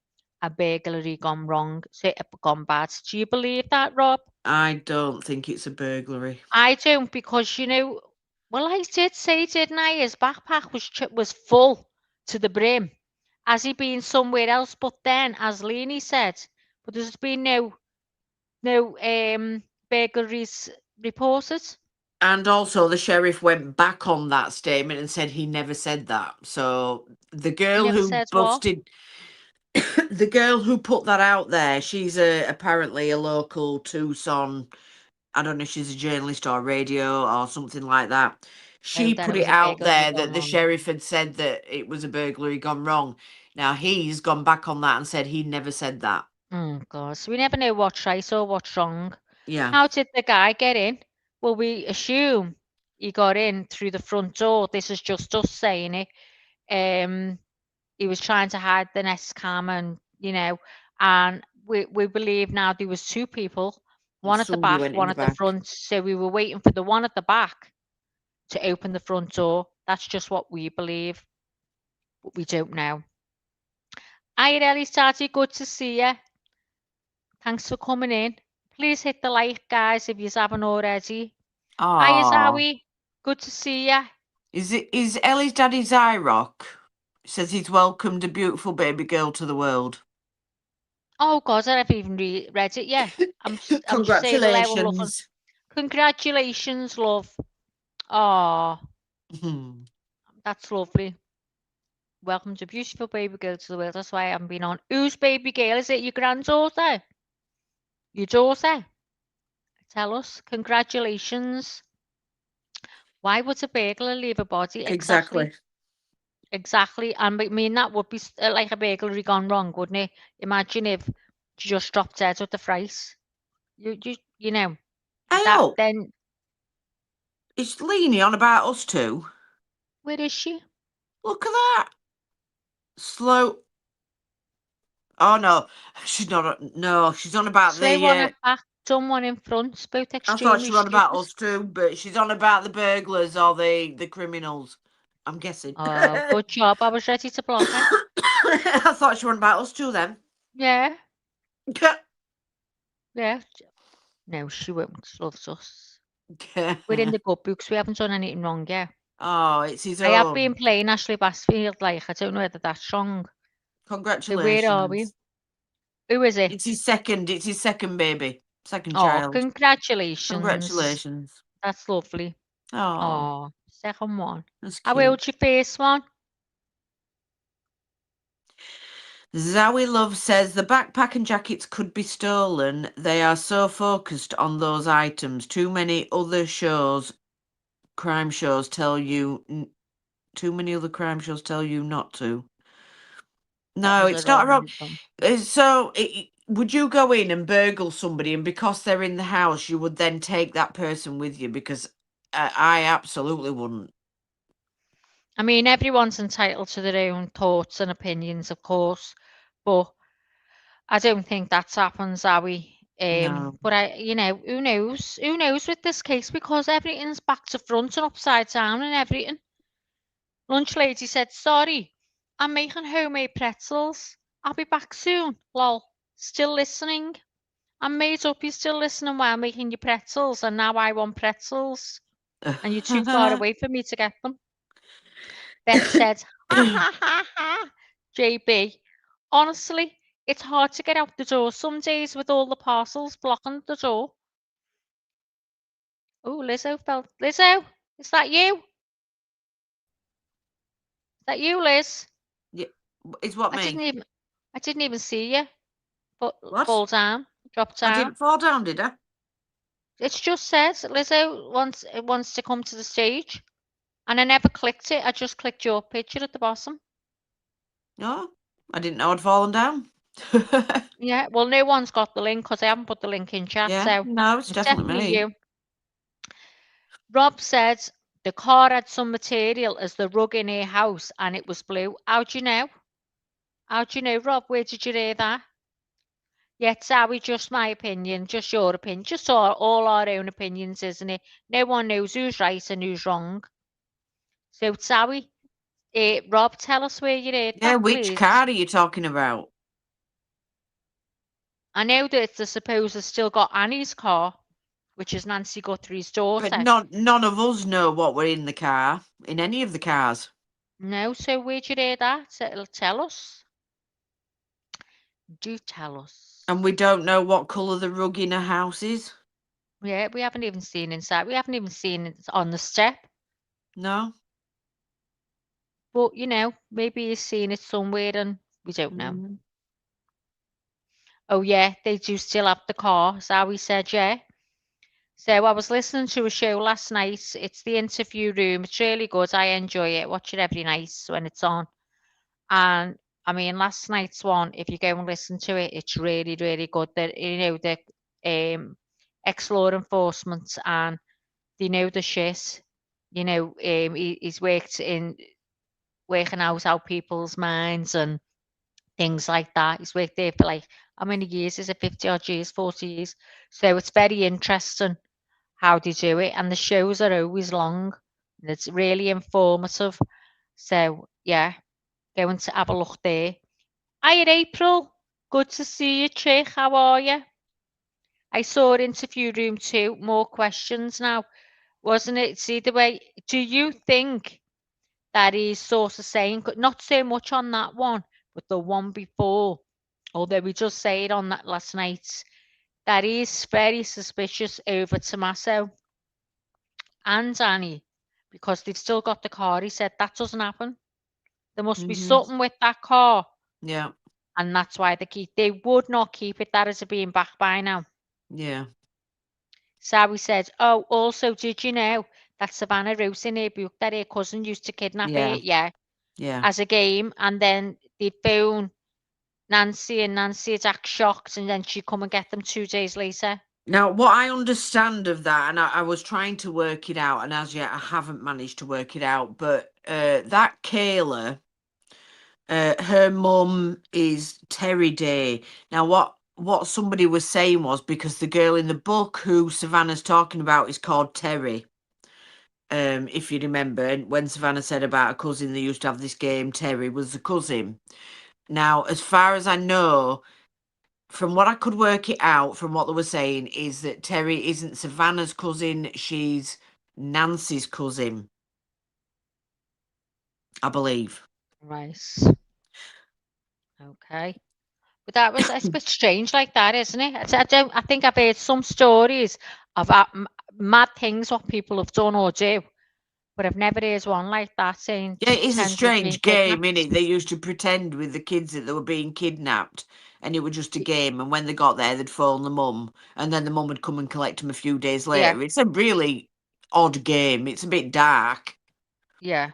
[SPEAKER 2] A burglary gone wrong, so gone bad. Do you believe that, Rob?
[SPEAKER 3] I don't think it's a burglary.
[SPEAKER 2] I don't, because well, I did say, didn't I? His backpack was full to the brim. Has he been somewhere else? But then, as Leonie said, but there's been no burglaries reported.
[SPEAKER 3] And also, the sheriff went back on that statement and said he never said that. So the
[SPEAKER 2] He
[SPEAKER 3] girl
[SPEAKER 2] never
[SPEAKER 3] who
[SPEAKER 2] said what?
[SPEAKER 3] busted, the girl who put that out there, she's apparently a local Tucson. I don't know if she's a journalist or radio or something like that.
[SPEAKER 2] Oh,
[SPEAKER 3] She
[SPEAKER 2] then it
[SPEAKER 3] put it
[SPEAKER 2] was a
[SPEAKER 3] out
[SPEAKER 2] burglary
[SPEAKER 3] there
[SPEAKER 2] gone
[SPEAKER 3] that the
[SPEAKER 2] wrong.
[SPEAKER 3] sheriff had said that it was a burglary gone wrong. Now he's gone back on that and said he never said that.
[SPEAKER 2] Oh, God. So we never know what's right or what's wrong.
[SPEAKER 3] Yeah.
[SPEAKER 2] How did the guy get in? Well, we assume he got in through the front door. This is just us saying it. He was trying to hide the Nest cam, and and we believe now there was 2 people, one at the
[SPEAKER 3] Somebody
[SPEAKER 2] back,
[SPEAKER 3] went in
[SPEAKER 2] one
[SPEAKER 3] the
[SPEAKER 2] at the
[SPEAKER 3] back.
[SPEAKER 2] front. So we were waiting for the one at the back to open the front door. That's just what we believe, but we don't know. Hi, Ellie Starty. Good to see you. Thanks for coming in. Please hit the like, guys, if you haven't already. Hi,
[SPEAKER 3] Oh,
[SPEAKER 2] Zowie. Good to see you.
[SPEAKER 3] is Ellie's daddy Zyrock? Says he's welcomed a beautiful baby girl to the world.
[SPEAKER 2] Oh, God, I haven't even read it yet. I'm just saying hello. I'm looking.
[SPEAKER 3] Congratulations.
[SPEAKER 2] Congratulations, love. Oh,
[SPEAKER 3] Hmm.
[SPEAKER 2] that's lovely. Welcome to beautiful baby girl to the world. That's why I haven't been on. Whose baby girl? Is it your granddaughter? Your daughter? Tell us. Congratulations. Why would a burglar leave a body?
[SPEAKER 3] Exactly.
[SPEAKER 2] Exactly. And I mean, that would be like a burglary gone wrong, wouldn't it? Imagine if she just dropped dead with the fright. You know,
[SPEAKER 3] Hey,
[SPEAKER 2] that
[SPEAKER 3] oh,
[SPEAKER 2] then,
[SPEAKER 3] it's Leanie on about us too.
[SPEAKER 2] where is she?
[SPEAKER 3] Look at that. Slow. Oh no, she's not. No, she's on about
[SPEAKER 2] Slow one
[SPEAKER 3] the.
[SPEAKER 2] at back, dumb one in front, both
[SPEAKER 3] I thought
[SPEAKER 2] extremely
[SPEAKER 3] she was on about
[SPEAKER 2] stupid.
[SPEAKER 3] us too, but she's on about the burglars or the criminals. I'm guessing.
[SPEAKER 2] Oh, good job. I was ready to block her.
[SPEAKER 3] I thought she was on about us too then.
[SPEAKER 2] Yeah, yeah. No, she won't. She loves us. We're in the good books. We haven't done anything wrong yet.
[SPEAKER 3] Oh, it's his
[SPEAKER 2] I have been
[SPEAKER 3] own.
[SPEAKER 2] playing Ashley Bassfield, like, I don't know whether that's wrong. So where are we?
[SPEAKER 3] Congratulations.
[SPEAKER 2] Who is it?
[SPEAKER 3] It's his second baby. Second
[SPEAKER 2] Oh,
[SPEAKER 3] child.
[SPEAKER 2] congratulations.
[SPEAKER 3] Congratulations.
[SPEAKER 2] That's lovely.
[SPEAKER 3] Oh,
[SPEAKER 2] Oh, second one.
[SPEAKER 3] that's
[SPEAKER 2] How
[SPEAKER 3] cute.
[SPEAKER 2] old's your first one?
[SPEAKER 3] Zowie Love says the backpack and jackets could be stolen. They are so focused on those items. Too many other crime shows tell you, too many other crime shows tell you not to. No,
[SPEAKER 2] was
[SPEAKER 3] it's
[SPEAKER 2] a
[SPEAKER 3] not a
[SPEAKER 2] robbery.
[SPEAKER 3] rob. So, would you go in and burgle somebody, and because they're in the house, you would then take that person with you? Because I absolutely wouldn't.
[SPEAKER 2] I mean, everyone's entitled to their own thoughts and opinions, of course, but I don't think that's happened, Zoe.
[SPEAKER 3] No.
[SPEAKER 2] But you know, who knows? Who knows with this case, because everything's back to front and upside down and everything. Lunch lady said, "Sorry, I'm making homemade pretzels. I'll be back soon." Lol. Still listening. I'm made up you're still listening while making your pretzels, and now I want pretzels, and you're too far away for me to get them. Beth said, "Ha ha ha ha." JB, honestly, it's hard to get out the door some days with all the parcels blocking the door. Oh, Lizzo felt. Lizzo, is that you? Is that you, Liz?
[SPEAKER 3] Yeah, it's what
[SPEAKER 2] I didn't
[SPEAKER 3] me?
[SPEAKER 2] even, I didn't even see you. But
[SPEAKER 3] What?
[SPEAKER 2] fall down, drop
[SPEAKER 3] I
[SPEAKER 2] down.
[SPEAKER 3] didn't fall down, did I?
[SPEAKER 2] It just says Lizzo wants to come to the stage, and I never clicked it. I just clicked your picture at the bottom.
[SPEAKER 3] No, I didn't know I'd fallen down.
[SPEAKER 2] Yeah, well, no one's got the link because I haven't put the link in chat,
[SPEAKER 3] Yeah,
[SPEAKER 2] so
[SPEAKER 3] no, it's
[SPEAKER 2] it's
[SPEAKER 3] definitely
[SPEAKER 2] definitely
[SPEAKER 3] me.
[SPEAKER 2] you. Rob said the car had some material as the rug in her house and it was blue. How do you know? How do you know, Rob? Where did you hear that? Yeah, Zowie, just my opinion, just your opinion, just all our own opinions, isn't it? No one knows who's right and who's wrong. So, Zowie, Rob, tell us where you heard
[SPEAKER 3] Yeah,
[SPEAKER 2] that,
[SPEAKER 3] which
[SPEAKER 2] please.
[SPEAKER 3] car are you talking about?
[SPEAKER 2] I know that the supposer still got Annie's car, which is Nancy Guthrie's
[SPEAKER 3] But
[SPEAKER 2] daughter.
[SPEAKER 3] none of us know what were in the car, in any of the cars.
[SPEAKER 2] No, so where'd you hear that? Tell us. Do tell us.
[SPEAKER 3] And we don't know what colour the rug in a house is.
[SPEAKER 2] Yeah, we haven't even seen inside. We haven't even seen it on the step.
[SPEAKER 3] No.
[SPEAKER 2] But, you know, maybe you've seen it somewhere and we don't know.
[SPEAKER 3] Mm.
[SPEAKER 2] Oh, yeah, they do still have the car, Zowie said, yeah. So I was listening to a show last night. It's the interview room. It's really good. I enjoy it. Watch it every night when it's on. And I mean, last night's one, if you go and listen to it, it's really, really good. That you know the ex-law enforcement and they know the shit. You know, he's worked in working out how people's minds and things like that. He's worked there for like how many years? Is it 50 odd years, 40 years? So it's very interesting how they do it, and the shows are always long. And it's really informative. So yeah, going to have a look there. Hiya, April. Good to see you, Chick. How are you? I saw interview room 2. More questions now, wasn't it? See the way. Do you think that is sort of saying, not so much on that one, but the one before, although we just said on that last night, that is very suspicious over Tommaso and Annie because they've still got the car. He said that doesn't happen. There must be something with that car.
[SPEAKER 3] Yeah.
[SPEAKER 2] And that's why they would not keep it that as it being back by now.
[SPEAKER 3] Yeah.
[SPEAKER 2] Sally said, "Oh, also, did you know that Savannah wrote in her book that her cousin used to kidnap her?
[SPEAKER 3] Yeah.
[SPEAKER 2] As a game, and then they'd phone Nancy, and Nancy'd act shocked, and then she'd come and get them 2 days later."
[SPEAKER 3] Now, what I understand of that, and I was trying to work it out, and as yet I haven't managed to work it out, but that Kayla, her mum is Terry Day. Now, what somebody was saying was because the girl in the book who Savannah's talking about is called Terry. If you remember, when Savannah said about a cousin, they used to have this game, Terry was the cousin. Now, as far as I know, from what I could work it out from what they were saying, is that Terry isn't Savannah's cousin, she's Nancy's cousin, I believe.
[SPEAKER 2] Right. Okay. But that was it's a bit strange like that, isn't it? I think I've heard some stories of mad things what people have done or do, but I've never heard one like that saying
[SPEAKER 3] Yeah, it is a
[SPEAKER 2] pretending being
[SPEAKER 3] strange game,
[SPEAKER 2] kidnapped.
[SPEAKER 3] innit? They used to pretend with the kids that they were being kidnapped, and it was just a game. And when they got there, they'd phone the mum, and then the mum would come and collect them a few days
[SPEAKER 2] Yeah.
[SPEAKER 3] later. It's a really odd game. It's a bit dark.
[SPEAKER 2] Yeah.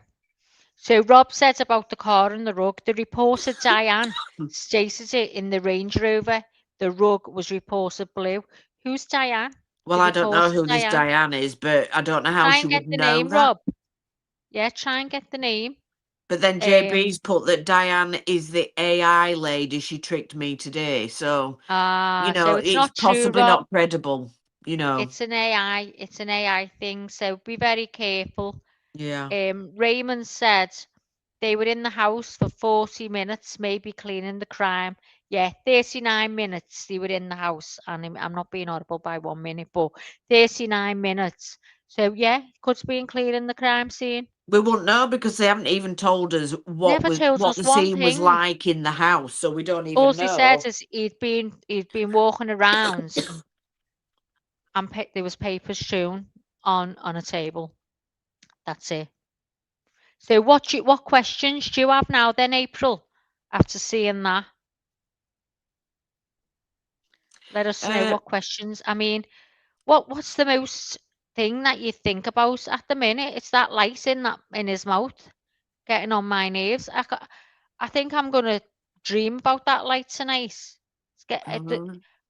[SPEAKER 2] So Rob said about the car and the rug. The reporter Diane stated it in the Range Rover. The rug was reported blue. Who's Diane?
[SPEAKER 3] Well,
[SPEAKER 2] The
[SPEAKER 3] I don't know
[SPEAKER 2] reporter
[SPEAKER 3] who this
[SPEAKER 2] Diane.
[SPEAKER 3] Diane is, but I don't know how
[SPEAKER 2] Try
[SPEAKER 3] she
[SPEAKER 2] and get
[SPEAKER 3] would
[SPEAKER 2] the
[SPEAKER 3] know
[SPEAKER 2] name,
[SPEAKER 3] that.
[SPEAKER 2] Rob. Yeah, try and get the name.
[SPEAKER 3] But then JB's put that Diane is the AI lady. She tricked me today. So,
[SPEAKER 2] So it's
[SPEAKER 3] it's
[SPEAKER 2] not true,
[SPEAKER 3] possibly
[SPEAKER 2] Rob.
[SPEAKER 3] not credible,
[SPEAKER 2] It's an AI. It's an AI thing. So be very careful.
[SPEAKER 3] Yeah.
[SPEAKER 2] Raymond said they were in the house for 40 minutes, maybe cleaning the crime. Yeah, 39 minutes they were in the house. And I'm not being audible by 1 minute, but 39 minutes. So yeah, could have been cleaning the crime scene.
[SPEAKER 3] We wouldn't know because they haven't even told us
[SPEAKER 2] Never told
[SPEAKER 3] what
[SPEAKER 2] us
[SPEAKER 3] the
[SPEAKER 2] one
[SPEAKER 3] scene was
[SPEAKER 2] thing.
[SPEAKER 3] like in the house, so we don't
[SPEAKER 2] All
[SPEAKER 3] even
[SPEAKER 2] he said
[SPEAKER 3] know.
[SPEAKER 2] is he'd been walking around and there was papers shown on a table. That's it. So what questions do you have now then, April, after seeing that? Let us know what questions. I mean, what's the most thing that you think about at the minute? It's that light in his mouth getting on my nerves. I think I'm gonna dream about that light tonight.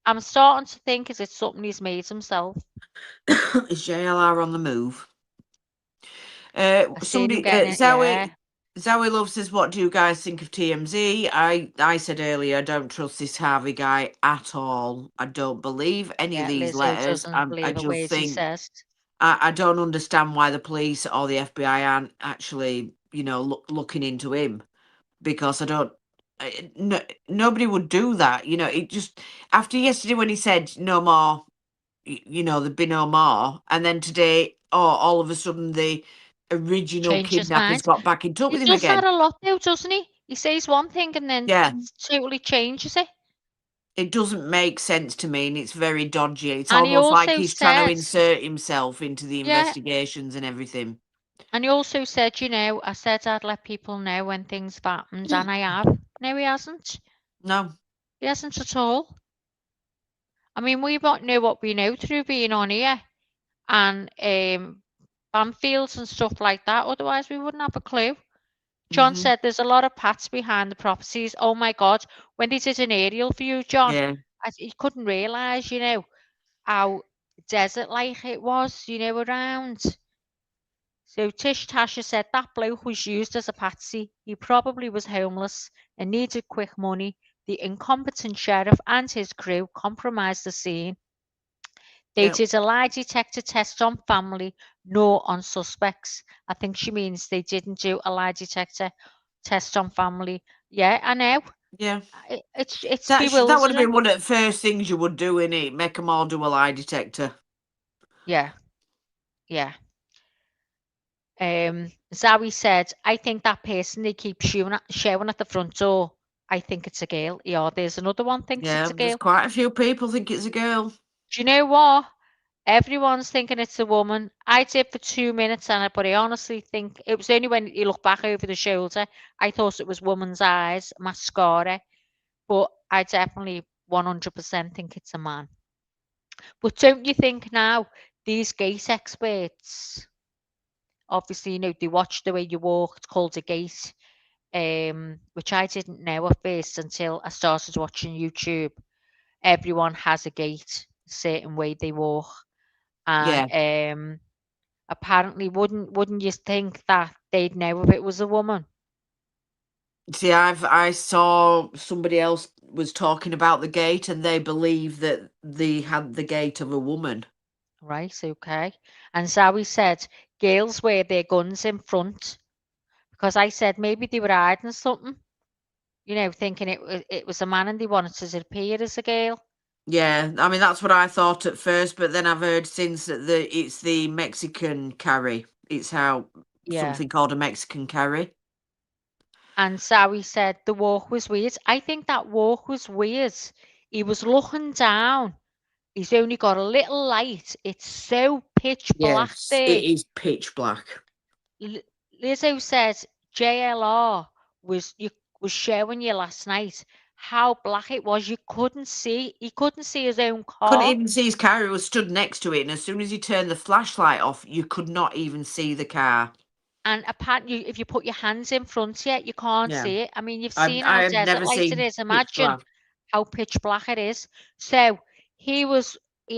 [SPEAKER 2] I'm starting to think, is it something he's made himself?
[SPEAKER 3] Is JLR on the move?
[SPEAKER 2] I seen him
[SPEAKER 3] Somebody,
[SPEAKER 2] getting it, yeah.
[SPEAKER 3] Zoe Love says, what do you guys think of TMZ? I said earlier, I don't trust this Harvey guy at all. I don't believe any of
[SPEAKER 2] Yeah,
[SPEAKER 3] these
[SPEAKER 2] Lizzo
[SPEAKER 3] letters.
[SPEAKER 2] doesn't
[SPEAKER 3] I
[SPEAKER 2] believe a
[SPEAKER 3] just
[SPEAKER 2] word he
[SPEAKER 3] think,
[SPEAKER 2] says.
[SPEAKER 3] I don't understand why the police or the FBI aren't actually, looking into him, because I don't, no, nobody would do that. It just, after yesterday when he said no more, there'd be no more. And then today, all of a sudden, the original
[SPEAKER 2] Change his
[SPEAKER 3] kidnappers
[SPEAKER 2] mind.
[SPEAKER 3] got back in touch
[SPEAKER 2] He
[SPEAKER 3] with him
[SPEAKER 2] does that
[SPEAKER 3] again.
[SPEAKER 2] a lot though, doesn't he? He says one thing and then
[SPEAKER 3] Yeah,
[SPEAKER 2] totally changes it.
[SPEAKER 3] it doesn't make sense to me, and it's very dodgy. It's
[SPEAKER 2] And he
[SPEAKER 3] almost like
[SPEAKER 2] also
[SPEAKER 3] he's trying to
[SPEAKER 2] said,
[SPEAKER 3] insert himself into the
[SPEAKER 2] yeah,
[SPEAKER 3] investigations and everything.
[SPEAKER 2] and he also said, I said I'd let people know when things have happened, and I have. No, he hasn't.
[SPEAKER 3] No.
[SPEAKER 2] He hasn't at all. I mean, we know what we know through being on here and Banfields and stuff like that. Otherwise, we wouldn't have a clue. John said there's a lot of paths behind the properties. Oh my God, when they did an aerial view, John,
[SPEAKER 3] Yeah.
[SPEAKER 2] he couldn't realise, how desert-like it was, around. So Tish Tasha said that bloke was used as a patsy. He probably was homeless and needed quick money. The incompetent sheriff and his crew compromised the scene. They
[SPEAKER 3] Yep.
[SPEAKER 2] did a lie detector test on family, no on suspects. I think she means they didn't do a lie detector test on family. Yeah, I know.
[SPEAKER 3] Yeah.
[SPEAKER 2] It's
[SPEAKER 3] That would have
[SPEAKER 2] bewildering.
[SPEAKER 3] been one of the first things you would do, innit? Make them all do a lie detector.
[SPEAKER 2] Yeah, yeah. Zoe said, I think that person they keep showing at the front door, I think it's a girl. Yeah, there's another one thinks
[SPEAKER 3] Yeah,
[SPEAKER 2] it's a
[SPEAKER 3] there's
[SPEAKER 2] girl.
[SPEAKER 3] quite a few people think it's a girl.
[SPEAKER 2] Do you know what? Everyone's thinking it's a woman. I did for 2 minutes, but I honestly think it was only when you look back over the shoulder, I thought it was woman's eyes, mascara, but I definitely 100% think it's a man. But don't you think now, these gait experts, obviously, they watch the way you walk, it's called a gait, which I didn't know at first until I started watching YouTube. Everyone has a gait, a certain way they walk. And
[SPEAKER 3] Yeah.
[SPEAKER 2] apparently wouldn't you think that they'd know if it was a woman?
[SPEAKER 3] See, I saw somebody else was talking about the gate, and they believe that they had the gait of a woman.
[SPEAKER 2] Right, okay. And Zoe said girls wear their guns in front because I said maybe they were hiding something, thinking it was a man and they wanted to appear as a girl.
[SPEAKER 3] Yeah, I mean that's what I thought at first, but then I've heard since that it's the Mexican carry. It's
[SPEAKER 2] Yeah.
[SPEAKER 3] something called a Mexican carry.
[SPEAKER 2] And Zoe said the walk was weird. I think that walk was weird. He was looking down. He's only got a little light. It's so pitch black
[SPEAKER 3] Yes,
[SPEAKER 2] there.
[SPEAKER 3] it is pitch black.
[SPEAKER 2] Lizzo said JLR was showing you last night how black it was. You couldn't see. He couldn't see his own
[SPEAKER 3] Couldn't
[SPEAKER 2] car.
[SPEAKER 3] even see his car. He was stood next to it, and as soon as he turned the flashlight off, you could not even see the car.
[SPEAKER 2] And apparently, if you put your hands in front of you can't
[SPEAKER 3] Yeah.
[SPEAKER 2] see it. I mean, you've
[SPEAKER 3] I've
[SPEAKER 2] seen how
[SPEAKER 3] I've
[SPEAKER 2] desert
[SPEAKER 3] never
[SPEAKER 2] light it
[SPEAKER 3] seen
[SPEAKER 2] is.
[SPEAKER 3] pitch
[SPEAKER 2] Imagine
[SPEAKER 3] black.
[SPEAKER 2] how pitch black it is. So he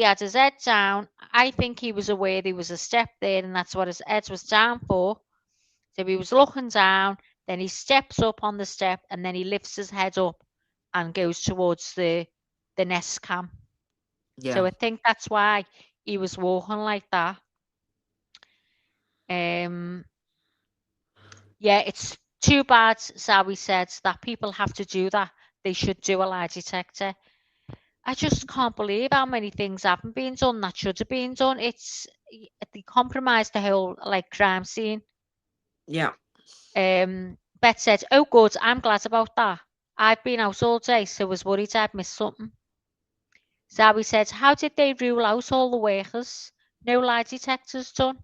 [SPEAKER 2] had his head down. I think he was aware there was a step there, and that's what his head was down for. So he was looking down, then he steps up on the step, and then he lifts his head up and goes towards the nest cam.
[SPEAKER 3] Yeah.
[SPEAKER 2] So I think that's why he was walking like that. Yeah, it's too bad, Zowie said, that people have to do that. They should do a lie detector. I just can't believe how many things haven't been done that should have been done. They compromised the whole crime scene.
[SPEAKER 3] Yeah.
[SPEAKER 2] Beth said, "Oh, good. I'm glad about that. I've been out all day, so was worried I'd missed something." Zowie said, "How did they rule out all the workers? No lie detectors done?"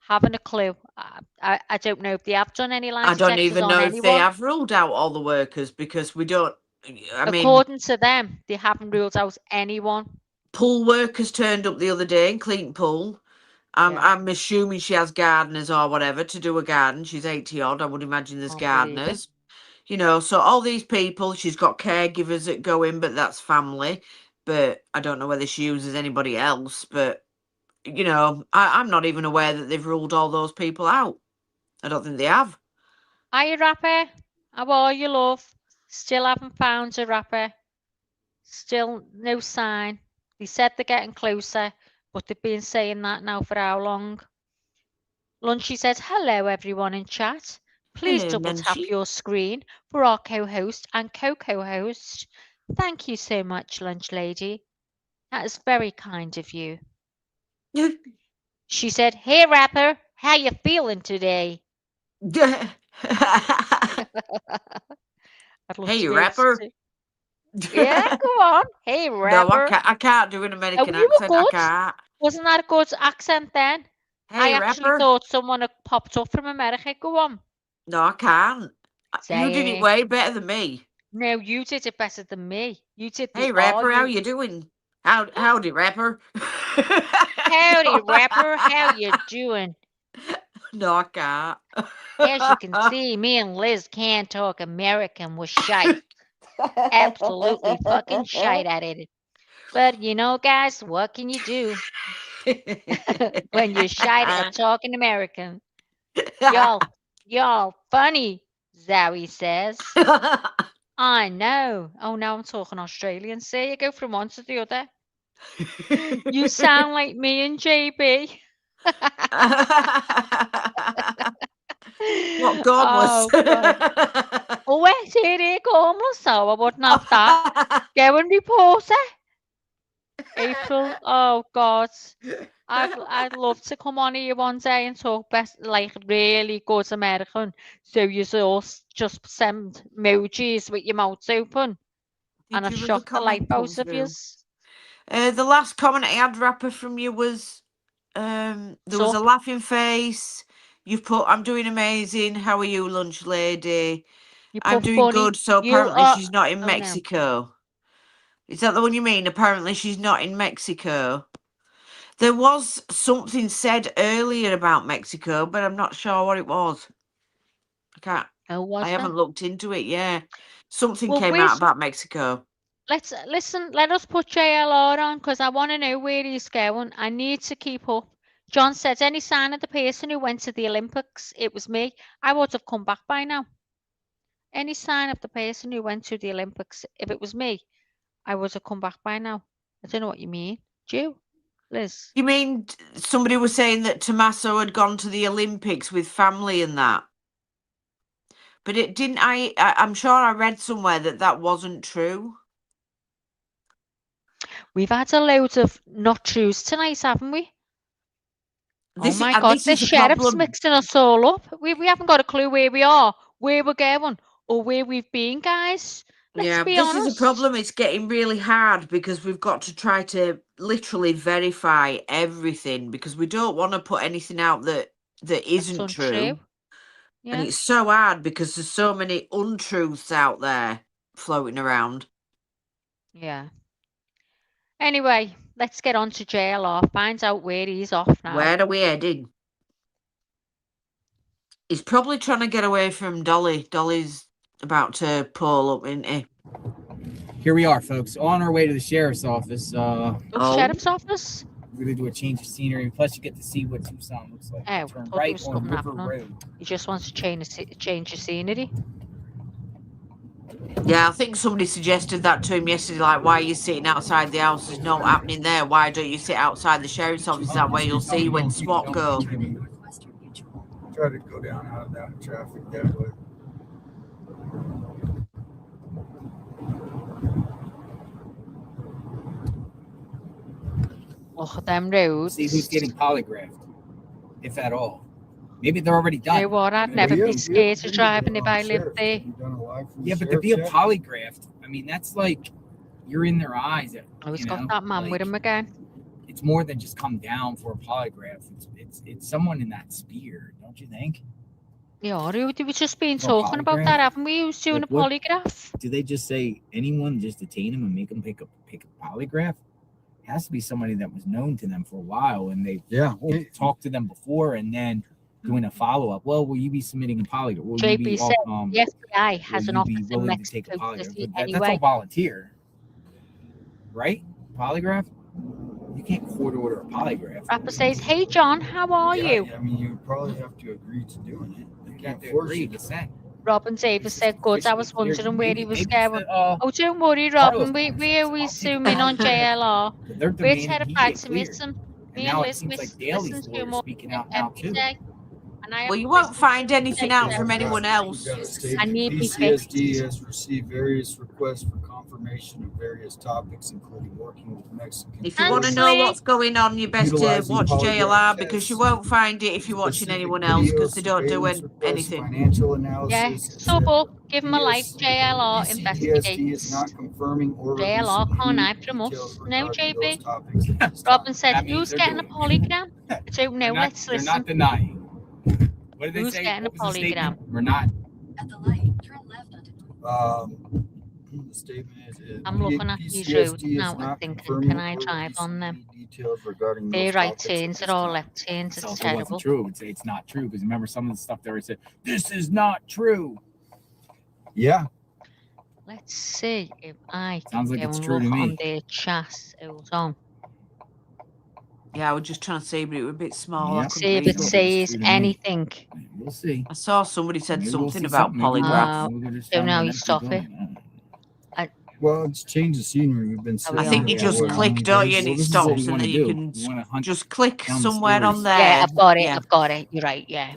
[SPEAKER 2] Haven't a clue. I don't know if they have done any lie
[SPEAKER 3] I don't
[SPEAKER 2] detectors
[SPEAKER 3] even
[SPEAKER 2] on
[SPEAKER 3] know if they
[SPEAKER 2] anyone.
[SPEAKER 3] have ruled out all the workers because we don't. I mean,
[SPEAKER 2] According to them, they haven't ruled out anyone.
[SPEAKER 3] pool workers turned up the other day and cleaned pool.
[SPEAKER 2] Yeah,
[SPEAKER 3] I'm assuming she has gardeners or whatever to do a garden. She's 80 odd. I would imagine there's
[SPEAKER 2] can't believe it.
[SPEAKER 3] gardeners. You know, so all these people, she's got caregivers that go in, but that's family. But I don't know whether she uses anybody else. But, you know, I'm not even aware that they've ruled all those people out. I don't think they have.
[SPEAKER 2] Hiya, Rapper. How are you, love? Still haven't found a Rapper. Still no sign. They said they're getting closer, but they've been saying that now for how long? Lunchy says, "Hello, everyone in chat. Please
[SPEAKER 3] Hello,
[SPEAKER 2] double tap
[SPEAKER 3] Munchy.
[SPEAKER 2] your screen for our co-host and co-host. Thank you so much, Lunch Lady. That is very kind of you." She said, "Hey, Rapper, how you feeling today?" I'd love
[SPEAKER 3] Hey,
[SPEAKER 2] to be able
[SPEAKER 3] rapper.
[SPEAKER 2] to. Yeah, go on. Hey,
[SPEAKER 3] No,
[SPEAKER 2] Rapper.
[SPEAKER 3] I can't do an
[SPEAKER 2] Oh,
[SPEAKER 3] American
[SPEAKER 2] you were
[SPEAKER 3] accent. I
[SPEAKER 2] good.
[SPEAKER 3] can't.
[SPEAKER 2] Wasn't that a good accent then? I
[SPEAKER 3] Hey,
[SPEAKER 2] actually
[SPEAKER 3] rapper.
[SPEAKER 2] thought someone had popped up from America. Go on.
[SPEAKER 3] No, I can't. You did it
[SPEAKER 2] Say,
[SPEAKER 3] way better than me.
[SPEAKER 2] no, you did it better than me. You did the
[SPEAKER 3] Hey,
[SPEAKER 2] "are
[SPEAKER 3] rapper, how
[SPEAKER 2] you?"
[SPEAKER 3] you doing? Howdy, rapper.
[SPEAKER 2] Howdy, Rapper. How you doing?
[SPEAKER 3] No, I can't.
[SPEAKER 2] As you can see, me and Liz can't talk American. We're shite. Absolutely fucking shite at it. But you know, guys, what can you do when you're shite at talking American? Y'all funny, Zowie says. I know. Oh, now I'm talking Australian. See, you go from one to the other. You sound like me and JB.
[SPEAKER 3] What gormless?
[SPEAKER 2] Oh, God. Oh, wait, here, homeless, so I wouldn't have that. Go and report it. April. Oh, God. I'd love to come on here one day and talk best really good American. So you all just send emojis with your mouths open.
[SPEAKER 3] Did
[SPEAKER 2] And I
[SPEAKER 3] your other
[SPEAKER 2] shocked the life
[SPEAKER 3] comment come
[SPEAKER 2] out of
[SPEAKER 3] through?
[SPEAKER 2] yous.
[SPEAKER 3] The last comment I had, rapper, from you was there was a laughing face. You've put, "I'm doing amazing. How are you, lunch lady?"
[SPEAKER 2] You
[SPEAKER 3] I'm
[SPEAKER 2] put
[SPEAKER 3] doing
[SPEAKER 2] funny.
[SPEAKER 3] good. So
[SPEAKER 2] You
[SPEAKER 3] apparently
[SPEAKER 2] are.
[SPEAKER 3] she's not in
[SPEAKER 2] Oh, no.
[SPEAKER 3] Mexico. Is that the one you mean? Apparently she's not in Mexico. There was something said earlier about Mexico, but I'm not sure what it was.
[SPEAKER 2] Oh,
[SPEAKER 3] I
[SPEAKER 2] was
[SPEAKER 3] haven't
[SPEAKER 2] there?
[SPEAKER 3] looked into it. Yeah, something
[SPEAKER 2] Well,
[SPEAKER 3] came out about Mexico.
[SPEAKER 2] let's listen. Let us put JLR on because I want to know where he's going. I need to keep up. John said, "Any sign of the person who went to the Olympics? It was me. I would have come back by now. Any sign of the person who went to the Olympics? If it was me, I would have come back by now." I don't know what you mean. Do you, Liz?
[SPEAKER 3] You mean somebody was saying that Tommaso had gone to the Olympics with family and that? But it didn't. I'm sure I read somewhere that that wasn't true.
[SPEAKER 2] We've had a load of not truths tonight, haven't we? Oh my God,
[SPEAKER 3] This
[SPEAKER 2] the
[SPEAKER 3] is the
[SPEAKER 2] sheriff's
[SPEAKER 3] problem.
[SPEAKER 2] mixing us all up. We haven't got a clue where we are, where we're going, or where we've been, guys. Let's be
[SPEAKER 3] this
[SPEAKER 2] honest.
[SPEAKER 3] is a problem. It's getting really hard because we've got to try to literally verify everything because we don't want to put anything out that isn't
[SPEAKER 2] untrue.
[SPEAKER 3] true.
[SPEAKER 2] Yeah.
[SPEAKER 3] And it's so hard because there's so many untruths out there floating around.
[SPEAKER 2] Yeah. Anyway, let's get on to JLR. Find out where he's off now.
[SPEAKER 3] Where are we heading? He's probably trying to get away from Dolly. Dolly's about to pull up, isn't he?
[SPEAKER 7] Here we are, folks, on our way to the sheriff's office.
[SPEAKER 2] Oh,
[SPEAKER 3] Oh.
[SPEAKER 2] sheriff's office?
[SPEAKER 7] We're gonna do a change of scenery. Plus, you get to see what Tucson looks like.
[SPEAKER 2] Oh,
[SPEAKER 7] Turn
[SPEAKER 2] thought there
[SPEAKER 7] right
[SPEAKER 2] was
[SPEAKER 7] on
[SPEAKER 2] something
[SPEAKER 7] River
[SPEAKER 2] happening.
[SPEAKER 7] Road.
[SPEAKER 2] He just wants to change the scenery.
[SPEAKER 3] Yeah, I think somebody suggested that to him yesterday. Like, why are you sitting outside the house? There's no happening there. Why don't you sit outside the sheriff's office? That way you'll see when SWAT go.
[SPEAKER 8] Try to go down out of that traffic that way.
[SPEAKER 2] Oh, them roads.
[SPEAKER 7] See who's getting polygraphed, if at all. Maybe they're already done.
[SPEAKER 2] You know what? I'd never be scared of driving if I lived there.
[SPEAKER 7] Yeah, but to be a polygraphed, I mean, that's like you're in their eyes.
[SPEAKER 2] Oh, he's
[SPEAKER 7] you
[SPEAKER 2] got
[SPEAKER 7] know,
[SPEAKER 2] that man
[SPEAKER 7] like,
[SPEAKER 2] with him again.
[SPEAKER 7] It's more than just come down for a polygraph. It's someone in that sphere, don't you think?
[SPEAKER 2] Yeah, we've just been
[SPEAKER 7] For a
[SPEAKER 2] talking about
[SPEAKER 7] polygraph?
[SPEAKER 2] that, haven't we? Who's doing
[SPEAKER 7] Like
[SPEAKER 2] a
[SPEAKER 7] what?
[SPEAKER 2] polygraph?
[SPEAKER 7] Do they just say anyone, just detain him and make him pick a polygraph? It has to be somebody that was known to them for a while and they talked to them before and then doing a follow-up. Well, will you be submitting a polygraph? Will you be
[SPEAKER 2] JP said the FBI has an
[SPEAKER 7] will you
[SPEAKER 2] office
[SPEAKER 7] be
[SPEAKER 2] in
[SPEAKER 7] willing to take a
[SPEAKER 2] Mexico
[SPEAKER 7] polygraph?
[SPEAKER 2] City
[SPEAKER 7] That's all
[SPEAKER 2] anyway.
[SPEAKER 7] volunteer, right? Polygraph? You can't court order a polygraph.
[SPEAKER 2] Rapper says, "Hey John, how are you?"
[SPEAKER 8] I mean, you probably have to agree to doing it.
[SPEAKER 7] You
[SPEAKER 8] can't
[SPEAKER 7] have to
[SPEAKER 8] force
[SPEAKER 7] agree
[SPEAKER 8] you
[SPEAKER 7] to
[SPEAKER 8] to.
[SPEAKER 7] say.
[SPEAKER 2] Robin Davis said, "Good." I was wondering where he was going.
[SPEAKER 7] Oh,
[SPEAKER 2] Oh, don't worry, Robin. We always zoom in on JLR.
[SPEAKER 7] they're
[SPEAKER 2] We're
[SPEAKER 7] demanding he
[SPEAKER 2] terrified
[SPEAKER 7] get
[SPEAKER 2] to
[SPEAKER 7] cleared.
[SPEAKER 2] miss him.
[SPEAKER 7] And
[SPEAKER 2] Me
[SPEAKER 7] now
[SPEAKER 2] and
[SPEAKER 7] it
[SPEAKER 2] Liz
[SPEAKER 7] seems like
[SPEAKER 2] listen
[SPEAKER 7] Daly's
[SPEAKER 2] to
[SPEAKER 7] lawyers
[SPEAKER 2] him
[SPEAKER 7] speaking out now
[SPEAKER 2] every
[SPEAKER 7] too.
[SPEAKER 2] day. And I
[SPEAKER 3] Well, you
[SPEAKER 2] have
[SPEAKER 3] won't
[SPEAKER 2] listened
[SPEAKER 3] find
[SPEAKER 2] to him
[SPEAKER 3] anything
[SPEAKER 2] say
[SPEAKER 3] out
[SPEAKER 2] so.
[SPEAKER 3] from anyone else.
[SPEAKER 8] You gotta state
[SPEAKER 2] I
[SPEAKER 8] that
[SPEAKER 2] need me
[SPEAKER 8] PCSD
[SPEAKER 2] fixed.
[SPEAKER 8] has received various requests for confirmation of various topics, including working with Mexican.
[SPEAKER 3] If you want to know what's going on, you best to
[SPEAKER 8] Utilizing
[SPEAKER 3] watch JLR
[SPEAKER 8] polygraph
[SPEAKER 3] because you
[SPEAKER 8] tests,
[SPEAKER 3] won't find it if you're watching
[SPEAKER 8] specific
[SPEAKER 3] anyone else
[SPEAKER 8] video
[SPEAKER 3] because they don't do
[SPEAKER 8] surveillance requests,
[SPEAKER 3] anything.
[SPEAKER 8] financial
[SPEAKER 2] Yeah,
[SPEAKER 8] analysis,
[SPEAKER 2] sub
[SPEAKER 8] etc.
[SPEAKER 2] up, give him a like. JLR
[SPEAKER 8] PCSD is
[SPEAKER 2] investigates.
[SPEAKER 8] not confirming or
[SPEAKER 2] JLR
[SPEAKER 8] releasing
[SPEAKER 2] can't
[SPEAKER 8] any
[SPEAKER 2] hide from us.
[SPEAKER 8] details
[SPEAKER 2] No,
[SPEAKER 8] regarding those
[SPEAKER 2] JB.
[SPEAKER 8] topics at this
[SPEAKER 2] Robin
[SPEAKER 8] time.
[SPEAKER 2] said,
[SPEAKER 7] That means
[SPEAKER 2] "Who's
[SPEAKER 7] they're
[SPEAKER 2] getting a
[SPEAKER 7] doing it.
[SPEAKER 2] polygram?" I don't know. Let's
[SPEAKER 7] They're
[SPEAKER 2] listen.
[SPEAKER 7] not denying. What did they
[SPEAKER 2] Who's
[SPEAKER 7] say?
[SPEAKER 2] getting a
[SPEAKER 7] What was the
[SPEAKER 2] polygram?
[SPEAKER 7] statement? We're not.
[SPEAKER 1] At the light, turn left onto
[SPEAKER 8] The statement is
[SPEAKER 2] I'm looking at these
[SPEAKER 8] PCSD
[SPEAKER 2] roads
[SPEAKER 8] is
[SPEAKER 2] now and
[SPEAKER 8] not
[SPEAKER 2] thinking,
[SPEAKER 8] confirming
[SPEAKER 2] can I
[SPEAKER 8] or
[SPEAKER 2] drive on
[SPEAKER 8] releasing
[SPEAKER 2] them?
[SPEAKER 8] any details regarding
[SPEAKER 2] They're
[SPEAKER 8] those
[SPEAKER 2] right
[SPEAKER 8] topics at
[SPEAKER 2] turns,
[SPEAKER 8] this
[SPEAKER 2] they're all
[SPEAKER 8] time.
[SPEAKER 2] left turns.
[SPEAKER 7] So
[SPEAKER 2] It's
[SPEAKER 7] if it
[SPEAKER 2] terrible.
[SPEAKER 7] wasn't true, it's not true. Because remember some of the stuff they already said, this is not true.
[SPEAKER 8] Yeah,
[SPEAKER 2] Let's see if I
[SPEAKER 7] Sounds
[SPEAKER 2] can
[SPEAKER 7] like
[SPEAKER 2] go
[SPEAKER 7] it's
[SPEAKER 2] and
[SPEAKER 7] true
[SPEAKER 2] look
[SPEAKER 7] to me.
[SPEAKER 2] on their chat. Hold on.
[SPEAKER 3] Yeah, I was just trying to see, but it was a bit small. I
[SPEAKER 7] Yeah.
[SPEAKER 3] couldn't
[SPEAKER 2] See if
[SPEAKER 3] read
[SPEAKER 2] it
[SPEAKER 3] it.
[SPEAKER 2] says
[SPEAKER 7] true to me.
[SPEAKER 2] anything.
[SPEAKER 7] We'll see.
[SPEAKER 3] I saw somebody said
[SPEAKER 7] Maybe we'll
[SPEAKER 3] something
[SPEAKER 7] see
[SPEAKER 3] about
[SPEAKER 7] something. Maybe
[SPEAKER 3] polygraph.
[SPEAKER 7] we'll just
[SPEAKER 2] Don't
[SPEAKER 7] find
[SPEAKER 2] know
[SPEAKER 7] an
[SPEAKER 2] you
[SPEAKER 7] empty
[SPEAKER 2] stop it.
[SPEAKER 7] building.
[SPEAKER 8] well, it's change the scenery. We've been
[SPEAKER 2] Are
[SPEAKER 8] sitting
[SPEAKER 2] we
[SPEAKER 3] I think
[SPEAKER 2] on?
[SPEAKER 3] you
[SPEAKER 8] here,
[SPEAKER 3] just
[SPEAKER 8] what,
[SPEAKER 2] No.
[SPEAKER 3] click,
[SPEAKER 8] 20
[SPEAKER 3] don't you,
[SPEAKER 8] days?
[SPEAKER 3] and
[SPEAKER 7] Well,
[SPEAKER 3] it
[SPEAKER 7] this is what
[SPEAKER 3] stops,
[SPEAKER 7] we
[SPEAKER 3] and
[SPEAKER 7] want
[SPEAKER 3] then
[SPEAKER 7] to
[SPEAKER 3] you
[SPEAKER 7] do.
[SPEAKER 3] can
[SPEAKER 7] We want to hunt
[SPEAKER 3] just click
[SPEAKER 7] down the
[SPEAKER 3] somewhere on
[SPEAKER 7] stories.
[SPEAKER 3] there.
[SPEAKER 2] Yeah, I've got it.
[SPEAKER 3] Yeah.
[SPEAKER 2] I've got it. You're right. Yeah.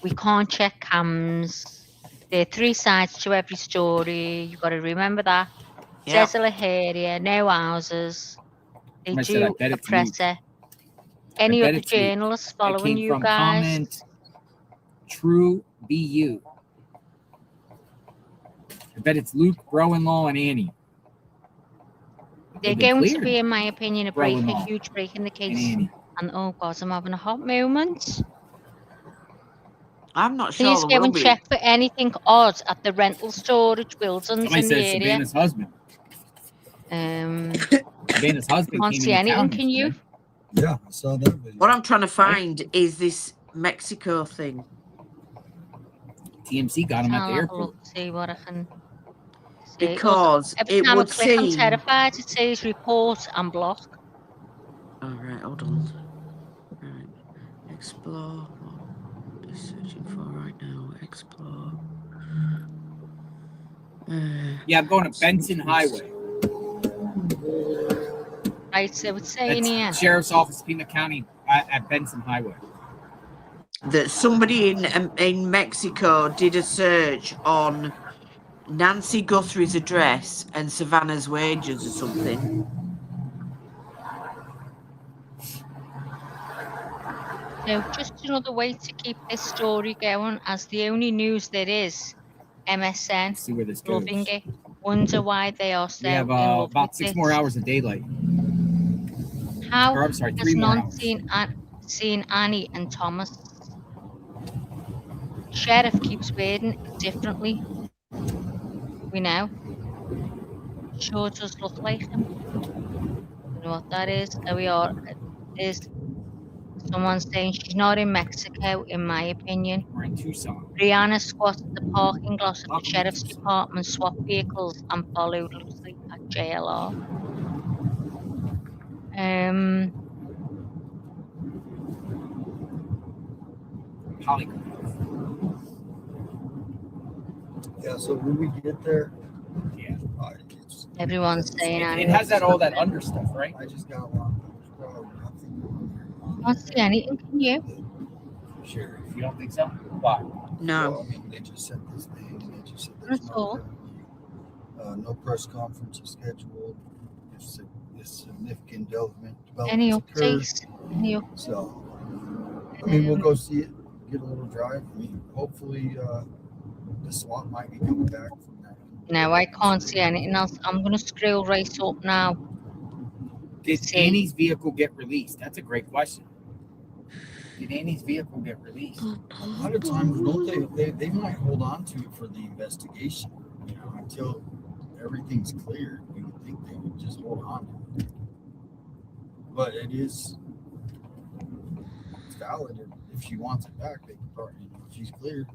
[SPEAKER 2] We can't check cams. There are 3 sides to every story. You've got to remember that.
[SPEAKER 3] Yeah.
[SPEAKER 2] Desolate area, no houses. They
[SPEAKER 7] Somebody said, I
[SPEAKER 2] do
[SPEAKER 7] bet
[SPEAKER 2] a
[SPEAKER 7] it's Luke.
[SPEAKER 2] presser. Any
[SPEAKER 7] bet
[SPEAKER 2] other
[SPEAKER 7] it's Luke.
[SPEAKER 2] journalists
[SPEAKER 7] It
[SPEAKER 2] following
[SPEAKER 7] came
[SPEAKER 2] you
[SPEAKER 7] from
[SPEAKER 2] guys?
[SPEAKER 7] comment True BU. I bet it's Luke, Bro-in-law, and Annie.
[SPEAKER 2] They're
[SPEAKER 7] They've been
[SPEAKER 2] going to
[SPEAKER 7] cleared.
[SPEAKER 2] be, in my opinion, a
[SPEAKER 7] Bro-in-law
[SPEAKER 2] huge break in the
[SPEAKER 7] and
[SPEAKER 2] case.
[SPEAKER 7] Annie.
[SPEAKER 2] And oh God, I'm having a hot moment.
[SPEAKER 3] I'm not sure
[SPEAKER 2] Please
[SPEAKER 3] there
[SPEAKER 2] go
[SPEAKER 3] will
[SPEAKER 2] and
[SPEAKER 3] be.
[SPEAKER 2] check for anything odd at the rental storage buildings
[SPEAKER 7] Somebody
[SPEAKER 2] in the
[SPEAKER 7] said
[SPEAKER 2] area.
[SPEAKER 7] Savannah's husband.
[SPEAKER 2] Can't
[SPEAKER 7] Savannah's husband came
[SPEAKER 2] see
[SPEAKER 7] into
[SPEAKER 2] anything,
[SPEAKER 7] town
[SPEAKER 2] can you?
[SPEAKER 7] yesterday.
[SPEAKER 8] Yeah, I saw that video.
[SPEAKER 3] What I'm trying to find is this Mexico thing.
[SPEAKER 7] TMC got him at
[SPEAKER 2] I'll
[SPEAKER 7] the
[SPEAKER 2] have a
[SPEAKER 7] airport.
[SPEAKER 2] look, see what I can see. Look,
[SPEAKER 3] Because
[SPEAKER 2] every
[SPEAKER 3] it
[SPEAKER 2] time I
[SPEAKER 3] would
[SPEAKER 2] click, I'm
[SPEAKER 3] seem.
[SPEAKER 2] terrified. It says report and block.
[SPEAKER 3] All right, hold on. Right, explore. What are you searching for right now? Explore.
[SPEAKER 7] Yeah, I'm going to Benson Highway.
[SPEAKER 2] Right, so it's saying
[SPEAKER 7] That's
[SPEAKER 2] here.
[SPEAKER 7] Sheriff's Office, Pima County, at Benson Highway.
[SPEAKER 3] That somebody in Mexico did a search on Nancy Guthrie's address and Savannah's wages or something.
[SPEAKER 2] So just another way to keep this story going, as the only news there is, MSN,
[SPEAKER 7] See where this goes.
[SPEAKER 2] loving it. Wonder why they are so
[SPEAKER 7] We have
[SPEAKER 2] in love
[SPEAKER 7] about
[SPEAKER 2] with
[SPEAKER 7] 6
[SPEAKER 2] it.
[SPEAKER 7] more hours of daylight.
[SPEAKER 2] How
[SPEAKER 7] Or, I'm sorry,
[SPEAKER 2] has
[SPEAKER 7] 3 more
[SPEAKER 2] None
[SPEAKER 7] hours.
[SPEAKER 2] seen Annie and Thomas? Sheriff keeps wording it differently. We know. Sure does look like him. You know what that is? There we are. There's Someone's saying she's not in Mexico, in my opinion.
[SPEAKER 7] We're in Tucson.
[SPEAKER 2] Brianna squatted the parking lot of the
[SPEAKER 7] Luckily,
[SPEAKER 2] sheriff's
[SPEAKER 7] Tucson.
[SPEAKER 2] department, swapped vehicles, and followed Lucy at JLR.
[SPEAKER 7] Polygraph.
[SPEAKER 8] Yeah, so when we get there,
[SPEAKER 7] Yeah.
[SPEAKER 2] Everyone's saying
[SPEAKER 7] It has that all that under stuff, right?
[SPEAKER 8] I just got one. There's probably nothing on
[SPEAKER 2] I can't see anything, can you?
[SPEAKER 7] Sure. If you don't think so, why?
[SPEAKER 3] No.
[SPEAKER 8] Well, I mean, they just said this thing, and they just said
[SPEAKER 2] That's
[SPEAKER 8] there's
[SPEAKER 2] all.
[SPEAKER 8] no press conference is scheduled. If significant
[SPEAKER 2] Any
[SPEAKER 8] developments occur.
[SPEAKER 2] updates? Any up-
[SPEAKER 8] So, I mean, we'll go see it, get a little drive. I mean, hopefully, the SWAT might be coming back from that.
[SPEAKER 2] No, I can't see anything else. I'm going to scroll right up now.
[SPEAKER 7] Did
[SPEAKER 2] See.
[SPEAKER 7] Annie's vehicle get released? That's a great question. Did Annie's vehicle get released?
[SPEAKER 8] A lot of times, don't they might hold on to it for the investigation, you know, until everything's cleared. You would think they would just hold on to it. But it's valid. If she wants it back, they can probably, you know, if she's cleared.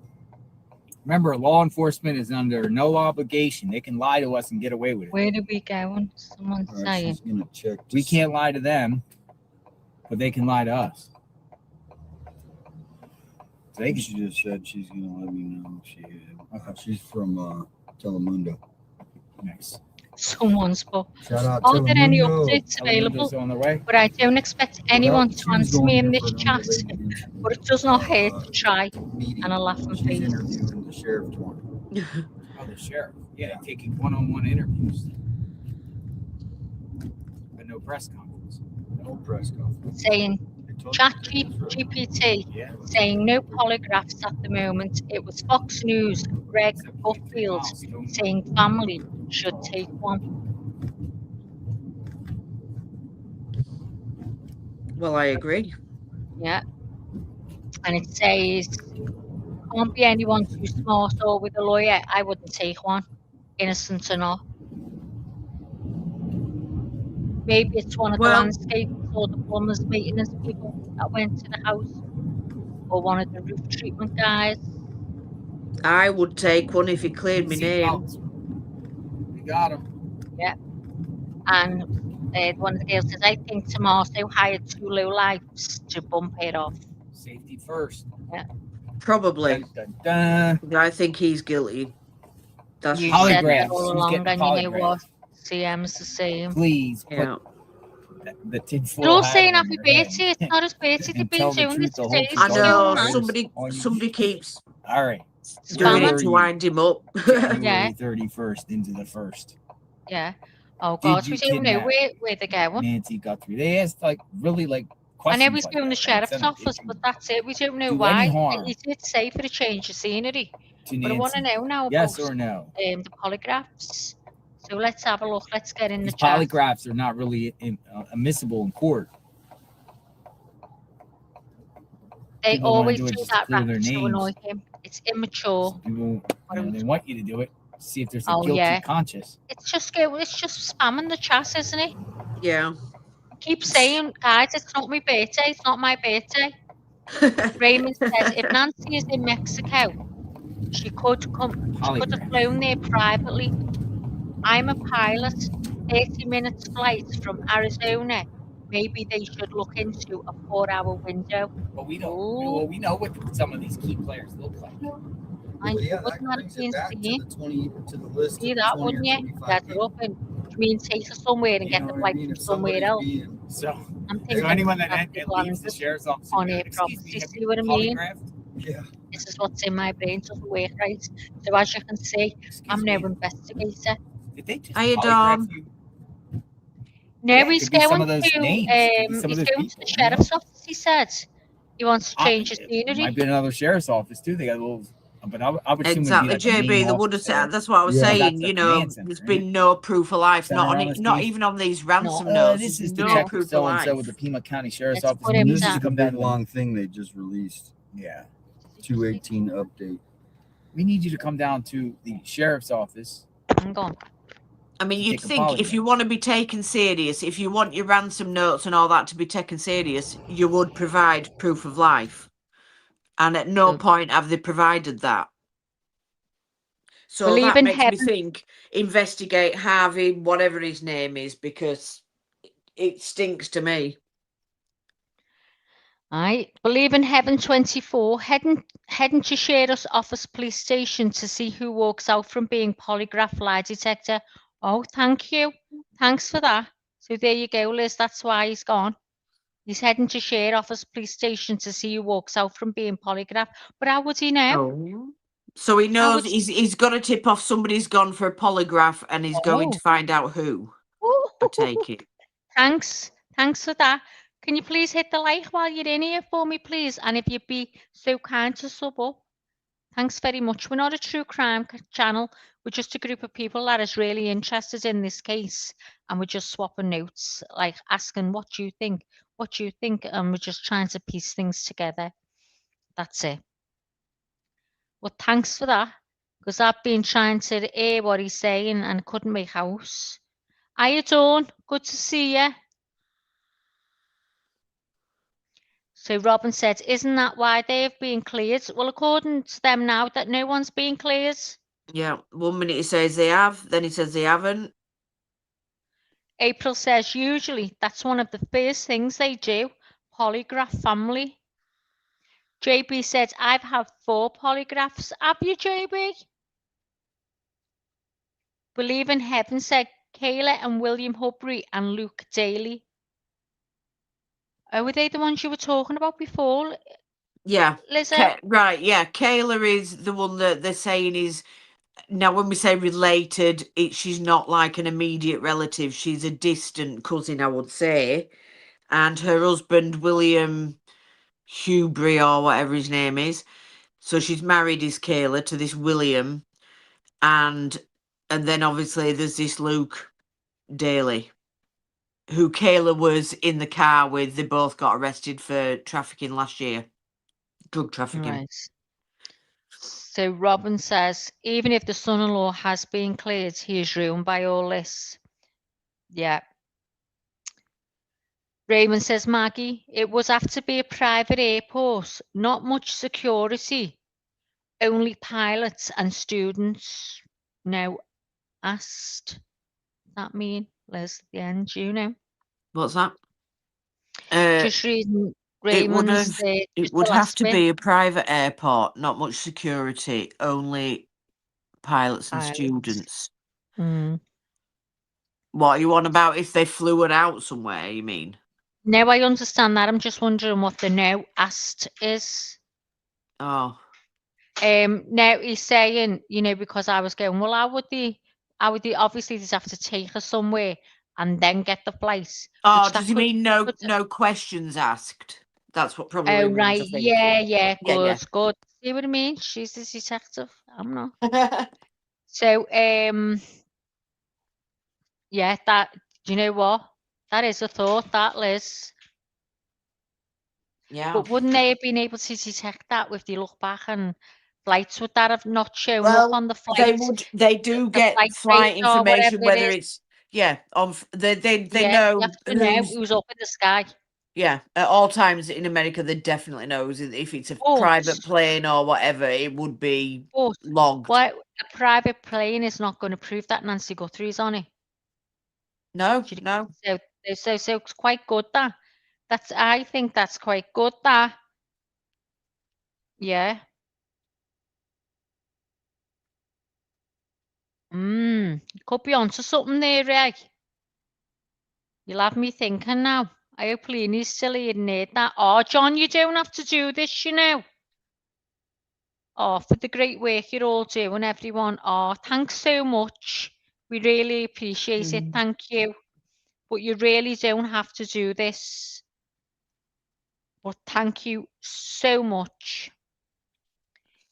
[SPEAKER 7] Remember, law enforcement is under no obligation. They can lie to us and get away with it.
[SPEAKER 2] Where did we go? Someone's
[SPEAKER 8] All right,
[SPEAKER 2] saying.
[SPEAKER 8] she's gonna check.
[SPEAKER 7] We can't lie to them, but they can lie to us. They can,
[SPEAKER 8] She just said she's gonna let me know if she had. She's from Telemundo.
[SPEAKER 7] nice.
[SPEAKER 2] Someone's put.
[SPEAKER 8] Shout out
[SPEAKER 2] Are there any
[SPEAKER 8] Telemundo.
[SPEAKER 2] updates available?
[SPEAKER 7] Telemundo's on the way.
[SPEAKER 2] But I don't expect anyone
[SPEAKER 8] Well,
[SPEAKER 2] to
[SPEAKER 8] she was
[SPEAKER 2] answer
[SPEAKER 8] going
[SPEAKER 2] me in
[SPEAKER 8] there
[SPEAKER 2] this
[SPEAKER 8] for an
[SPEAKER 2] chat.
[SPEAKER 8] unrelated incident,
[SPEAKER 2] But it does not hurt to try.
[SPEAKER 8] meeting.
[SPEAKER 2] And a laughing
[SPEAKER 8] She's
[SPEAKER 2] face.
[SPEAKER 8] interviewing the sheriff tomorrow.
[SPEAKER 7] Oh, the sheriff. Yeah, taking one-on-one interviews. But no press conference.
[SPEAKER 8] No press conference.
[SPEAKER 2] Saying
[SPEAKER 8] They told
[SPEAKER 2] chat
[SPEAKER 8] you to take this
[SPEAKER 2] GPT
[SPEAKER 7] Yeah.
[SPEAKER 2] saying no polygraphs at the moment. It was Fox News, Greg Butfield saying family should take one.
[SPEAKER 3] Well, I agree.
[SPEAKER 2] Yeah. And it says, can't be anyone too smart or with a lawyer. I wouldn't take one, innocent or not. Maybe it's one of the
[SPEAKER 3] Well-
[SPEAKER 2] landscapers or the plumbers, maintenance people that went to the house, or one of the roof treatment guys.
[SPEAKER 3] I would take one if he cleared my name.
[SPEAKER 7] Seatbelts. We got him.
[SPEAKER 2] And one of the girls says, I think Tomaso hired two lowlifes to bump it off.
[SPEAKER 7] Safety first.
[SPEAKER 3] Probably.
[SPEAKER 7] Dun, dun, dun.
[SPEAKER 3] I think he's guilty. That's
[SPEAKER 2] You
[SPEAKER 3] just-
[SPEAKER 2] said
[SPEAKER 7] Polygraphs.
[SPEAKER 2] that all
[SPEAKER 7] Who's
[SPEAKER 2] along,
[SPEAKER 7] getting
[SPEAKER 2] and you know
[SPEAKER 7] polygraphs?
[SPEAKER 2] what? CM's the same.
[SPEAKER 7] Please put
[SPEAKER 3] Yeah.
[SPEAKER 7] the tinfoil
[SPEAKER 2] They're all
[SPEAKER 7] hat
[SPEAKER 2] saying
[SPEAKER 7] on
[SPEAKER 2] happy
[SPEAKER 7] your head.
[SPEAKER 2] birthday. It's not his birthday. They've
[SPEAKER 7] And
[SPEAKER 2] been
[SPEAKER 7] tell the
[SPEAKER 2] doing
[SPEAKER 7] truth,
[SPEAKER 2] this
[SPEAKER 7] the whole
[SPEAKER 2] today.
[SPEAKER 7] truth,
[SPEAKER 3] I
[SPEAKER 7] all
[SPEAKER 3] know
[SPEAKER 7] you want.
[SPEAKER 3] somebody keeps
[SPEAKER 7] All right.
[SPEAKER 3] doing
[SPEAKER 2] Spamming.
[SPEAKER 3] it to wind him up.
[SPEAKER 7] January
[SPEAKER 2] Yeah.
[SPEAKER 7] 31st into the 1st.
[SPEAKER 2] Yeah. Oh,
[SPEAKER 7] Did
[SPEAKER 2] God.
[SPEAKER 7] you
[SPEAKER 2] We don't know
[SPEAKER 7] kidnap
[SPEAKER 2] where they're going.
[SPEAKER 7] Nancy Guthrie. They asked really
[SPEAKER 2] I
[SPEAKER 7] questions.
[SPEAKER 2] know he's
[SPEAKER 7] like
[SPEAKER 2] going to the
[SPEAKER 7] that.
[SPEAKER 2] sheriff's
[SPEAKER 7] Instead of
[SPEAKER 2] office,
[SPEAKER 7] did
[SPEAKER 2] but that's it. We don't know
[SPEAKER 7] do
[SPEAKER 2] why.
[SPEAKER 7] any harm
[SPEAKER 2] He did say for a change of scenery.
[SPEAKER 7] to
[SPEAKER 2] But I want to
[SPEAKER 7] Nancy.
[SPEAKER 2] know now
[SPEAKER 7] Yes
[SPEAKER 2] about
[SPEAKER 7] or no?
[SPEAKER 2] the polygraphs. So let's have a look. Let's get in the
[SPEAKER 7] These
[SPEAKER 2] chat.
[SPEAKER 7] polygraphs are not really admissible in court.
[SPEAKER 2] They
[SPEAKER 7] people wanna
[SPEAKER 2] always
[SPEAKER 7] do
[SPEAKER 2] do
[SPEAKER 7] it just to
[SPEAKER 2] that
[SPEAKER 7] clear
[SPEAKER 2] rap
[SPEAKER 7] their
[SPEAKER 2] to
[SPEAKER 7] names.
[SPEAKER 2] annoy him. It's immature.
[SPEAKER 7] People, they want you to do it. See if there's a
[SPEAKER 2] Oh,
[SPEAKER 7] guilty
[SPEAKER 2] yeah.
[SPEAKER 7] conscience.
[SPEAKER 2] It's just spamming the chat, isn't it?
[SPEAKER 3] Yeah.
[SPEAKER 2] Keep saying, guys, it's not my birthday. It's not my birthday. Raymond says if Nancy is in Mexico, she could have
[SPEAKER 7] Polygraph.
[SPEAKER 2] flown there privately. I'm a pilot. 30 minutes flight from Arizona. Maybe they should look into a 4-hour window.
[SPEAKER 7] But we don't.
[SPEAKER 2] Ooh.
[SPEAKER 7] Well, we know what some of these key players look like.
[SPEAKER 2] I
[SPEAKER 8] But yeah, that
[SPEAKER 2] wouldn't that
[SPEAKER 8] brings
[SPEAKER 2] been
[SPEAKER 8] it back to
[SPEAKER 2] seen?
[SPEAKER 8] the 20 to the list.
[SPEAKER 2] See
[SPEAKER 8] of the
[SPEAKER 2] that,
[SPEAKER 8] 20
[SPEAKER 2] wouldn't
[SPEAKER 8] or
[SPEAKER 2] you?
[SPEAKER 8] 25
[SPEAKER 2] Set it
[SPEAKER 8] people.
[SPEAKER 2] up and mean take her somewhere and
[SPEAKER 8] You
[SPEAKER 2] get
[SPEAKER 8] know
[SPEAKER 2] the
[SPEAKER 8] what I
[SPEAKER 2] flight
[SPEAKER 8] mean?
[SPEAKER 2] from
[SPEAKER 8] If
[SPEAKER 2] somewhere
[SPEAKER 8] somebody's
[SPEAKER 2] else.
[SPEAKER 8] being-
[SPEAKER 7] So,
[SPEAKER 2] I'm
[SPEAKER 7] so
[SPEAKER 2] thinking
[SPEAKER 7] anyone
[SPEAKER 2] of
[SPEAKER 7] that
[SPEAKER 2] people
[SPEAKER 7] leaves the sheriff's office
[SPEAKER 2] on
[SPEAKER 7] and
[SPEAKER 2] air
[SPEAKER 7] goes,
[SPEAKER 2] property,
[SPEAKER 7] "Excuse me, have
[SPEAKER 2] see
[SPEAKER 7] you
[SPEAKER 2] what I
[SPEAKER 7] been
[SPEAKER 2] mean?
[SPEAKER 7] polygraphed?"
[SPEAKER 8] Yeah.
[SPEAKER 2] This is what's in my brain, doesn't work right. So as you can see,
[SPEAKER 7] Excuse
[SPEAKER 2] I'm
[SPEAKER 7] me,
[SPEAKER 2] no investigator.
[SPEAKER 7] Did they just
[SPEAKER 3] Hiya,
[SPEAKER 7] polygraph
[SPEAKER 3] Dom.
[SPEAKER 7] you?
[SPEAKER 2] No,
[SPEAKER 7] Yeah, it
[SPEAKER 2] he's
[SPEAKER 7] could be some
[SPEAKER 2] going
[SPEAKER 7] of those
[SPEAKER 2] to
[SPEAKER 7] names. It could be some of
[SPEAKER 2] he's
[SPEAKER 7] those
[SPEAKER 2] going to
[SPEAKER 7] people,
[SPEAKER 2] the
[SPEAKER 7] you know?
[SPEAKER 2] sheriff's office, he said. He wants to change his
[SPEAKER 7] It
[SPEAKER 2] scenery.
[SPEAKER 7] might be another sheriff's office too. They got a little, but I would assume it'd be
[SPEAKER 3] Exactly,
[SPEAKER 7] like the main
[SPEAKER 3] JB. They would have
[SPEAKER 7] officer.
[SPEAKER 3] said. That's what I was
[SPEAKER 8] Yeah.
[SPEAKER 7] That's
[SPEAKER 3] saying.
[SPEAKER 7] the
[SPEAKER 3] You know,
[SPEAKER 7] command center,
[SPEAKER 3] there's
[SPEAKER 7] right?
[SPEAKER 3] been no proof of life.
[SPEAKER 7] Center
[SPEAKER 3] Not on it.
[SPEAKER 7] honesty.
[SPEAKER 3] Not even on these ransom notes.
[SPEAKER 7] This
[SPEAKER 3] There's
[SPEAKER 7] is
[SPEAKER 3] no
[SPEAKER 7] Detective
[SPEAKER 3] proof of
[SPEAKER 7] so and so
[SPEAKER 3] life.
[SPEAKER 7] with the Pima County Sheriff's
[SPEAKER 2] Let's
[SPEAKER 7] Office.
[SPEAKER 2] put him
[SPEAKER 8] This
[SPEAKER 2] down.
[SPEAKER 8] is the
[SPEAKER 7] come down
[SPEAKER 8] big long thing they just released.
[SPEAKER 7] Yeah,
[SPEAKER 8] 218 update.
[SPEAKER 7] we need you to come down to the sheriff's office.
[SPEAKER 2] Hang on.
[SPEAKER 3] I mean,
[SPEAKER 7] to
[SPEAKER 3] you'd
[SPEAKER 7] take a
[SPEAKER 3] think if
[SPEAKER 7] polygraph.
[SPEAKER 3] you want to be taken serious, if you want your ransom notes and all that to be taken serious, you would provide proof of life. And at no
[SPEAKER 2] So-
[SPEAKER 3] point have they provided that. So
[SPEAKER 2] Believe
[SPEAKER 3] that
[SPEAKER 2] in
[SPEAKER 3] makes me
[SPEAKER 2] heaven.
[SPEAKER 3] think, investigate Harvey, whatever his name is, because it stinks to me.
[SPEAKER 2] I believe in heaven 24, heading to Sheriff's Office Police Station to see who walks out from being polygraph lie detector. Oh, thank you. Thanks for that. So there you go, Liz. That's why he's gone. He's heading to Sheriff's Office Police Station to see who walks out from being polygraph. But how would he know?
[SPEAKER 3] Oh. So he
[SPEAKER 2] How
[SPEAKER 3] knows
[SPEAKER 2] would
[SPEAKER 3] he's got a tip off somebody's gone for a polygraph and he's going to
[SPEAKER 2] Oh.
[SPEAKER 3] find out who. I take it.
[SPEAKER 2] Thanks. Thanks for that. Can you please hit the like while you're in here for me, please? And if you'd be so kind to sub up. Thanks very much. We're not a true crime channel. We're just a group of people that is really interested in this case. And we're just swapping notes, like asking, what do you think? What do you think? And we're just trying to piece things together. That's it. Well, thanks for that. Because I've been trying to hear what he's saying and couldn't make out. Hiya, Dawn. Good to see you. So Robin said, isn't that why they've been cleared? Well, according to them now, that no one's been cleared.
[SPEAKER 3] Yeah, 1 minute he says they have, then he says they haven't.
[SPEAKER 2] April says, usually that's one of the first things they do. Polygraph family. JB said, I've had 4 polygraphs. Have you, JB? Believe in heaven said Kayla and William Hubry and Luke Daly. Oh, were they the ones you were talking about before,
[SPEAKER 3] Yeah.
[SPEAKER 2] Lizzie?
[SPEAKER 3] Right, yeah. Kayla is the one that they're saying is, now when we say related, she's not like an immediate relative. She's a distant cousin, I would say. And her husband, William Hubry or whatever his name is. So she's married his Kayla to this William. And then obviously there's this Luke Daly, who Kayla was in the car with. They both got arrested for trafficking last year. Drug trafficking.
[SPEAKER 2] Right. So Robin says, even if the son-in-law has been cleared, he is ruined by all this. Yeah. Raymond says, Maggie, it was have to be a private airport, not much security, only pilots and students. No, asked. That mean, Liz, at the end, you know.
[SPEAKER 3] What's that?
[SPEAKER 2] Just reading
[SPEAKER 3] It would
[SPEAKER 2] Raymond's
[SPEAKER 3] have. It would have to be a private airport, not much security, only pilots and students.
[SPEAKER 2] Mm.
[SPEAKER 3] What are you on about? If they flew it out somewhere, you mean?
[SPEAKER 2] No, I understand that. I'm just wondering what the no asked is.
[SPEAKER 3] Oh.
[SPEAKER 2] Now he's saying, you know, because I was going, well, how would they obviously just have to take her somewhere and then get the flight.
[SPEAKER 3] Oh,
[SPEAKER 2] which that
[SPEAKER 3] does he
[SPEAKER 2] could-
[SPEAKER 3] mean no
[SPEAKER 2] could-
[SPEAKER 3] no questions asked? That's what probably
[SPEAKER 2] Oh,
[SPEAKER 3] means,
[SPEAKER 2] right.
[SPEAKER 3] I think.
[SPEAKER 2] Yeah,
[SPEAKER 3] Yeah,
[SPEAKER 2] good,
[SPEAKER 3] yeah.
[SPEAKER 2] good. See what I mean? She's a detective. I'm not. So, yeah, that, do you know what? That is a thought, that, Liz.
[SPEAKER 3] Yeah.
[SPEAKER 2] But wouldn't they have been able to detect that if they look back and flights would that have not shown up
[SPEAKER 3] Well,
[SPEAKER 2] on the flight?
[SPEAKER 3] they do
[SPEAKER 2] the
[SPEAKER 3] get flight
[SPEAKER 2] radar,
[SPEAKER 3] information,
[SPEAKER 2] whatever it
[SPEAKER 3] whether
[SPEAKER 2] is.
[SPEAKER 3] it's, yeah, on they
[SPEAKER 2] Yeah, you
[SPEAKER 3] know
[SPEAKER 2] have to know
[SPEAKER 3] who's,
[SPEAKER 2] who's up in the sky.
[SPEAKER 3] yeah, at all times in America, they definitely knows if it's a
[SPEAKER 2] But,
[SPEAKER 3] private plane or whatever, it would be
[SPEAKER 2] but
[SPEAKER 3] logged.
[SPEAKER 2] what, a private plane is not going to prove that Nancy Guthrie's on it.
[SPEAKER 3] No, no.
[SPEAKER 2] So it's quite good that. I think that's quite good that. Yeah. You could be onto something there, Ray. You'll have me thinking now. I hope Leanie's still here and heard that. Oh, John, you don't have to do this, you know. Oh, for the great work you're all doing, everyone. Oh, thanks so much. We really appreciate it. Thank you. But you really don't have to do this. But thank you so much.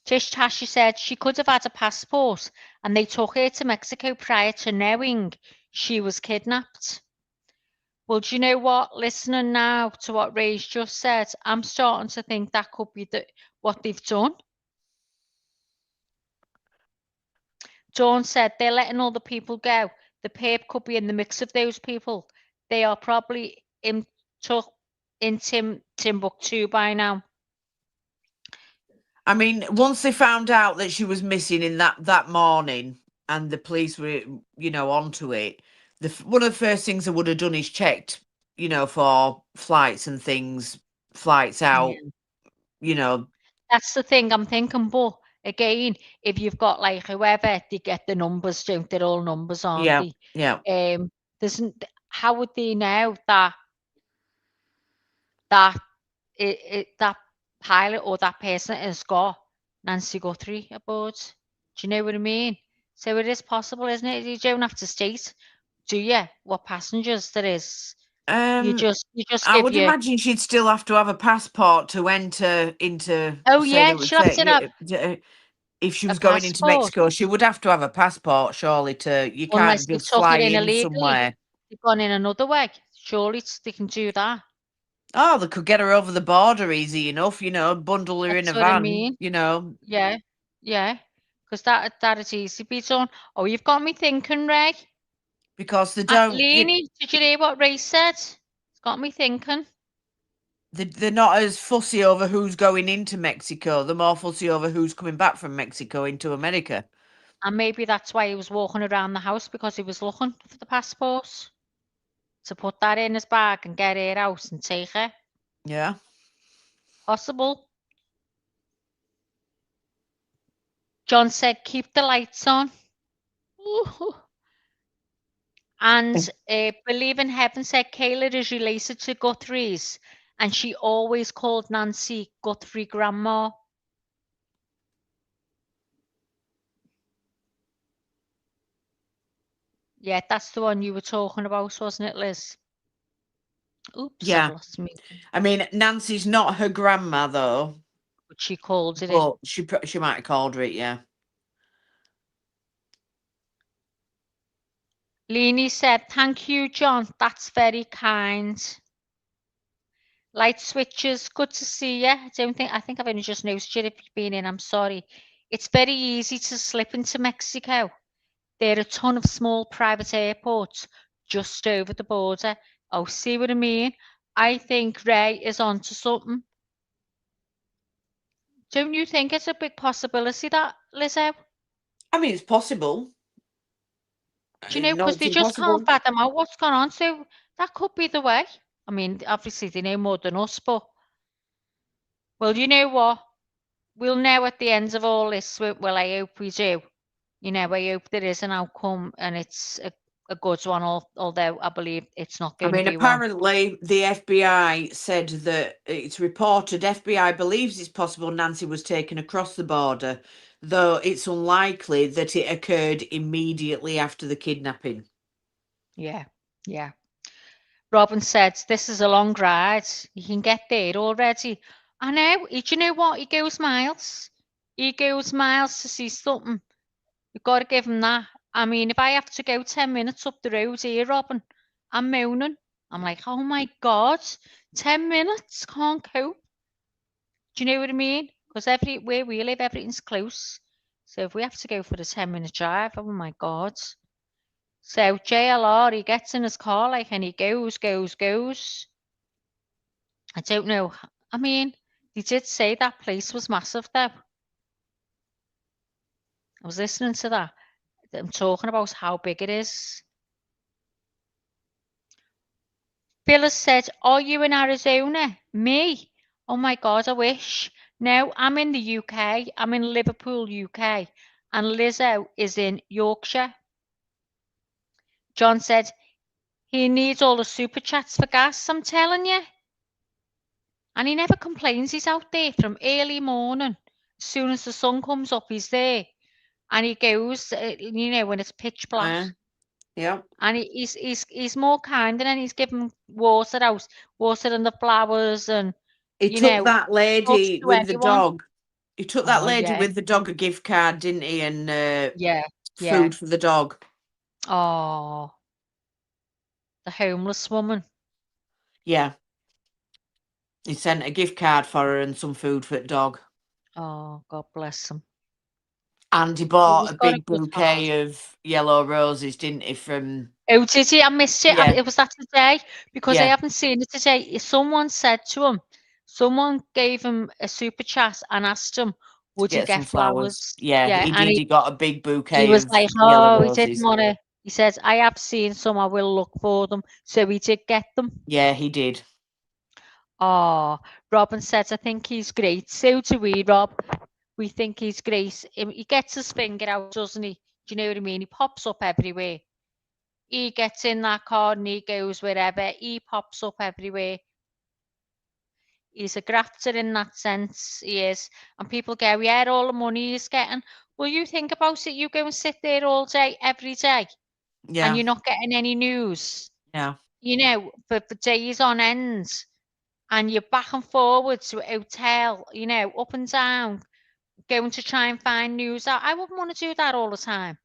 [SPEAKER 2] Tish Tashi said she could have had a passport and they took her to Mexico prior to knowing she was kidnapped. Well, do you know what? Listening now to what Ray's just said, I'm starting to think that could be what they've done. Dawn said they're letting all the people go. the Pope could be in the mix of those people. They are probably in Timbuktu by now.
[SPEAKER 3] I mean, once they found out that she was missing in that morning, and the police were, onto it, one of the first things they would have done is checked, for flights and things, flights out,
[SPEAKER 2] That's the thing I'm thinking, but again, if you've got like whoever, they get the numbers, don't they? They're all numbers, aren't
[SPEAKER 3] yeah,
[SPEAKER 2] they?
[SPEAKER 3] yeah.
[SPEAKER 2] How would they know that that that pilot or that person has got Nancy Guthrie aboard? Do you know what I mean? So it is possible, isn't it? You don't have to state, do you, what passengers there is? You just
[SPEAKER 3] I
[SPEAKER 2] give
[SPEAKER 3] would
[SPEAKER 2] your.
[SPEAKER 3] imagine she'd still have to have a passport to enter into.
[SPEAKER 2] Oh
[SPEAKER 3] Say
[SPEAKER 2] yeah,
[SPEAKER 3] they would
[SPEAKER 2] she'll have
[SPEAKER 3] say,
[SPEAKER 2] to have
[SPEAKER 3] if she
[SPEAKER 2] a
[SPEAKER 3] was going into
[SPEAKER 2] passport.
[SPEAKER 3] Mexico, she would have to have a passport, surely. You
[SPEAKER 2] Unless
[SPEAKER 3] can't
[SPEAKER 2] they
[SPEAKER 3] just
[SPEAKER 2] took
[SPEAKER 3] fly
[SPEAKER 2] it in
[SPEAKER 3] in
[SPEAKER 2] illegally.
[SPEAKER 3] somewhere.
[SPEAKER 2] They've gone in another way. Surely they can do that.
[SPEAKER 3] Oh, they could get her over the border easy enough, bundle her in
[SPEAKER 2] That's
[SPEAKER 3] a
[SPEAKER 2] what I
[SPEAKER 3] van,
[SPEAKER 2] mean. Yeah, yeah. Because that is easy be done. Oh, you've got me thinking, Ray.
[SPEAKER 3] because they don't.
[SPEAKER 2] Leanie, did you hear what Ray said? It's got me thinking.
[SPEAKER 3] They're not as fussy over who's going into Mexico. They're more fussy over who's coming back from Mexico into America.
[SPEAKER 2] And maybe that's why he was walking around the house, because he was looking for the passport. To put that in his bag and get it out and take it.
[SPEAKER 3] Yeah.
[SPEAKER 2] Possible. John said, keep the lights on. Ooh. And Believe in Heaven said, Kayla is related to Guthrie's, and she always called Nancy Guthrie Grandma. Yeah, that's the one you were talking about, wasn't it, Liz? Oops,
[SPEAKER 3] Yeah.
[SPEAKER 2] I've lost me.
[SPEAKER 3] I mean, Nancy's not her grandma, though.
[SPEAKER 2] But she called it.
[SPEAKER 3] But she might have called her it, yeah.
[SPEAKER 2] Leanie said, thank you, John. That's very kind. Light switches, good to see you. I think I've only just noticed you if you've been in. I'm sorry. It's very easy to slip into Mexico. There are a ton of small private airports just over the border. Oh, see what I mean? I think Ray is onto something. Don't you think it's a big possibility that, Lizzo?
[SPEAKER 3] I mean, it's possible.
[SPEAKER 2] Do you know, because they just can't fathom out what's gone on. So that could be the way. I mean, obviously they know more than us, but well, you know what? We'll know at the end of all this. Well, I hope we do. I hope there is an outcome and it's a good one, although I believe it's not
[SPEAKER 3] I
[SPEAKER 2] going to
[SPEAKER 3] mean,
[SPEAKER 2] be one.
[SPEAKER 3] apparently the FBI said that it's reported FBI believes it's possible Nancy was taken across the border, though it's unlikely that it occurred immediately after the kidnapping.
[SPEAKER 2] Yeah, yeah. Robin said, this is a long ride. You can get there already. I know. Do you know what? He goes miles. He goes miles to see something. You've got to give him that. I mean, if I have to go 10 minutes up the road here, Robin, I'm moaning. I'm like, oh my God, 10 minutes, can't cope. Do you know what I mean? Because where we live, everything's close. So if we have to go for the 10-minute drive, oh my God. So JLR, he gets in his car like, and he goes. I don't know. I mean, he did say that place was massive, though. I was listening to that. I'm talking about how big it is. Phyllis said, are you in Arizona? Me? Oh my God, I wish. No, I'm in the UK. I'm in Liverpool, UK. And Lizzo is in Yorkshire. John said, he needs all the super chats for gas, I'm telling you. And he never complains. He's out there from early morning. As soon as the sun comes up, he's there. And he goes, when it's pitch black.
[SPEAKER 3] Yeah.
[SPEAKER 2] And he's more kind, and then he's giving water out, watering the flowers, and
[SPEAKER 3] he took that lady with the
[SPEAKER 2] anyone.
[SPEAKER 3] dog. He took that lady with the dog a gift card, didn't he? And food for the dog.
[SPEAKER 2] Oh, the homeless woman.
[SPEAKER 3] Yeah. He sent a gift card for her and some food for the dog.
[SPEAKER 2] Oh, God bless him.
[SPEAKER 3] And he bought
[SPEAKER 2] He's
[SPEAKER 3] a
[SPEAKER 2] got a
[SPEAKER 3] big
[SPEAKER 2] good heart.
[SPEAKER 3] bouquet of yellow roses, didn't he? From
[SPEAKER 2] Oh, did he? I missed it.
[SPEAKER 3] Yeah.
[SPEAKER 2] It was that today because I
[SPEAKER 3] Yeah.
[SPEAKER 2] haven't seen it today. Someone said to him, someone gave him a super chat and asked him, would he
[SPEAKER 3] get some
[SPEAKER 2] get
[SPEAKER 3] flowers.
[SPEAKER 2] flowers?
[SPEAKER 3] Yeah,
[SPEAKER 2] Yeah,
[SPEAKER 3] he
[SPEAKER 2] and
[SPEAKER 3] did. He got a big
[SPEAKER 2] he
[SPEAKER 3] bouquet
[SPEAKER 2] was
[SPEAKER 3] of
[SPEAKER 2] like,
[SPEAKER 3] yellow
[SPEAKER 2] oh, he didn't
[SPEAKER 3] roses.
[SPEAKER 2] want to. He said, I have seen some. I will look for them. So he did get them.
[SPEAKER 3] Yeah, he did.
[SPEAKER 2] Oh, Robin says, I think he's great. So do we, Rob. We think he's great. He gets his finger out, doesn't he? Do you know what I mean? He pops up everywhere. He gets in that car and he goes wherever. He pops up everywhere. He's a grafter in that sense, he is. And people go, yeah, all the money he's getting. Well, you think about it. You go and sit there all day, every day, and
[SPEAKER 3] Yeah.
[SPEAKER 2] you're not getting any news.
[SPEAKER 3] Yeah.
[SPEAKER 2] You know, for days on end. And you're back and forward to a hotel, you know, up and down, going to try and find news out. I wouldn't want to do that all the time.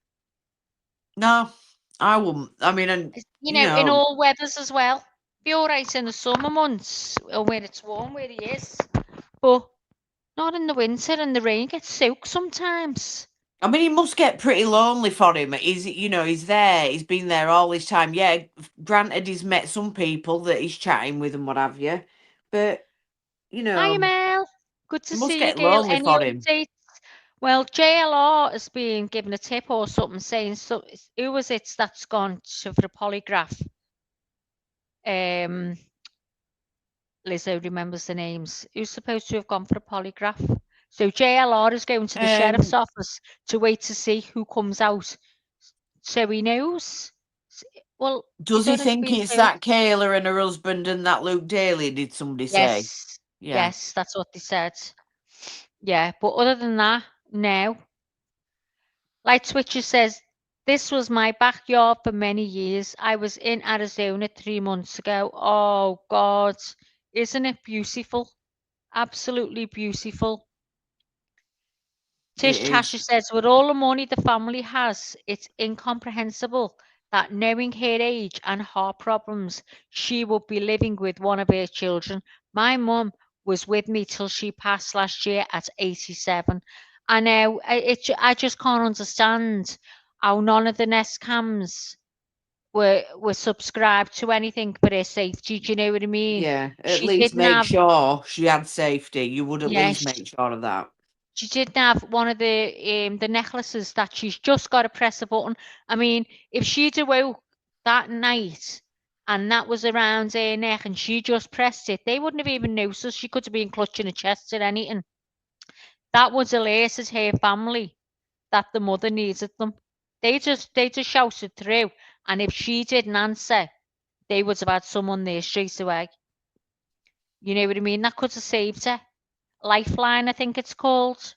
[SPEAKER 3] No, I wouldn't. I mean, and
[SPEAKER 2] You know, in all weathers as well. Be all right in the summer months or when it's warm where he is, but not in the winter and the rain gets soaked sometimes.
[SPEAKER 3] I mean, he must get pretty lonely for him. He's there. He's been there all this time. Yeah, granted, he's met some people that he's chatting with and what have you, but
[SPEAKER 2] Hi, Mel. Good to
[SPEAKER 3] it must
[SPEAKER 2] see you,
[SPEAKER 3] get
[SPEAKER 2] girl.
[SPEAKER 3] lonely
[SPEAKER 2] Any
[SPEAKER 3] for him.
[SPEAKER 2] updates? Well, JLR has been given a tip or something saying, so who was it that's gone for a polygraph? Lizzo remembers the names. Who's supposed to have gone for a polygraph? So JLR is going to the sheriff's office to wait to see who comes out, so he knows. Well,
[SPEAKER 3] Does he
[SPEAKER 2] don't have to
[SPEAKER 3] think
[SPEAKER 2] be
[SPEAKER 3] it's
[SPEAKER 2] so.
[SPEAKER 3] that Kayla and her husband and that Luke Daly? Did somebody say?
[SPEAKER 2] Yes,
[SPEAKER 3] Yeah.
[SPEAKER 2] yes, that's what they said. Yeah, but other than that, no. Light Switcher says, this was my backyard for many years. I was in Arizona 3 months ago. Oh, God. Isn't it beautiful? Absolutely beautiful. Tish
[SPEAKER 3] It
[SPEAKER 2] Tasha
[SPEAKER 3] is.
[SPEAKER 2] says, with all the money the family has, it's incomprehensible that knowing her age and heart problems, she would be living with one of her children. My mum was with me till she passed last year at 87. I know, I just can't understand how none of the Nest cams were subscribed to anything for her safety. Do you know what I mean?
[SPEAKER 3] Yeah, at
[SPEAKER 2] She
[SPEAKER 3] least
[SPEAKER 2] didn't
[SPEAKER 3] make
[SPEAKER 2] have,
[SPEAKER 3] sure she had safety. You would at
[SPEAKER 2] yeah,
[SPEAKER 3] least make sure of that.
[SPEAKER 2] she didn't have one of the necklaces that she's just got to press a button. I mean, if she'd awoke that night and that was around her neck and she just pressed it, they wouldn't have even noticed. She could have been clutching her chest or anything. That would have alerted her family that the mother needed them. They just shouted through, and if she didn't answer, they would have had someone there straight away. You know what I mean? That could have saved her. Lifeline, I think it's called.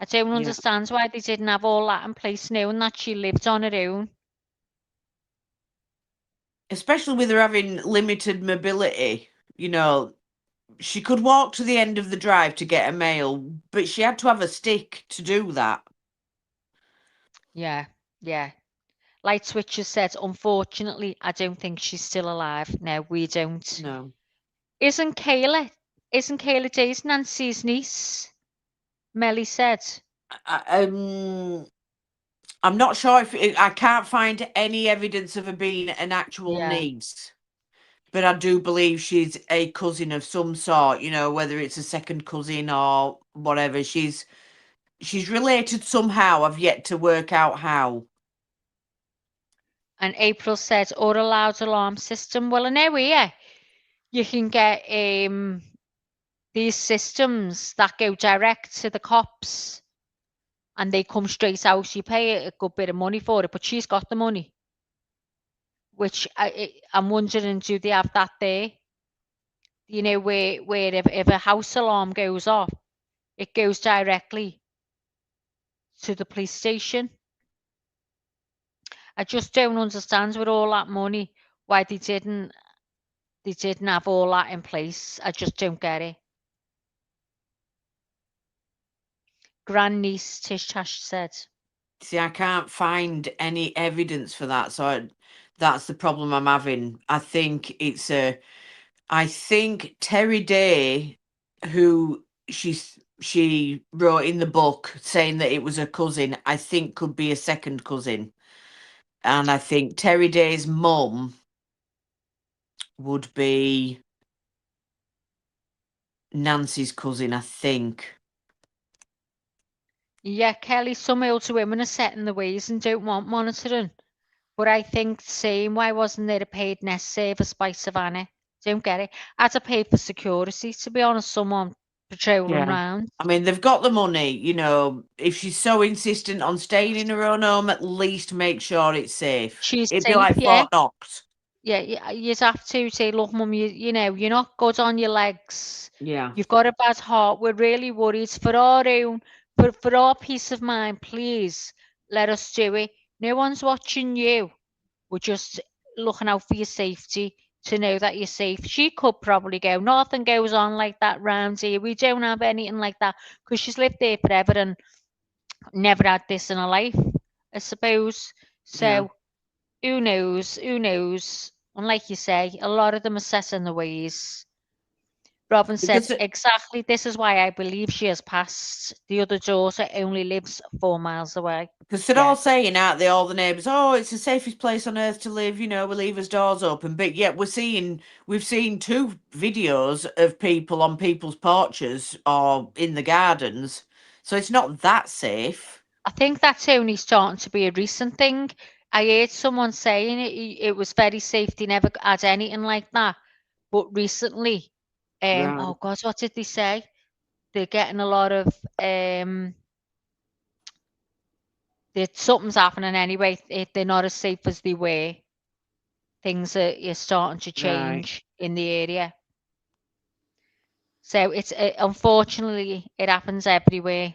[SPEAKER 2] I don't
[SPEAKER 3] Yeah.
[SPEAKER 2] understand why they didn't have all that in place, knowing that she lived on her own.
[SPEAKER 3] Especially with her having limited mobility, she could walk to the end of the drive to get a mail, but she had to have a stick to do that.
[SPEAKER 2] Yeah, yeah. Light Switcher said, unfortunately, I don't think she's still alive. No, we don't.
[SPEAKER 3] No.
[SPEAKER 2] Isn't Kayla Days Nancy's niece? Melly said.
[SPEAKER 3] I'm not sure if I can't find any evidence of her being an actual
[SPEAKER 2] Yeah.
[SPEAKER 3] niece, but I do believe she's a cousin of some sort. Whether it's a second cousin or whatever. She's related somehow. I've yet to work out how.
[SPEAKER 2] And April said, or a loud alarm system. Well, I know here you can get these systems that go direct to the cops and they come straight out. You pay a good bit of money for it, but she's got the money. Which I'm wondering, do they have that there? You know, where if a house alarm goes off, it goes directly to the police station. I just don't understand with all that money why they didn't have all that in place. I just don't get it. Grandniece Tish Tash said.
[SPEAKER 3] See, I can't find any evidence for that, so that's the problem I'm having. I think Terry Day, who she's she wrote in the book saying that it was a cousin, I think could be a second cousin. And I think Terry Day's mum would be Nancy's cousin, I think.
[SPEAKER 2] Yeah, Kelly, some older women are set in the ways and don't want monitoring. But I think same, why wasn't there a paid nest service by Savannah? Don't get it. I'd have paid for security, to be honest, someone patrolling
[SPEAKER 3] Yeah.
[SPEAKER 2] round.
[SPEAKER 3] I mean, they've got the money, you know. If she's so insistent on staying in her own home, at least make sure it's safe.
[SPEAKER 2] She's
[SPEAKER 3] It'd be
[SPEAKER 2] safe,
[SPEAKER 3] like
[SPEAKER 2] yeah.
[SPEAKER 3] Fort Knox.
[SPEAKER 2] Yeah, you'd have to say, look, mum, you know, you're not good on your legs.
[SPEAKER 3] Yeah.
[SPEAKER 2] You've got a bad heart. We're really worried for our own, for our peace of mind. Please let us do it. No one's watching you. We're just looking out for your safety to know that you're safe. She could probably go. Nothing goes on like that round here. We don't have anything like that because she's lived there forever and never had this in her life, I suppose. So
[SPEAKER 3] Yeah.
[SPEAKER 2] who knows? Who knows? And like you say, a lot of them are set in the ways. Robin said,
[SPEAKER 3] Because
[SPEAKER 2] exactly, this is why I believe she has passed. The other daughter only lives 4 miles away.
[SPEAKER 3] they're all saying, aren't they, all the neighbours, oh, it's the safest place on earth to live, you know, we leave us doors open. But yet we've seen 2 videos of people on people's porches or in the gardens. So it's not that safe.
[SPEAKER 2] I think that's only starting to be a recent thing. I heard someone saying it was very safe. They never had anything like that. But recently,
[SPEAKER 3] Right.
[SPEAKER 2] oh God, what did they say? They're getting a lot of, something's happening anyway. They're not as safe as they were. Things are starting to change in the area. So it's unfortunately, it happens everywhere.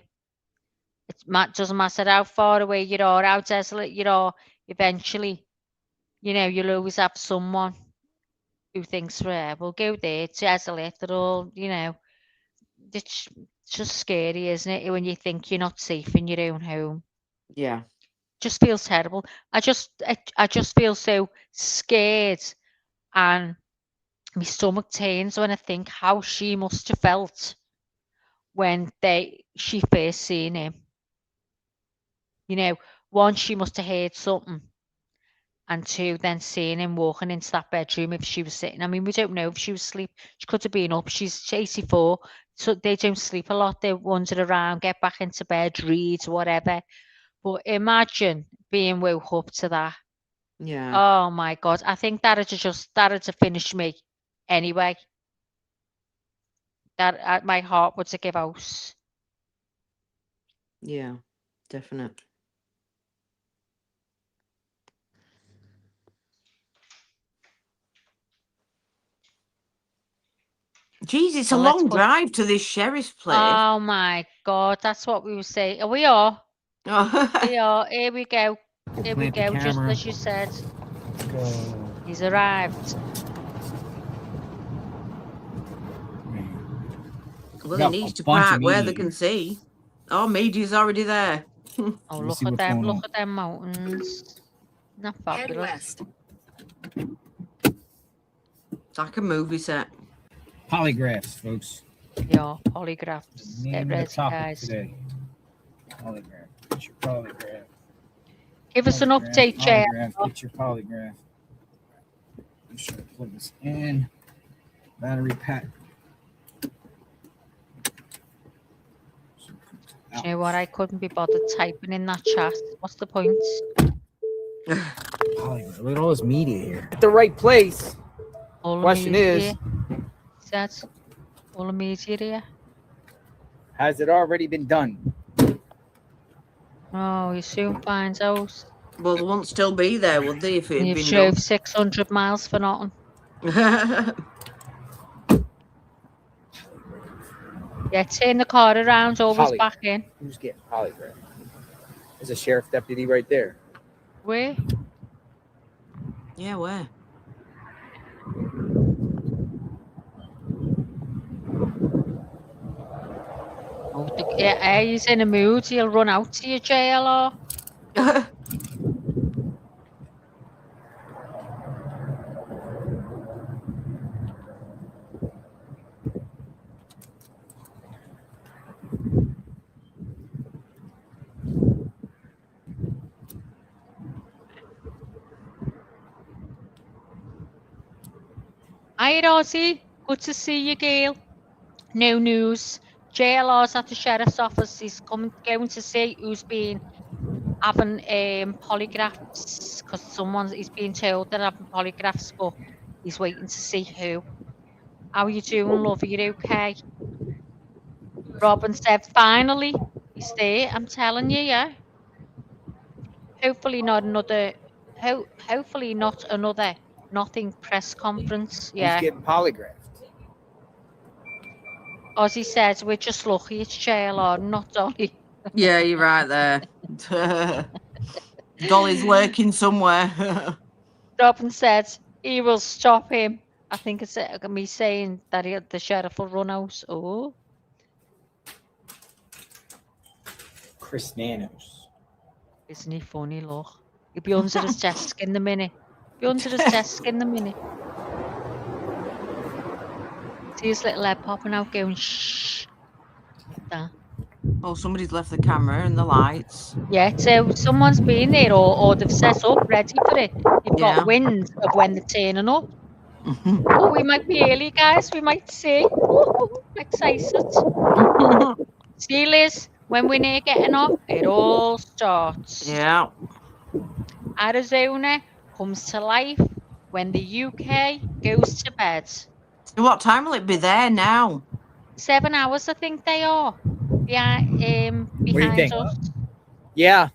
[SPEAKER 2] It doesn't matter how far away you are, how desolate you are, eventually, you know, you'll always have someone who thinks, well, we'll go there, it's desolate, they're all, you know, it's just scary, isn't it, when you think you're not safe in your own home.
[SPEAKER 3] Yeah.
[SPEAKER 2] Just feels terrible. I just feel so scared, and my stomach turns when I think how she must have felt when she first seen him. You know, one, she must have heard something, and two, then seeing him walking into that bedroom if she was sitting. I mean, we don't know if she was asleep. She could have been up. She's 84, so they don't sleep a lot. They wander around, get back into bed, read, whatever. But imagine being woke up to that.
[SPEAKER 3] Yeah.
[SPEAKER 2] Oh my God. I think that'd have finished me anyway. That my heart would have give out.
[SPEAKER 3] Yeah, definite. Jeez, it's a
[SPEAKER 2] Well, let's
[SPEAKER 3] long
[SPEAKER 2] put.
[SPEAKER 3] drive to this sheriff's place.
[SPEAKER 2] Oh my God, that's what we were saying. We are. We are. Here we go. Here we
[SPEAKER 7] Plant the
[SPEAKER 2] go. Just
[SPEAKER 7] camera.
[SPEAKER 2] as you said,
[SPEAKER 7] Let's go.
[SPEAKER 2] he's arrived.
[SPEAKER 3] Well,
[SPEAKER 7] Got
[SPEAKER 3] he
[SPEAKER 7] a
[SPEAKER 3] needs to
[SPEAKER 7] bunch of
[SPEAKER 3] park where
[SPEAKER 7] media
[SPEAKER 3] they can
[SPEAKER 7] here.
[SPEAKER 3] see. Oh, media's already there.
[SPEAKER 2] Oh,
[SPEAKER 7] Let's
[SPEAKER 2] look
[SPEAKER 7] see
[SPEAKER 2] at
[SPEAKER 7] what's
[SPEAKER 2] them.
[SPEAKER 7] going
[SPEAKER 2] Look
[SPEAKER 7] on.
[SPEAKER 2] at them mountains. Not
[SPEAKER 4] Head
[SPEAKER 2] fabulous.
[SPEAKER 4] west.
[SPEAKER 3] It's like a movie set.
[SPEAKER 7] Polygraphs, folks.
[SPEAKER 2] Yeah, polygraphs. Get
[SPEAKER 7] Name of the
[SPEAKER 2] ready,
[SPEAKER 7] topic
[SPEAKER 2] guys.
[SPEAKER 7] today. Polygraph. Get your polygraph.
[SPEAKER 2] Give us an update, Jay.
[SPEAKER 7] Polygraph. Get your polygraph. I'm sure to plug this in. Battery pack.
[SPEAKER 2] Do you know what? I couldn't be bothered typing in that chat. What's the point?
[SPEAKER 7] Polygraph. Look at all this media here. At the right place.
[SPEAKER 2] All the
[SPEAKER 7] Question
[SPEAKER 2] media
[SPEAKER 7] is,
[SPEAKER 2] here. That's all the media here.
[SPEAKER 7] has it already been done?
[SPEAKER 2] Oh, you soon find out.
[SPEAKER 3] Well, they won't still be there, would they, if it
[SPEAKER 2] And
[SPEAKER 3] had
[SPEAKER 2] you've
[SPEAKER 3] been done?
[SPEAKER 2] drove 600 miles for nothing. Yeah, turn the car around, always back in.
[SPEAKER 7] Who's getting polygraph? There's a sheriff deputy right there.
[SPEAKER 2] Where?
[SPEAKER 3] Yeah, where?
[SPEAKER 2] Oh, yeah, he's in a mood. He'll run out to your jail or. Hi, Rosie. Good to see you, Gail. No news. JLR's at the sheriff's office. He's going to see who's been having polygraphs because he's been told they're having polygraphs, but he's waiting to see who. How are you doing, love? Are you okay? Robin said, finally, he's there. I'm telling you, yeah. Hopefully not another. Hopefully not another nothing press conference.
[SPEAKER 7] Who's
[SPEAKER 2] Yeah.
[SPEAKER 7] getting polygraphed?
[SPEAKER 2] Ozzy says we're just lucky it's JLR, not Dolly.
[SPEAKER 3] Yeah, you're right there. Dolly's lurking somewhere.
[SPEAKER 2] Robin says he will stop him. I think it's me saying that the sheriff will run out. Oh,
[SPEAKER 7] Chris Nanos.
[SPEAKER 2] isn't he funny, look? He'll be under his desk in the minute. Be under his desk in the minute. See his little head popping out going shh. Like that.
[SPEAKER 3] Oh, somebody's left the camera and the lights.
[SPEAKER 2] Yeah, so someone's been there or they've set up ready for it. You've
[SPEAKER 3] Yeah.
[SPEAKER 2] got wind of when they're turning up. Oh, we might be early, guys. We might see. Ooh, excited. See, Liz, when we're near getting off, it all starts.
[SPEAKER 3] Yeah.
[SPEAKER 2] Arizona comes to life when the UK goes to bed.
[SPEAKER 3] So what time will it be there now?
[SPEAKER 2] 7 hours, I think they are. Behind
[SPEAKER 7] think?
[SPEAKER 2] us.
[SPEAKER 7] Yeah.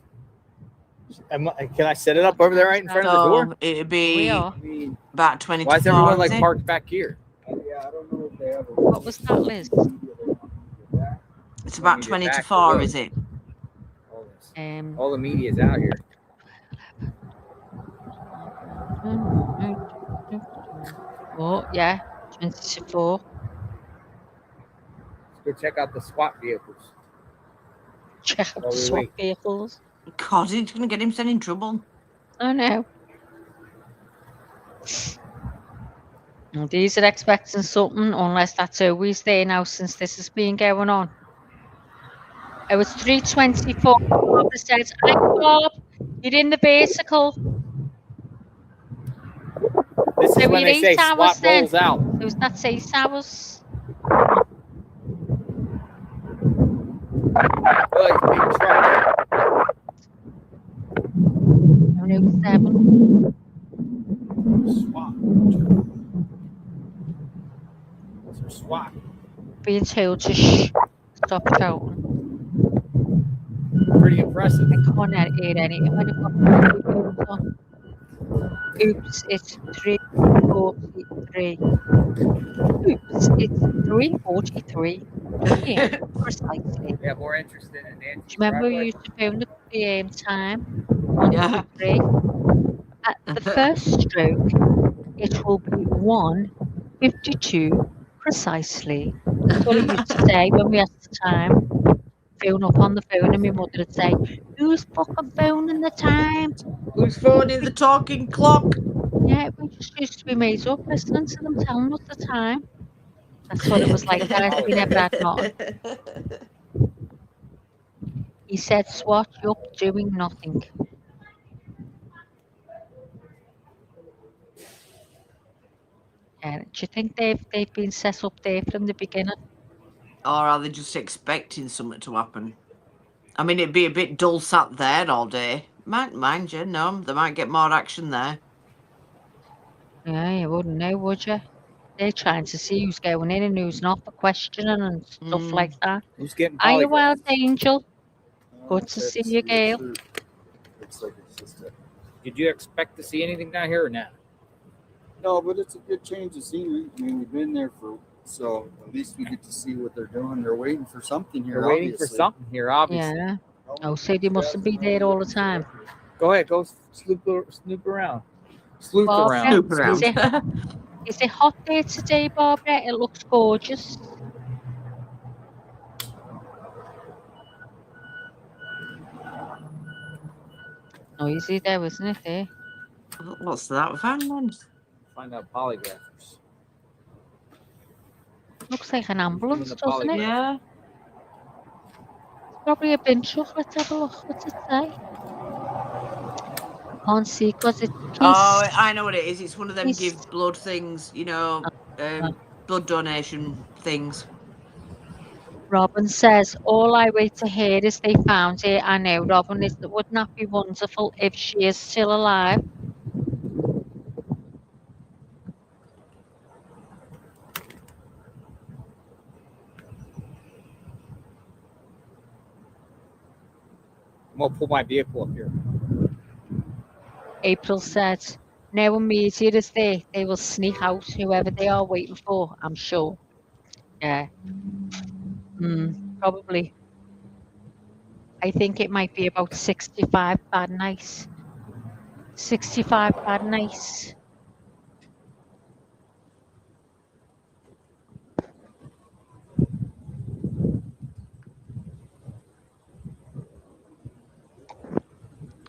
[SPEAKER 7] Can I set it up over there right in front of the door?
[SPEAKER 3] So it'd
[SPEAKER 2] We
[SPEAKER 3] be
[SPEAKER 2] are.
[SPEAKER 3] about 20
[SPEAKER 7] Why is
[SPEAKER 3] to 4,
[SPEAKER 7] everyone like
[SPEAKER 3] is it?
[SPEAKER 7] parked back here?
[SPEAKER 8] Yeah, I don't know if they have a.
[SPEAKER 2] What was that, Liz?
[SPEAKER 3] It's about
[SPEAKER 7] When you get
[SPEAKER 3] 20 to
[SPEAKER 7] back,
[SPEAKER 3] 4,
[SPEAKER 7] look.
[SPEAKER 3] is it?
[SPEAKER 7] All the media's out here.
[SPEAKER 2] Oh, yeah, 20 to 4.
[SPEAKER 7] Let's go check out the SWAT vehicles.
[SPEAKER 2] Check out
[SPEAKER 7] While
[SPEAKER 2] the
[SPEAKER 7] we
[SPEAKER 2] SWAT
[SPEAKER 7] wait.
[SPEAKER 3] God,
[SPEAKER 2] vehicles.
[SPEAKER 3] it's going to get himself in trouble.
[SPEAKER 2] I know. And these are expecting something, unless that's always there now since this has been going on. It was 3:24. Barbara says, "Hi, Bob. You're in the vehicle."
[SPEAKER 7] This is
[SPEAKER 2] So
[SPEAKER 7] when
[SPEAKER 2] we're
[SPEAKER 7] they say
[SPEAKER 2] 8 hours
[SPEAKER 7] SWAT
[SPEAKER 2] then.
[SPEAKER 7] rolls out.
[SPEAKER 2] So that's 8 hours.
[SPEAKER 7] Oh, it's a big truck.
[SPEAKER 2] 7.
[SPEAKER 7] SWAT. It's SWAT.
[SPEAKER 2] Being told to shh, stop shouting.
[SPEAKER 7] Pretty impressive.
[SPEAKER 2] I can't hear anything when I've got my headphones on. Oops, it's 3:43. Oops, it's 3:43. Yeah, precisely.
[SPEAKER 7] Yeah, more interested in
[SPEAKER 2] Do
[SPEAKER 7] Nancy's
[SPEAKER 2] you remember we
[SPEAKER 7] driveway.
[SPEAKER 2] used to phone the time on
[SPEAKER 3] Yeah.
[SPEAKER 2] Guthrie? At the first stroke, it will be 1:52 precisely. That's what it used to say when we asked the time. Phone up on the phone, and my mother would say, "Who's fucking phoning the time?"
[SPEAKER 3] Who's phoning the talking clock?
[SPEAKER 2] Yeah, we just used to be made up listening to them telling us the time. That's what it was like, guys. We never had not. He said, "Swat, you're up doing nothing." Do you think they've been set up there from the beginning?
[SPEAKER 3] Or are they just expecting something to happen? I mean, it'd be a bit dull sat there all day. Mind you, no, they might get more action there.
[SPEAKER 2] Yeah, you wouldn't know, would you? They're trying to see who's going in and who's not for questioning and stuff like that.
[SPEAKER 7] Who's getting
[SPEAKER 2] Are you Wild
[SPEAKER 7] polygraphed?
[SPEAKER 2] Angel? Good to see you, Gail.
[SPEAKER 8] Looks like it's just a.
[SPEAKER 7] Did you expect to see anything down here or not?
[SPEAKER 8] No, but it's a good change of scenery. I mean, we've been there so at least we get to see what they're doing. They're waiting for something here.
[SPEAKER 7] They're waiting for
[SPEAKER 8] obviously.
[SPEAKER 7] something here, obviously.
[SPEAKER 2] Yeah. Oh, so they mustn't be there all the time.
[SPEAKER 7] Go ahead, go snoop around. Sleuth
[SPEAKER 2] Barbara,
[SPEAKER 7] around.
[SPEAKER 3] Snoop around.
[SPEAKER 2] Is it hot there today, Barbara? It looks gorgeous. Noisy there, isn't it? There.
[SPEAKER 3] What's that van then?
[SPEAKER 7] Find out polygraphers.
[SPEAKER 2] Looks like an ambulance,
[SPEAKER 7] the
[SPEAKER 2] doesn't it?
[SPEAKER 3] Yeah.
[SPEAKER 2] Probably a bin truck. Let's have a look. What's it say? Can't see because it's peace.
[SPEAKER 3] Oh, I know what it is. It's one of them
[SPEAKER 2] Peace.
[SPEAKER 3] give blood things, you know. blood donation things.
[SPEAKER 2] Robin says, all I wait to hear is they found it. I know, Robin, wouldn't that be wonderful if she is still alive?
[SPEAKER 7] I'm gonna pull my vehicle up here.
[SPEAKER 2] April said, no immediate is there. They will sneak out whoever they are waiting for, I'm sure. Yeah. Probably. I think it might be about 65 bad nice. 65 bad nice.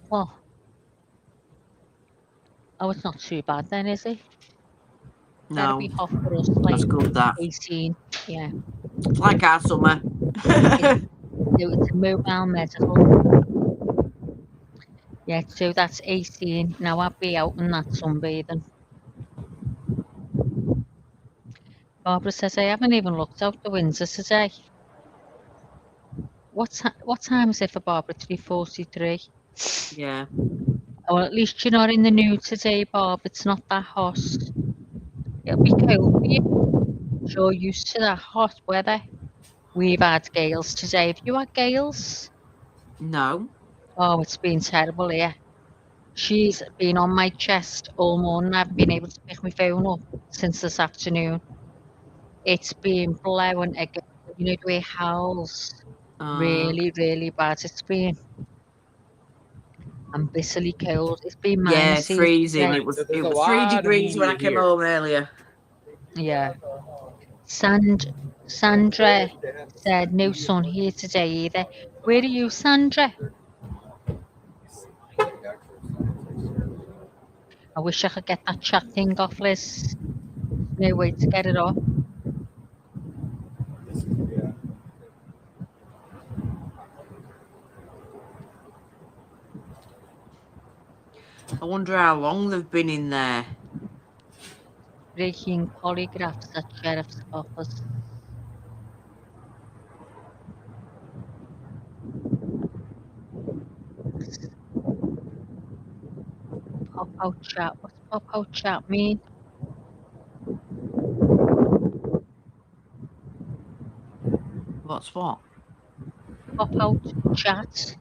[SPEAKER 2] Well, oh, it's not too bad then, is it? That'll
[SPEAKER 3] No,
[SPEAKER 2] be hot for us, like
[SPEAKER 3] that's good. That
[SPEAKER 2] 18. Yeah.
[SPEAKER 3] it's like our summer.
[SPEAKER 2] It's a mobile medical. Yeah, so that's 18. Now I'll be out in that sunbathing. Barbara says, I haven't even looked out the window today. What time is it for Barbara? 3:43.
[SPEAKER 3] Yeah.
[SPEAKER 2] Well, at least you're not in the nude today, Bob. It's not that hot. It'll be cold for you. You're used to that hot weather. We've had gales today. Have you had gales?
[SPEAKER 3] No.
[SPEAKER 2] Oh, it's been terrible here. She's been on my chest all morning. I haven't been able to pick my phone up since this afternoon. It's been blowing again. You know, the way it howls. Really, really bad. It's been. I'm bitterly cold. It's been
[SPEAKER 3] Yeah,
[SPEAKER 2] minus
[SPEAKER 3] freezing.
[SPEAKER 2] today.
[SPEAKER 3] It was
[SPEAKER 7] So there's
[SPEAKER 3] it
[SPEAKER 7] a
[SPEAKER 3] was 3
[SPEAKER 7] lot of
[SPEAKER 3] degrees when I
[SPEAKER 7] media
[SPEAKER 3] came
[SPEAKER 7] here.
[SPEAKER 3] home earlier.
[SPEAKER 2] Yeah. Sandra said no sun here today either. Where are you, Sandra? I wish I could get that chat thing off, Liz. No way to get it off.
[SPEAKER 3] I wonder how long they've been in there.
[SPEAKER 2] Breaking polygraphs at sheriff's office. Pop out chat. What's pop out chat mean?
[SPEAKER 3] What's what?
[SPEAKER 2] Pop out chat.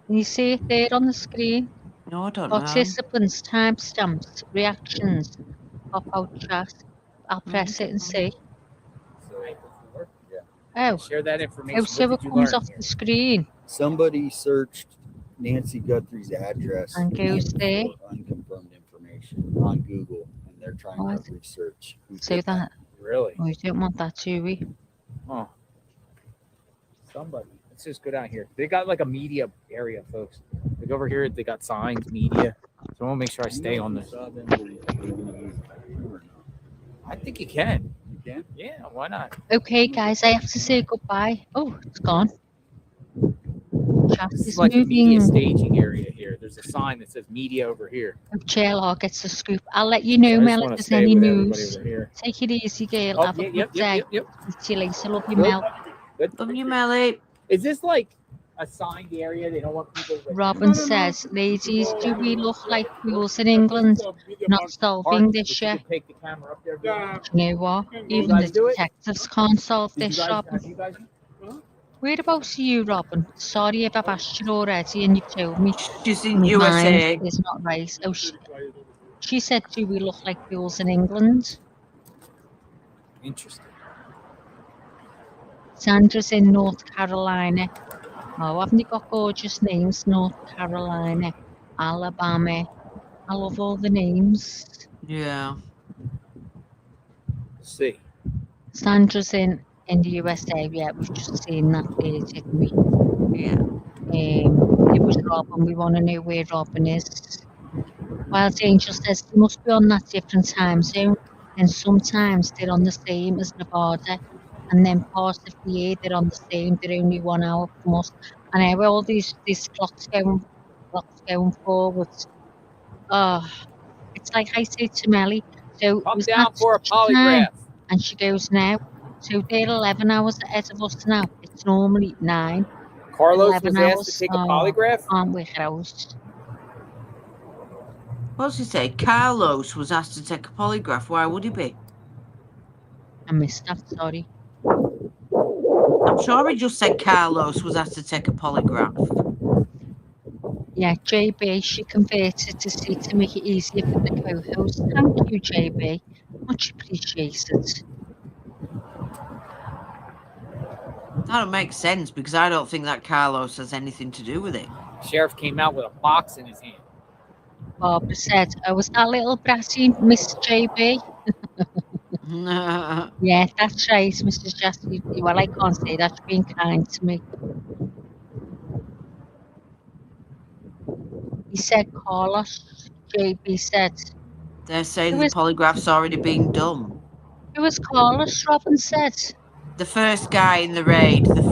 [SPEAKER 2] Can you see it there on the screen?
[SPEAKER 3] No, I don't know.
[SPEAKER 2] Participants, timestamps, reactions, pop out chat. I'll press it and see. Oh,
[SPEAKER 7] Share that information.
[SPEAKER 2] so
[SPEAKER 7] What
[SPEAKER 2] it
[SPEAKER 7] did you
[SPEAKER 2] comes
[SPEAKER 7] learn
[SPEAKER 2] off
[SPEAKER 7] here?
[SPEAKER 2] the screen
[SPEAKER 8] Somebody searched Nancy Guthrie's address
[SPEAKER 2] and goes there.
[SPEAKER 8] for unconfirmed information on Google, and they're trying
[SPEAKER 2] What?
[SPEAKER 8] to research who
[SPEAKER 2] So
[SPEAKER 8] did
[SPEAKER 2] that
[SPEAKER 7] Really?
[SPEAKER 2] we don't want that, do we?
[SPEAKER 7] Oh. Somebody. Let's just go down here. They got like a media area, folks. Like over here, they got signs, media. So I want to make sure I stay on this. I think you can.
[SPEAKER 8] You can?
[SPEAKER 7] Yeah, why not?
[SPEAKER 2] Okay, guys, I have to say goodbye. Oh, it's gone. Chat
[SPEAKER 7] This
[SPEAKER 2] is
[SPEAKER 7] is like the media
[SPEAKER 2] moving.
[SPEAKER 7] staging area here. There's a sign that says media over here.
[SPEAKER 2] Oh, JLR gets the scoop. I'll let you know,
[SPEAKER 7] So I just
[SPEAKER 2] Mel, if
[SPEAKER 7] want to
[SPEAKER 2] there's
[SPEAKER 7] stay
[SPEAKER 2] any
[SPEAKER 7] with everybody
[SPEAKER 2] news.
[SPEAKER 7] over here.
[SPEAKER 2] Take it easy, girl.
[SPEAKER 7] Oh,
[SPEAKER 2] Have a
[SPEAKER 7] yeah,
[SPEAKER 2] good day.
[SPEAKER 7] yep.
[SPEAKER 2] See you later. Love you,
[SPEAKER 7] Good.
[SPEAKER 2] Mel.
[SPEAKER 7] Good.
[SPEAKER 3] Love you, Melly.
[SPEAKER 7] Is this like a signed area? They don't want people.
[SPEAKER 2] Robin says, ladies, do we look like fools in England not solving this yet?
[SPEAKER 7] Take the camera up there.
[SPEAKER 2] You know what? Even the
[SPEAKER 7] guys do it?
[SPEAKER 2] detectives can't solve
[SPEAKER 7] Did
[SPEAKER 2] this,
[SPEAKER 7] you guys,
[SPEAKER 2] Robin.
[SPEAKER 7] have you guys?
[SPEAKER 2] Whereabouts are you, Robin? Sorry if I've asked you already and you've told me.
[SPEAKER 3] She's in
[SPEAKER 2] My
[SPEAKER 3] USA.
[SPEAKER 2] mind is not right. Oh, she said, do we look like fools in England?
[SPEAKER 7] Interesting.
[SPEAKER 2] Sandra's in North Carolina. Oh, haven't they got gorgeous names? North Carolina, Alabama. I love all the names.
[SPEAKER 3] Yeah.
[SPEAKER 7] Let's see.
[SPEAKER 2] Sandra's in the USA. Yeah, we've just seen that there, didn't we?
[SPEAKER 3] Yeah.
[SPEAKER 2] It was Robin. We want to know where Robin is. Wild Angel says they must be on that different time zone, and sometimes they're on the same as Nevada, and then part of the year they're on the same. They're only 1 hour from us. And I have all these clocks going forward. Oh, it's like I say to Melly, So
[SPEAKER 7] Come
[SPEAKER 2] was
[SPEAKER 7] down
[SPEAKER 2] that
[SPEAKER 7] for a
[SPEAKER 2] such time?
[SPEAKER 7] polygraph.
[SPEAKER 2] And she goes, no. So they're 11 hours ahead of us now. It's normally 9.
[SPEAKER 7] Carlos
[SPEAKER 2] 11
[SPEAKER 7] was asked to
[SPEAKER 2] hours.
[SPEAKER 7] take a
[SPEAKER 2] Oh,
[SPEAKER 7] polygraph.
[SPEAKER 2] aren't we gross?
[SPEAKER 3] What's he say? Carlos was asked to take a polygraph. Why would he be?
[SPEAKER 2] I missed that, sorry.
[SPEAKER 3] I'm sure he just said Carlos was asked to take a polygraph.
[SPEAKER 2] Yeah, JB, she converted to see to make it easier for the co-host. Thank you, JB. Much appreciated.
[SPEAKER 3] That don't make sense because I don't think that Carlos has anything to do with it.
[SPEAKER 7] Sheriff came out with a box in his hand.
[SPEAKER 2] Barbara said, oh, was that little brassy Miss JB? Yeah, that's right, Mrs. Jessie. Well, I can't say that. You're being kind to me. He said, Carlos. JB said,
[SPEAKER 3] They're saying
[SPEAKER 2] Who
[SPEAKER 3] the
[SPEAKER 2] is-
[SPEAKER 3] polygraph's already been done.
[SPEAKER 2] who was Carlos? Robin said.
[SPEAKER 3] The first guy in the raid, the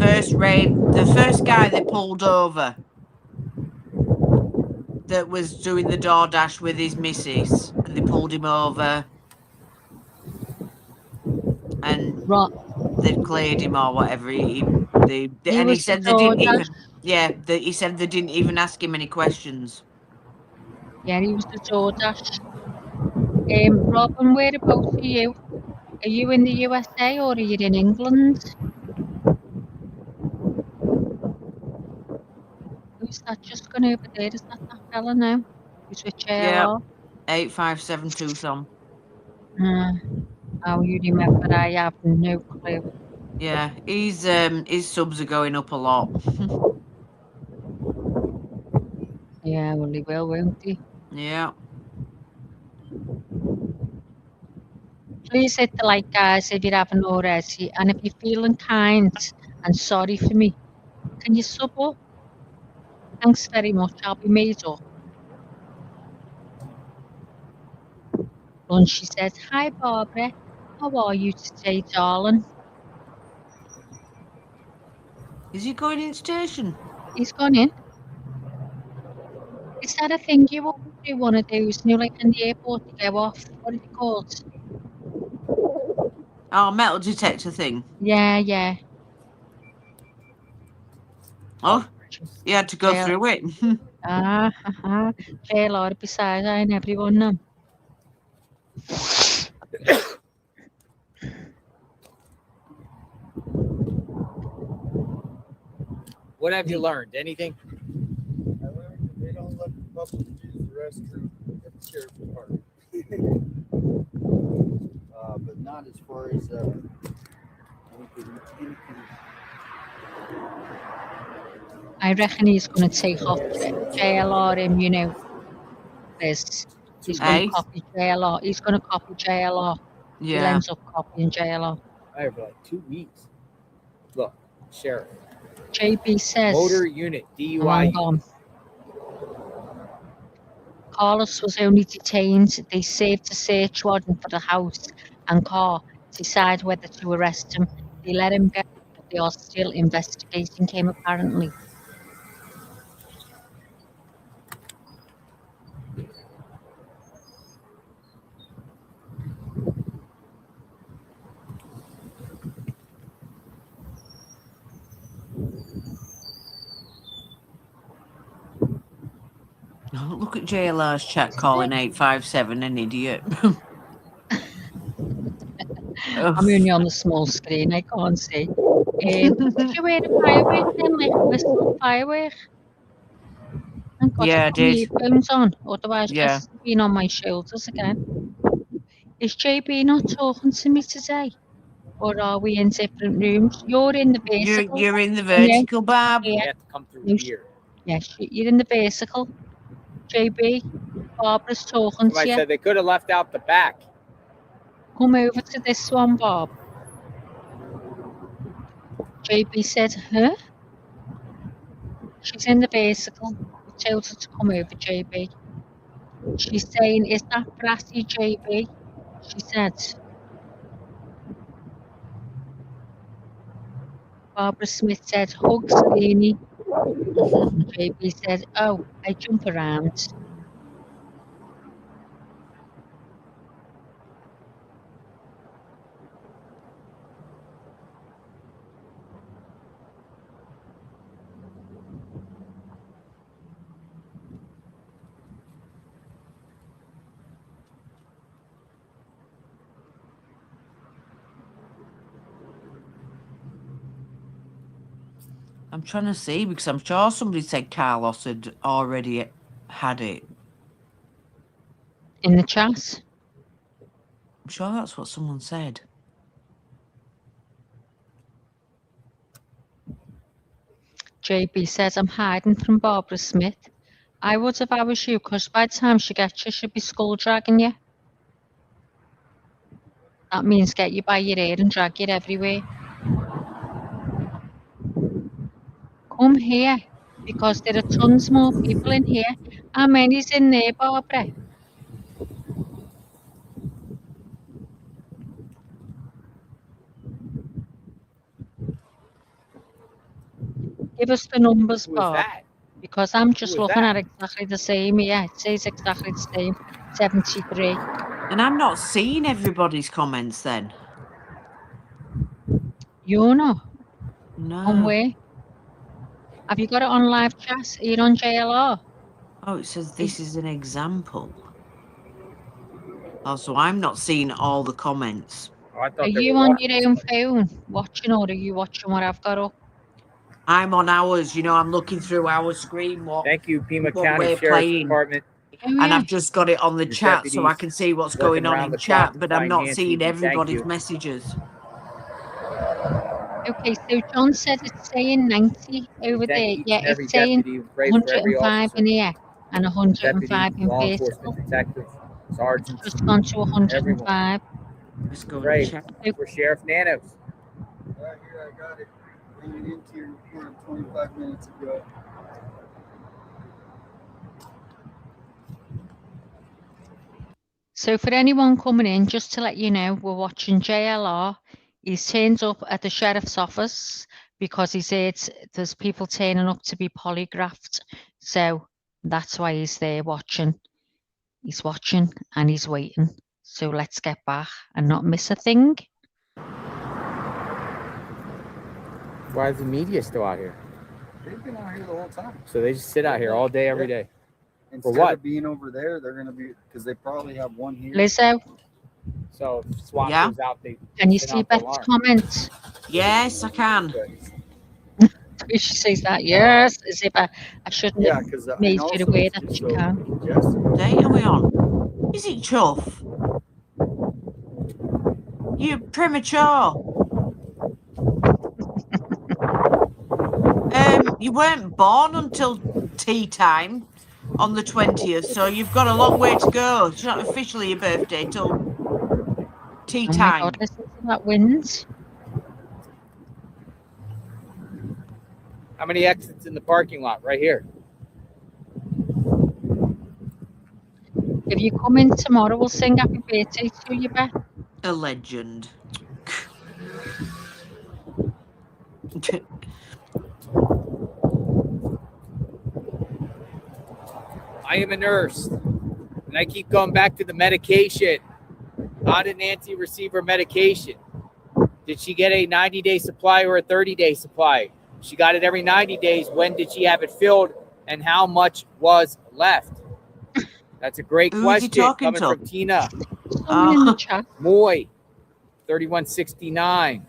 [SPEAKER 3] first guy they pulled over that was doing the DoorDash with his missus, and they pulled him over, and they cleared him or whatever. He said they didn't even. Yeah, he said they didn't even ask him any questions.
[SPEAKER 2] Yeah, he was the DoorDash. Robin, whereabouts are you? Are you in the USA or are you in England? Who's that just gone over there? Is that fella now? Who's with JLR?
[SPEAKER 3] 8572 some.
[SPEAKER 2] Oh, you remember? I have no clue.
[SPEAKER 3] Yeah, his subs are going up a lot.
[SPEAKER 2] Yeah, well, he will, won't he?
[SPEAKER 3] Yeah.
[SPEAKER 2] Please hit the like, guys, if you haven't already. And if you're feeling kind and sorry for me, can you sub up? Thanks very much. I'll be made up. And she said, hi, Barbara. How are you today, darling?
[SPEAKER 3] Is he going in station?
[SPEAKER 2] He's gone in. Is that a thing you want to do? One of those, like in the airport to go off? What are they called?
[SPEAKER 3] Oh, metal detector thing.
[SPEAKER 2] Yeah.
[SPEAKER 3] Oh, you had to go through it.
[SPEAKER 2] JLR beside I and everyone now.
[SPEAKER 7] What have you learned? Anything?
[SPEAKER 8] I learned that they don't let the public use the restroom at the sheriff's department. But not as far as anything.
[SPEAKER 2] I reckon he's going to take off JLR and, this. He's going to copy JLR. He's going to copy JLR.
[SPEAKER 3] Yeah.
[SPEAKER 2] He ends up copying JLR.
[SPEAKER 7] I have like 2 weeks. Look, sheriff.
[SPEAKER 2] JB says.
[SPEAKER 7] Motor unit, DUI.
[SPEAKER 2] Hang on. Carlos was only detained. They served a search warrant for the house and car to decide whether to arrest him. They let him go, but they are still investigating him, apparently.
[SPEAKER 3] Oh, look at JLR's chat calling 857 an idiot.
[SPEAKER 2] I'm only on the small screen, I can't see. Did you wear a firework then, like a whistle firework?
[SPEAKER 3] Yeah, I did.
[SPEAKER 2] Earphones on, otherwise
[SPEAKER 3] Yeah.
[SPEAKER 2] just being on my shoulders again. Is JB not talking to me today? Or are we in different rooms? You're in the vertical.
[SPEAKER 3] You're in the vertical, Barb.
[SPEAKER 7] You have to come through here.
[SPEAKER 2] Yes, you're in the vertical. JB, Barbara's talking to
[SPEAKER 7] Somebody
[SPEAKER 2] you.
[SPEAKER 7] said they could have left out the back.
[SPEAKER 2] Come over to this one, Bob. JB said, huh? She's in the vertical. We told her to come over, JB. She's saying, is that brassy, JB? She said. Barbara Smith said, hugs, Leanie. JB said, oh, I jump around.
[SPEAKER 3] I'm trying to see because I'm sure somebody said Carlos had already had it.
[SPEAKER 2] In the chat.
[SPEAKER 3] I'm sure that's what someone said.
[SPEAKER 2] JB says, I'm hiding from Barbara Smith. I would if I was you, because by the time she gets you, she'll be skull dragging you. That means get you by your hair and drag you everywhere. Come here, because there are tons more people in here. How many's in there, Barbara? Give us the numbers,
[SPEAKER 7] Who was
[SPEAKER 2] Bob,
[SPEAKER 7] that?
[SPEAKER 2] because I'm just
[SPEAKER 7] Who was
[SPEAKER 2] looking
[SPEAKER 7] that?
[SPEAKER 2] at exactly the same. Yeah, it says exactly the same. 73.
[SPEAKER 3] And I'm not seeing everybody's comments then.
[SPEAKER 2] You know, on
[SPEAKER 3] No.
[SPEAKER 2] where? Have you got it on live chat? Are you on JLR?
[SPEAKER 3] Oh, it says this is an example. Oh, so I'm not seeing all the comments.
[SPEAKER 7] Oh, I
[SPEAKER 2] Are
[SPEAKER 7] thought they
[SPEAKER 2] you
[SPEAKER 7] were
[SPEAKER 2] on
[SPEAKER 7] watching
[SPEAKER 2] your own
[SPEAKER 7] somebody.
[SPEAKER 2] phone watching, or are you watching what I've got up?
[SPEAKER 3] I'm on ours, you know, I'm looking through our screen
[SPEAKER 7] Thank you, Pima
[SPEAKER 3] what
[SPEAKER 7] County
[SPEAKER 3] we're
[SPEAKER 7] Sheriff's
[SPEAKER 3] playing.
[SPEAKER 7] Department.
[SPEAKER 2] Oh,
[SPEAKER 3] And
[SPEAKER 2] yeah.
[SPEAKER 3] I've just got it on the
[SPEAKER 7] Your
[SPEAKER 3] chat so I
[SPEAKER 7] deputies
[SPEAKER 3] can see what's
[SPEAKER 7] working
[SPEAKER 3] going on
[SPEAKER 7] around
[SPEAKER 3] in
[SPEAKER 7] the clock
[SPEAKER 3] chat,
[SPEAKER 7] to
[SPEAKER 3] but I'm
[SPEAKER 7] find
[SPEAKER 3] not
[SPEAKER 7] Nancy.
[SPEAKER 3] seeing
[SPEAKER 7] Thank
[SPEAKER 3] everybody's
[SPEAKER 7] you.
[SPEAKER 3] messages.
[SPEAKER 2] Okay, so John said it's saying 90
[SPEAKER 7] We
[SPEAKER 2] over
[SPEAKER 7] thank
[SPEAKER 2] there.
[SPEAKER 7] each
[SPEAKER 2] Yeah,
[SPEAKER 7] and every
[SPEAKER 2] it's saying
[SPEAKER 7] deputy. We pray for every
[SPEAKER 2] 105
[SPEAKER 7] officer,
[SPEAKER 2] in here and
[SPEAKER 7] deputy,
[SPEAKER 2] 105 in
[SPEAKER 7] law
[SPEAKER 2] vertical.
[SPEAKER 7] enforcement, detectives,
[SPEAKER 2] It's
[SPEAKER 7] sergeants,
[SPEAKER 2] just gone to
[SPEAKER 7] everyone.
[SPEAKER 2] 105.
[SPEAKER 3] Let's go and
[SPEAKER 7] Pray
[SPEAKER 3] check.
[SPEAKER 7] for Sheriff Nanos.
[SPEAKER 8] Right here, I got it. Bring it into your report 25 minutes ago.
[SPEAKER 2] So for anyone coming in, just to let you know, we're watching JLR. He's turned up at the sheriff's office because he said there's people turning up to be polygraphed. So that's why he's there watching. He's watching and he's waiting. So let's get back and not miss a thing.
[SPEAKER 7] Why is the media still out here?
[SPEAKER 8] They've been out here the whole time.
[SPEAKER 7] So they just sit out here all day, every day.
[SPEAKER 8] Instead
[SPEAKER 7] what?
[SPEAKER 8] of being over there, they're going to be, because they probably have one here.
[SPEAKER 2] Lizzo,
[SPEAKER 7] So if SWAT
[SPEAKER 3] Yeah.
[SPEAKER 7] goes out, they
[SPEAKER 2] can you
[SPEAKER 7] send
[SPEAKER 2] see
[SPEAKER 7] out the
[SPEAKER 2] Beth's
[SPEAKER 7] alarm.
[SPEAKER 2] comments?
[SPEAKER 3] Yes, I can.
[SPEAKER 7] Good.
[SPEAKER 2] She says that, yes, as if I shouldn't
[SPEAKER 8] Yeah,
[SPEAKER 2] have
[SPEAKER 8] because
[SPEAKER 2] made you aware that you can.
[SPEAKER 3] What date are we on? Is it Chuff? You premature. You weren't born until tea time on the 20th, so you've got a long way to go. It's not officially your birthday till tea
[SPEAKER 2] Oh my
[SPEAKER 3] time.
[SPEAKER 2] God, listen to that wind.
[SPEAKER 7] How many exits in the parking lot? Right here.
[SPEAKER 2] If you come in tomorrow, we'll sing happy birthday to you, Beth.
[SPEAKER 3] A legend.
[SPEAKER 7] I am a nurse, and I keep going back to the medication. How did Nancy receive her medication? Did she get a 90-day supply or a 30-day supply? She got it every 90 days. When did she have it filled, and how much was left? That's a great
[SPEAKER 3] Who's he
[SPEAKER 7] question
[SPEAKER 3] talking
[SPEAKER 7] coming
[SPEAKER 3] to?
[SPEAKER 7] from Tina
[SPEAKER 2] Someone in the chat.
[SPEAKER 7] Moy, 3169.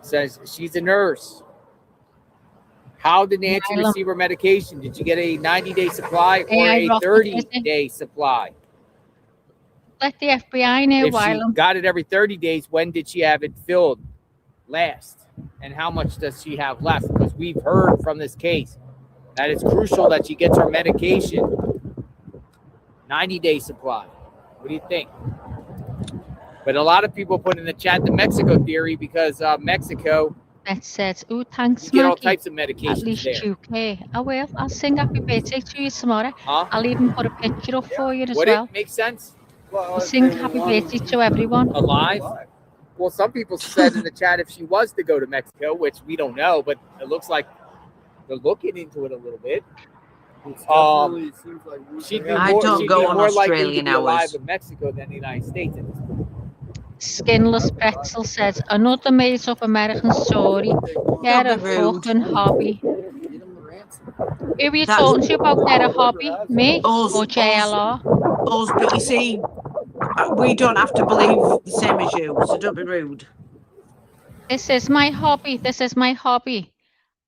[SPEAKER 7] Says she's a nurse. How did Nancy
[SPEAKER 2] Mylum.
[SPEAKER 7] receive her medication? Did she get a 90-day supply
[SPEAKER 2] Hey,
[SPEAKER 7] or
[SPEAKER 2] I
[SPEAKER 7] a
[SPEAKER 2] dropped it,
[SPEAKER 7] 30-day supply?
[SPEAKER 2] Let the FBI know,
[SPEAKER 7] If she
[SPEAKER 2] Wylam.
[SPEAKER 7] got it every 30 days, when did she have it filled last? And how much does she have left? Because we've heard from this case that it's crucial that she gets her medication 90-day supply. What do you think? But a lot of people put in the chat the Mexico theory because Mexico,
[SPEAKER 2] Beth says, oh, thanks,
[SPEAKER 7] you get all
[SPEAKER 2] Maggie.
[SPEAKER 7] types of
[SPEAKER 2] At
[SPEAKER 7] medications
[SPEAKER 2] least
[SPEAKER 7] there.
[SPEAKER 2] you care. I will. I'll sing happy birthday to you tomorrow.
[SPEAKER 7] Huh?
[SPEAKER 2] I'll even put a picture up for you as
[SPEAKER 7] Would
[SPEAKER 2] well.
[SPEAKER 7] it make sense?
[SPEAKER 2] We'll sing happy birthday to everyone.
[SPEAKER 7] Alive? Well, some people said in the chat if she was to go to Mexico, which we don't know, but it looks like they're looking into it a little bit. She'd be
[SPEAKER 3] I
[SPEAKER 7] more,
[SPEAKER 3] don't
[SPEAKER 7] she'd
[SPEAKER 3] go
[SPEAKER 7] be
[SPEAKER 3] on
[SPEAKER 7] more likely to
[SPEAKER 3] Australian
[SPEAKER 7] be alive
[SPEAKER 3] hours.
[SPEAKER 7] in Mexico than the United States.
[SPEAKER 2] Skinless Pretzel says, another made-up American story. Get a
[SPEAKER 3] Don't be rude.
[SPEAKER 2] fucking hobby. Who are you
[SPEAKER 3] That's
[SPEAKER 2] talking to about get a hobby? Me
[SPEAKER 3] us,
[SPEAKER 2] or JLR?
[SPEAKER 3] us, but you see, we don't have to believe the same as you, so don't be rude.
[SPEAKER 2] This is my hobby. This is my hobby.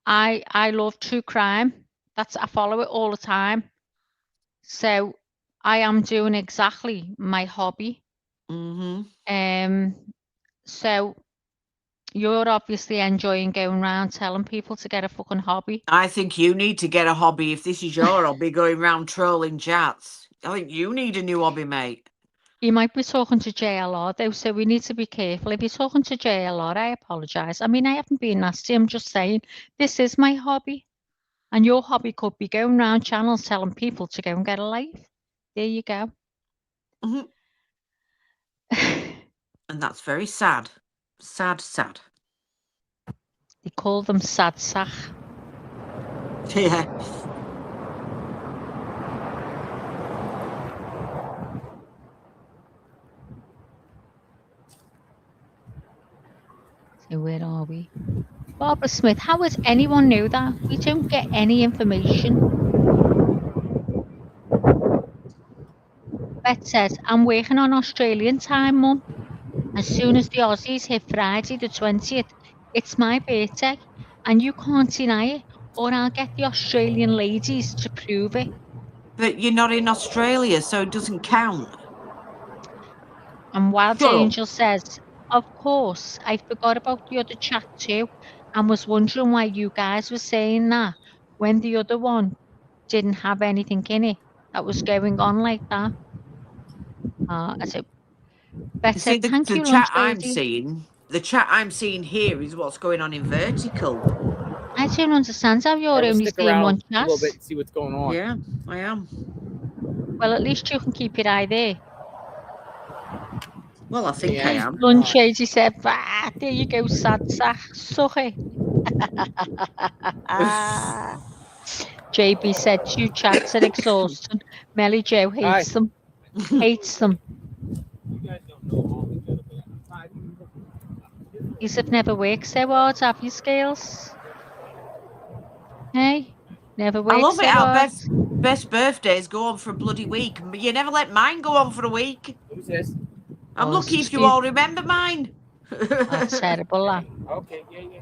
[SPEAKER 2] I love true crime. I follow it all the time. So I am doing exactly my hobby.
[SPEAKER 3] Mm-hmm.
[SPEAKER 2] So you're obviously enjoying going around telling people to get a fucking hobby.
[SPEAKER 3] I think you need to get a hobby if this is your hobby, going around trolling chats. I think you need a new hobby, mate.
[SPEAKER 2] You might be talking to JLR though, so we need to be careful. If you're talking to JLR, I apologise. I mean, I haven't been nasty. I'm just saying this is my hobby. And your hobby could be going around channels telling people to go and get a life. There you go.
[SPEAKER 3] Mm-hmm. And that's very sad. Sad.
[SPEAKER 2] They call them sad sack.
[SPEAKER 3] Yeah.
[SPEAKER 2] So where are we? Barbara Smith, how would anyone know that? We don't get any information. Beth says, I'm working on Australian time, Mum. As soon as the Aussies hit Friday the 20th, it's my birthday. And you can't deny it, or I'll get the Australian ladies to prove it.
[SPEAKER 3] But you're not in Australia, so it doesn't count.
[SPEAKER 2] And Wild
[SPEAKER 3] Shut up.
[SPEAKER 2] Angel says, of course, I forgot about the other chat too, and was wondering why you guys were saying that when the other one didn't have anything in it that was going on like that. So Beth
[SPEAKER 3] You see,
[SPEAKER 2] said, thank
[SPEAKER 3] the
[SPEAKER 2] you,
[SPEAKER 3] chat
[SPEAKER 2] lunch
[SPEAKER 3] I'm
[SPEAKER 2] lady.
[SPEAKER 3] seeing, the chat I'm seeing here is what's going on in vertical.
[SPEAKER 2] I don't understand how you're only
[SPEAKER 7] Stick
[SPEAKER 2] seeing
[SPEAKER 7] around
[SPEAKER 2] one
[SPEAKER 7] a
[SPEAKER 2] chat.
[SPEAKER 7] little bit and see what's going on.
[SPEAKER 3] Yeah, I am.
[SPEAKER 2] Well, at least you can keep your eye there.
[SPEAKER 3] Well, I think I am.
[SPEAKER 2] Lunch lady said, there you go, sad sack, suck it. JB said, 2 chats are exhausting. Melly Joe hates them. Hates them. Yous have never worked so hard, have you, Scales? Hey? Never
[SPEAKER 3] I
[SPEAKER 2] worked
[SPEAKER 3] love
[SPEAKER 2] so
[SPEAKER 3] it how
[SPEAKER 2] hard.
[SPEAKER 3] best birthdays go on for a bloody week, but you never let mine go on for a week.
[SPEAKER 7] Who's this?
[SPEAKER 3] I'm
[SPEAKER 2] Oh,
[SPEAKER 3] lucky
[SPEAKER 2] this
[SPEAKER 3] if you
[SPEAKER 2] is
[SPEAKER 3] all remember mine.
[SPEAKER 2] That's terrible, that.
[SPEAKER 7] Okay, yeah.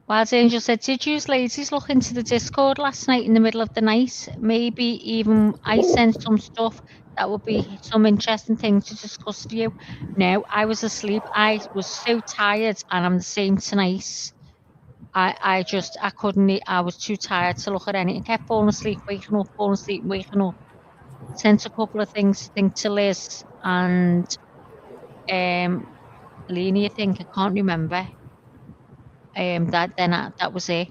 [SPEAKER 2] Wild Angel said, did you ladies look into the Discord last night in the middle of the night? Maybe even I sent some stuff that would be some interesting things to discuss with you. No, I was asleep. I was so tired, and I'm the same tonight. I couldn't, I was too tired to look at anything. I kept falling asleep, waking up, falling asleep, waking up. Sent a couple of things, I think, to Liz and Leni, I think, I can't remember. That was it.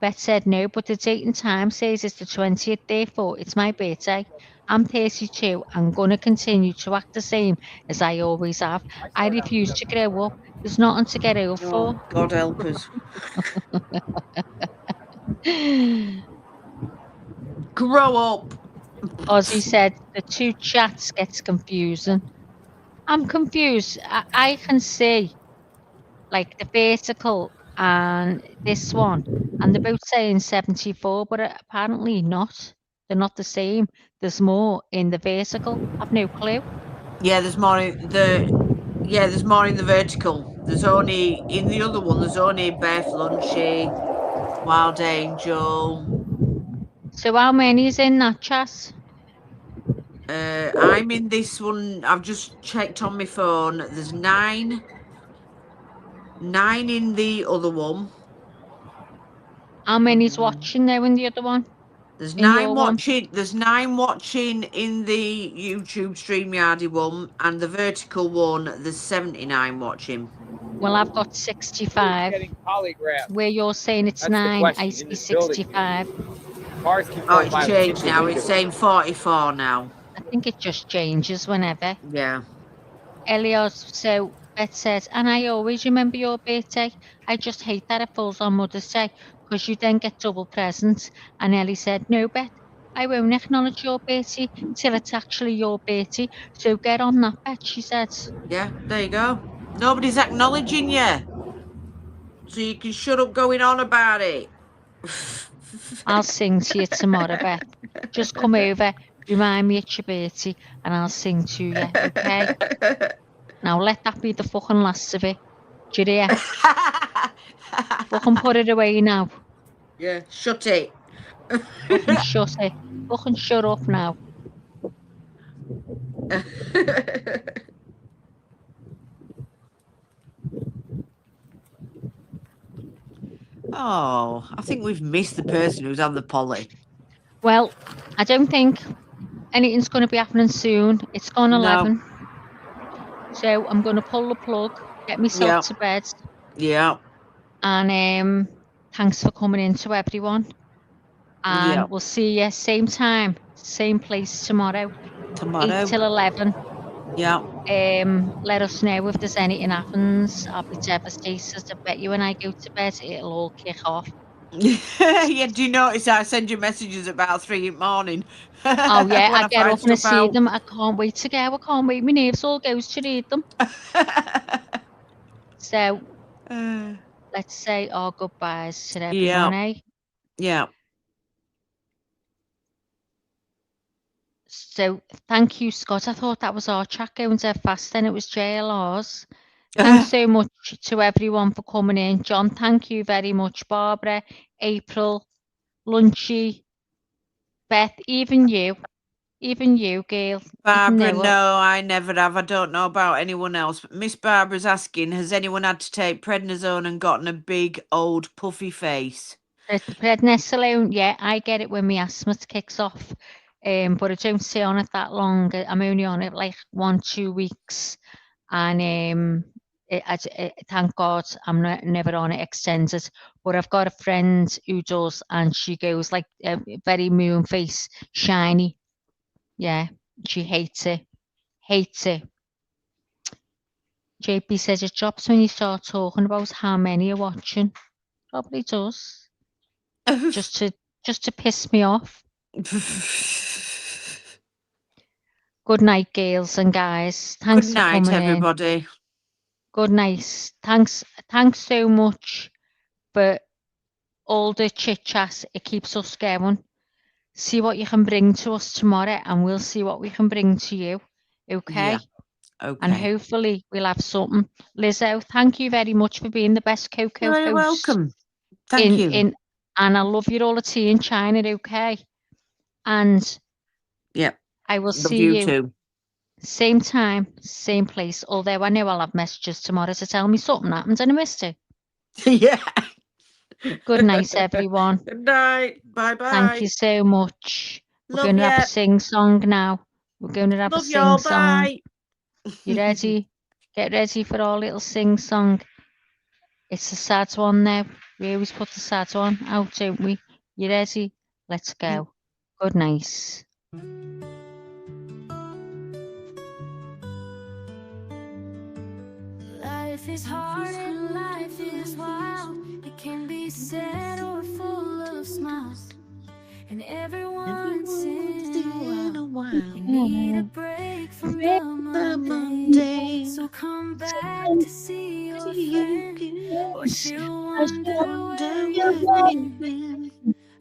[SPEAKER 2] Beth said no, but the date and time says it's the 20th, therefore it's my birthday. I'm 32. I'm going to continue to act the same as I always have. I refuse to grow up. There's nothing to get over for.
[SPEAKER 3] Oh, God help us. Grow up.
[SPEAKER 2] Ozzy said the 2 chats gets confusing. I'm confused. I can see like the vertical and this one, and they're both saying 74, but apparently not. They're not the same. There's more in the vertical. I've no clue.
[SPEAKER 3] Yeah, there's more in there's more in the vertical. There's only in the other one. There's only Beth, Lunchy, Wild Angel.
[SPEAKER 2] So how many is in that chat?
[SPEAKER 3] I'm in this one. I've just checked on my phone. There's 9 in the other one.
[SPEAKER 2] How many's watching now in the other one?
[SPEAKER 3] There's
[SPEAKER 2] In
[SPEAKER 3] 9
[SPEAKER 2] your one?
[SPEAKER 3] watching. There's 9 watching in the YouTube StreamYardy one, and the vertical one. There's 79 watching.
[SPEAKER 2] Well, I've got 65.
[SPEAKER 7] Getting polygraph.
[SPEAKER 2] Where you're saying it's
[SPEAKER 7] That's the
[SPEAKER 2] 9,
[SPEAKER 7] question
[SPEAKER 2] I
[SPEAKER 7] in
[SPEAKER 2] see
[SPEAKER 7] this building.
[SPEAKER 2] 65.
[SPEAKER 7] Cars keep
[SPEAKER 3] Oh,
[SPEAKER 7] going
[SPEAKER 3] it's
[SPEAKER 7] by.
[SPEAKER 3] changed now. It's saying 44 now.
[SPEAKER 2] I think it just changes whenever.
[SPEAKER 3] Yeah.
[SPEAKER 2] Elios, so Beth says, and I always remember your birthday. I just hate that it falls on Mother's Day because you then get double presents. And Ellie said, no, Beth, I won't acknowledge your birthday till it's actually your birthday. So get on that, Beth, she said.
[SPEAKER 3] Yeah, there you go. Nobody's acknowledging you. So you can shut up going on about it.
[SPEAKER 2] I'll sing to you tomorrow, Beth. Just come over, remind me it's your birthday, and I'll sing to you, okay? Now let that be the fucking last of it. Do you hear? Fucking put it away now.
[SPEAKER 3] Yeah, shut it.
[SPEAKER 2] Fucking shut it. Fucking shut up now.
[SPEAKER 3] Oh, I think we've missed the person who's on the poly.
[SPEAKER 2] Well, I don't think anything's going to be happening soon. It's gone
[SPEAKER 3] No.
[SPEAKER 2] 11. So I'm going to pull the plug, get myself
[SPEAKER 3] Yeah.
[SPEAKER 2] to bed.
[SPEAKER 3] Yeah.
[SPEAKER 2] And thanks for coming in to everyone. And
[SPEAKER 3] Yeah.
[SPEAKER 2] we'll see you same time, same place tomorrow.
[SPEAKER 3] Tomorrow.
[SPEAKER 2] 8 till 11.
[SPEAKER 3] Yeah.
[SPEAKER 2] Let us know if there's anything happens. I'll be devastated. I bet you when I go to bed, it'll all kick off.
[SPEAKER 3] Yeah, do you notice I send you messages about 3 in the morning?
[SPEAKER 2] Oh yeah,
[SPEAKER 3] when
[SPEAKER 2] I get
[SPEAKER 3] find
[SPEAKER 2] up and I
[SPEAKER 3] stuff
[SPEAKER 2] see
[SPEAKER 3] out.
[SPEAKER 2] them. I can't wait to go. I can't wait. My nerves all goes to read them. So let's say our goodbyes to everyone, eh?
[SPEAKER 3] Yeah.
[SPEAKER 2] So thank you, Scott. I thought that was our chat going dead fast, then it was JLR's. Thanks so much to everyone for coming in. John, thank you very much. Barbara, April, Lunchy, Beth, even you, Gail.
[SPEAKER 3] Barbara,
[SPEAKER 2] No,
[SPEAKER 3] no, I never have. I don't know about anyone else. But Miss Barbara's asking, has anyone had to take prednisone and gotten a big, old, puffy face?
[SPEAKER 2] prednisolone, yeah, I get it when my asthma kicks off. But I don't stay on it that long. I'm only on it like 1-2 weeks. And thank God I'm never on it extended. But I've got a friend who does, and she goes like very moon face, shiny. Yeah, she hates it. Hates it. JP says it drops when you start talking about how many are watching. Probably does. just to piss me off. Good night, girls and guys. Thanks
[SPEAKER 3] Good
[SPEAKER 2] for
[SPEAKER 3] night,
[SPEAKER 2] coming
[SPEAKER 3] everybody.
[SPEAKER 2] in. Good night. Thanks so much for all the chit chat. It keeps us going. See what you can bring to us tomorrow, and we'll see what we can bring to you. Okay?
[SPEAKER 3] Yeah. Okay.
[SPEAKER 2] And hopefully we'll have something. Lizzo, thank you very much for being the best Coco
[SPEAKER 3] You're very
[SPEAKER 2] host.
[SPEAKER 3] welcome. Thank you.
[SPEAKER 2] And I love your all the tea in China, okay? And
[SPEAKER 3] yeah,
[SPEAKER 2] I will
[SPEAKER 3] love
[SPEAKER 2] see
[SPEAKER 3] you
[SPEAKER 2] you
[SPEAKER 3] too.
[SPEAKER 2] same time, same place. Although I know I'll have messages tomorrow to tell me something happened and I missed it.
[SPEAKER 3] Yeah.
[SPEAKER 2] Good night, everyone.
[SPEAKER 3] Good night. Bye-bye.
[SPEAKER 2] Thank you so much. We're
[SPEAKER 3] Love
[SPEAKER 2] going to have
[SPEAKER 3] ya.
[SPEAKER 2] a sing-song now. We're going to have
[SPEAKER 3] Love
[SPEAKER 2] a
[SPEAKER 3] y'all.
[SPEAKER 2] sing-song.
[SPEAKER 3] Bye.
[SPEAKER 2] You ready? Get ready for our little sing-song. It's the sad one now. We always put the sad one out, don't we? You ready? Let's go. Good night.
[SPEAKER 1] Life is hard and life is wild. It can be sad or full of smiles. And every once in a while, you need a break from the mundane. So come back to see your friend, or she'll wonder where you've been.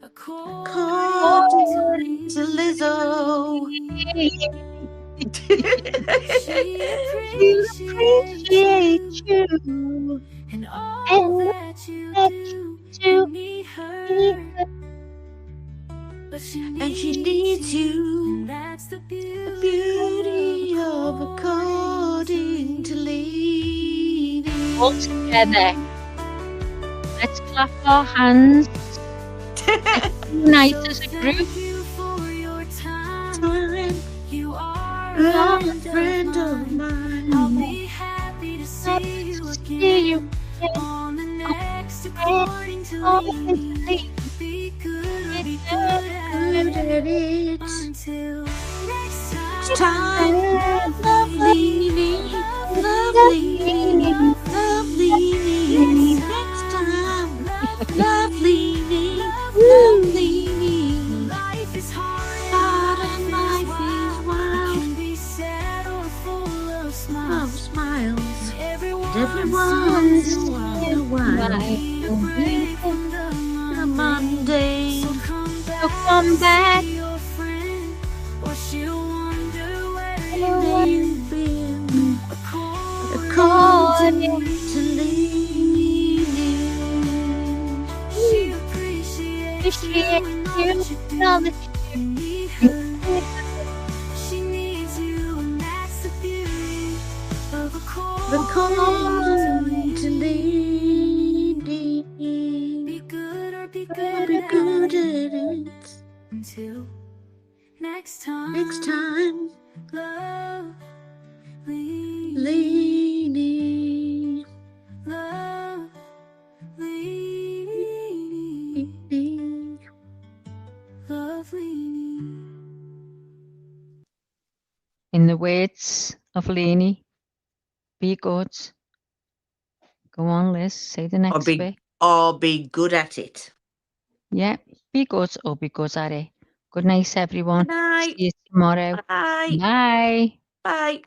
[SPEAKER 1] According to Lizzo, she appreciates you and all that you do to meet her. But she needs you, and that's the beauty of according to leaving.
[SPEAKER 2] All together. Let's clap our hands. Unite as a group.
[SPEAKER 1] Thank you for your time. You are a friend of mine. I'll be happy to see you again on the next according to leaving. Be good at it. Until next time. Lovely me, lovely me, lovely me. Next time, lovely me, lovely me. Life is hard and life is wild. It can be sad or full of smiles. Every once in a while, need a break from the mundane. So come back to your friend, or she'll wonder where you've been. According to leaving.
[SPEAKER 2] Yeah,
[SPEAKER 1] and all
[SPEAKER 2] you
[SPEAKER 1] that you do.
[SPEAKER 2] know that
[SPEAKER 1] You need
[SPEAKER 2] you
[SPEAKER 1] her. She needs you, and that's the beauty of a
[SPEAKER 3] The
[SPEAKER 1] calling
[SPEAKER 3] to
[SPEAKER 1] Be
[SPEAKER 3] leading.
[SPEAKER 1] good or be
[SPEAKER 3] I'll
[SPEAKER 1] good
[SPEAKER 3] be
[SPEAKER 1] at
[SPEAKER 3] good
[SPEAKER 1] it.
[SPEAKER 3] at it.
[SPEAKER 1] Until next time.
[SPEAKER 3] Next time,
[SPEAKER 1] Love, lean,
[SPEAKER 3] leaning.
[SPEAKER 1] love, leaning, love, leaning.
[SPEAKER 2] In the words of Lainey, be good. Go on, Liz. Say the next bit.
[SPEAKER 3] Or be good at it.
[SPEAKER 2] Yeah, be good or be good at it. Good night, everyone.
[SPEAKER 3] Good night.
[SPEAKER 2] See you tomorrow.
[SPEAKER 3] Bye.
[SPEAKER 2] Bye.
[SPEAKER 3] Bye.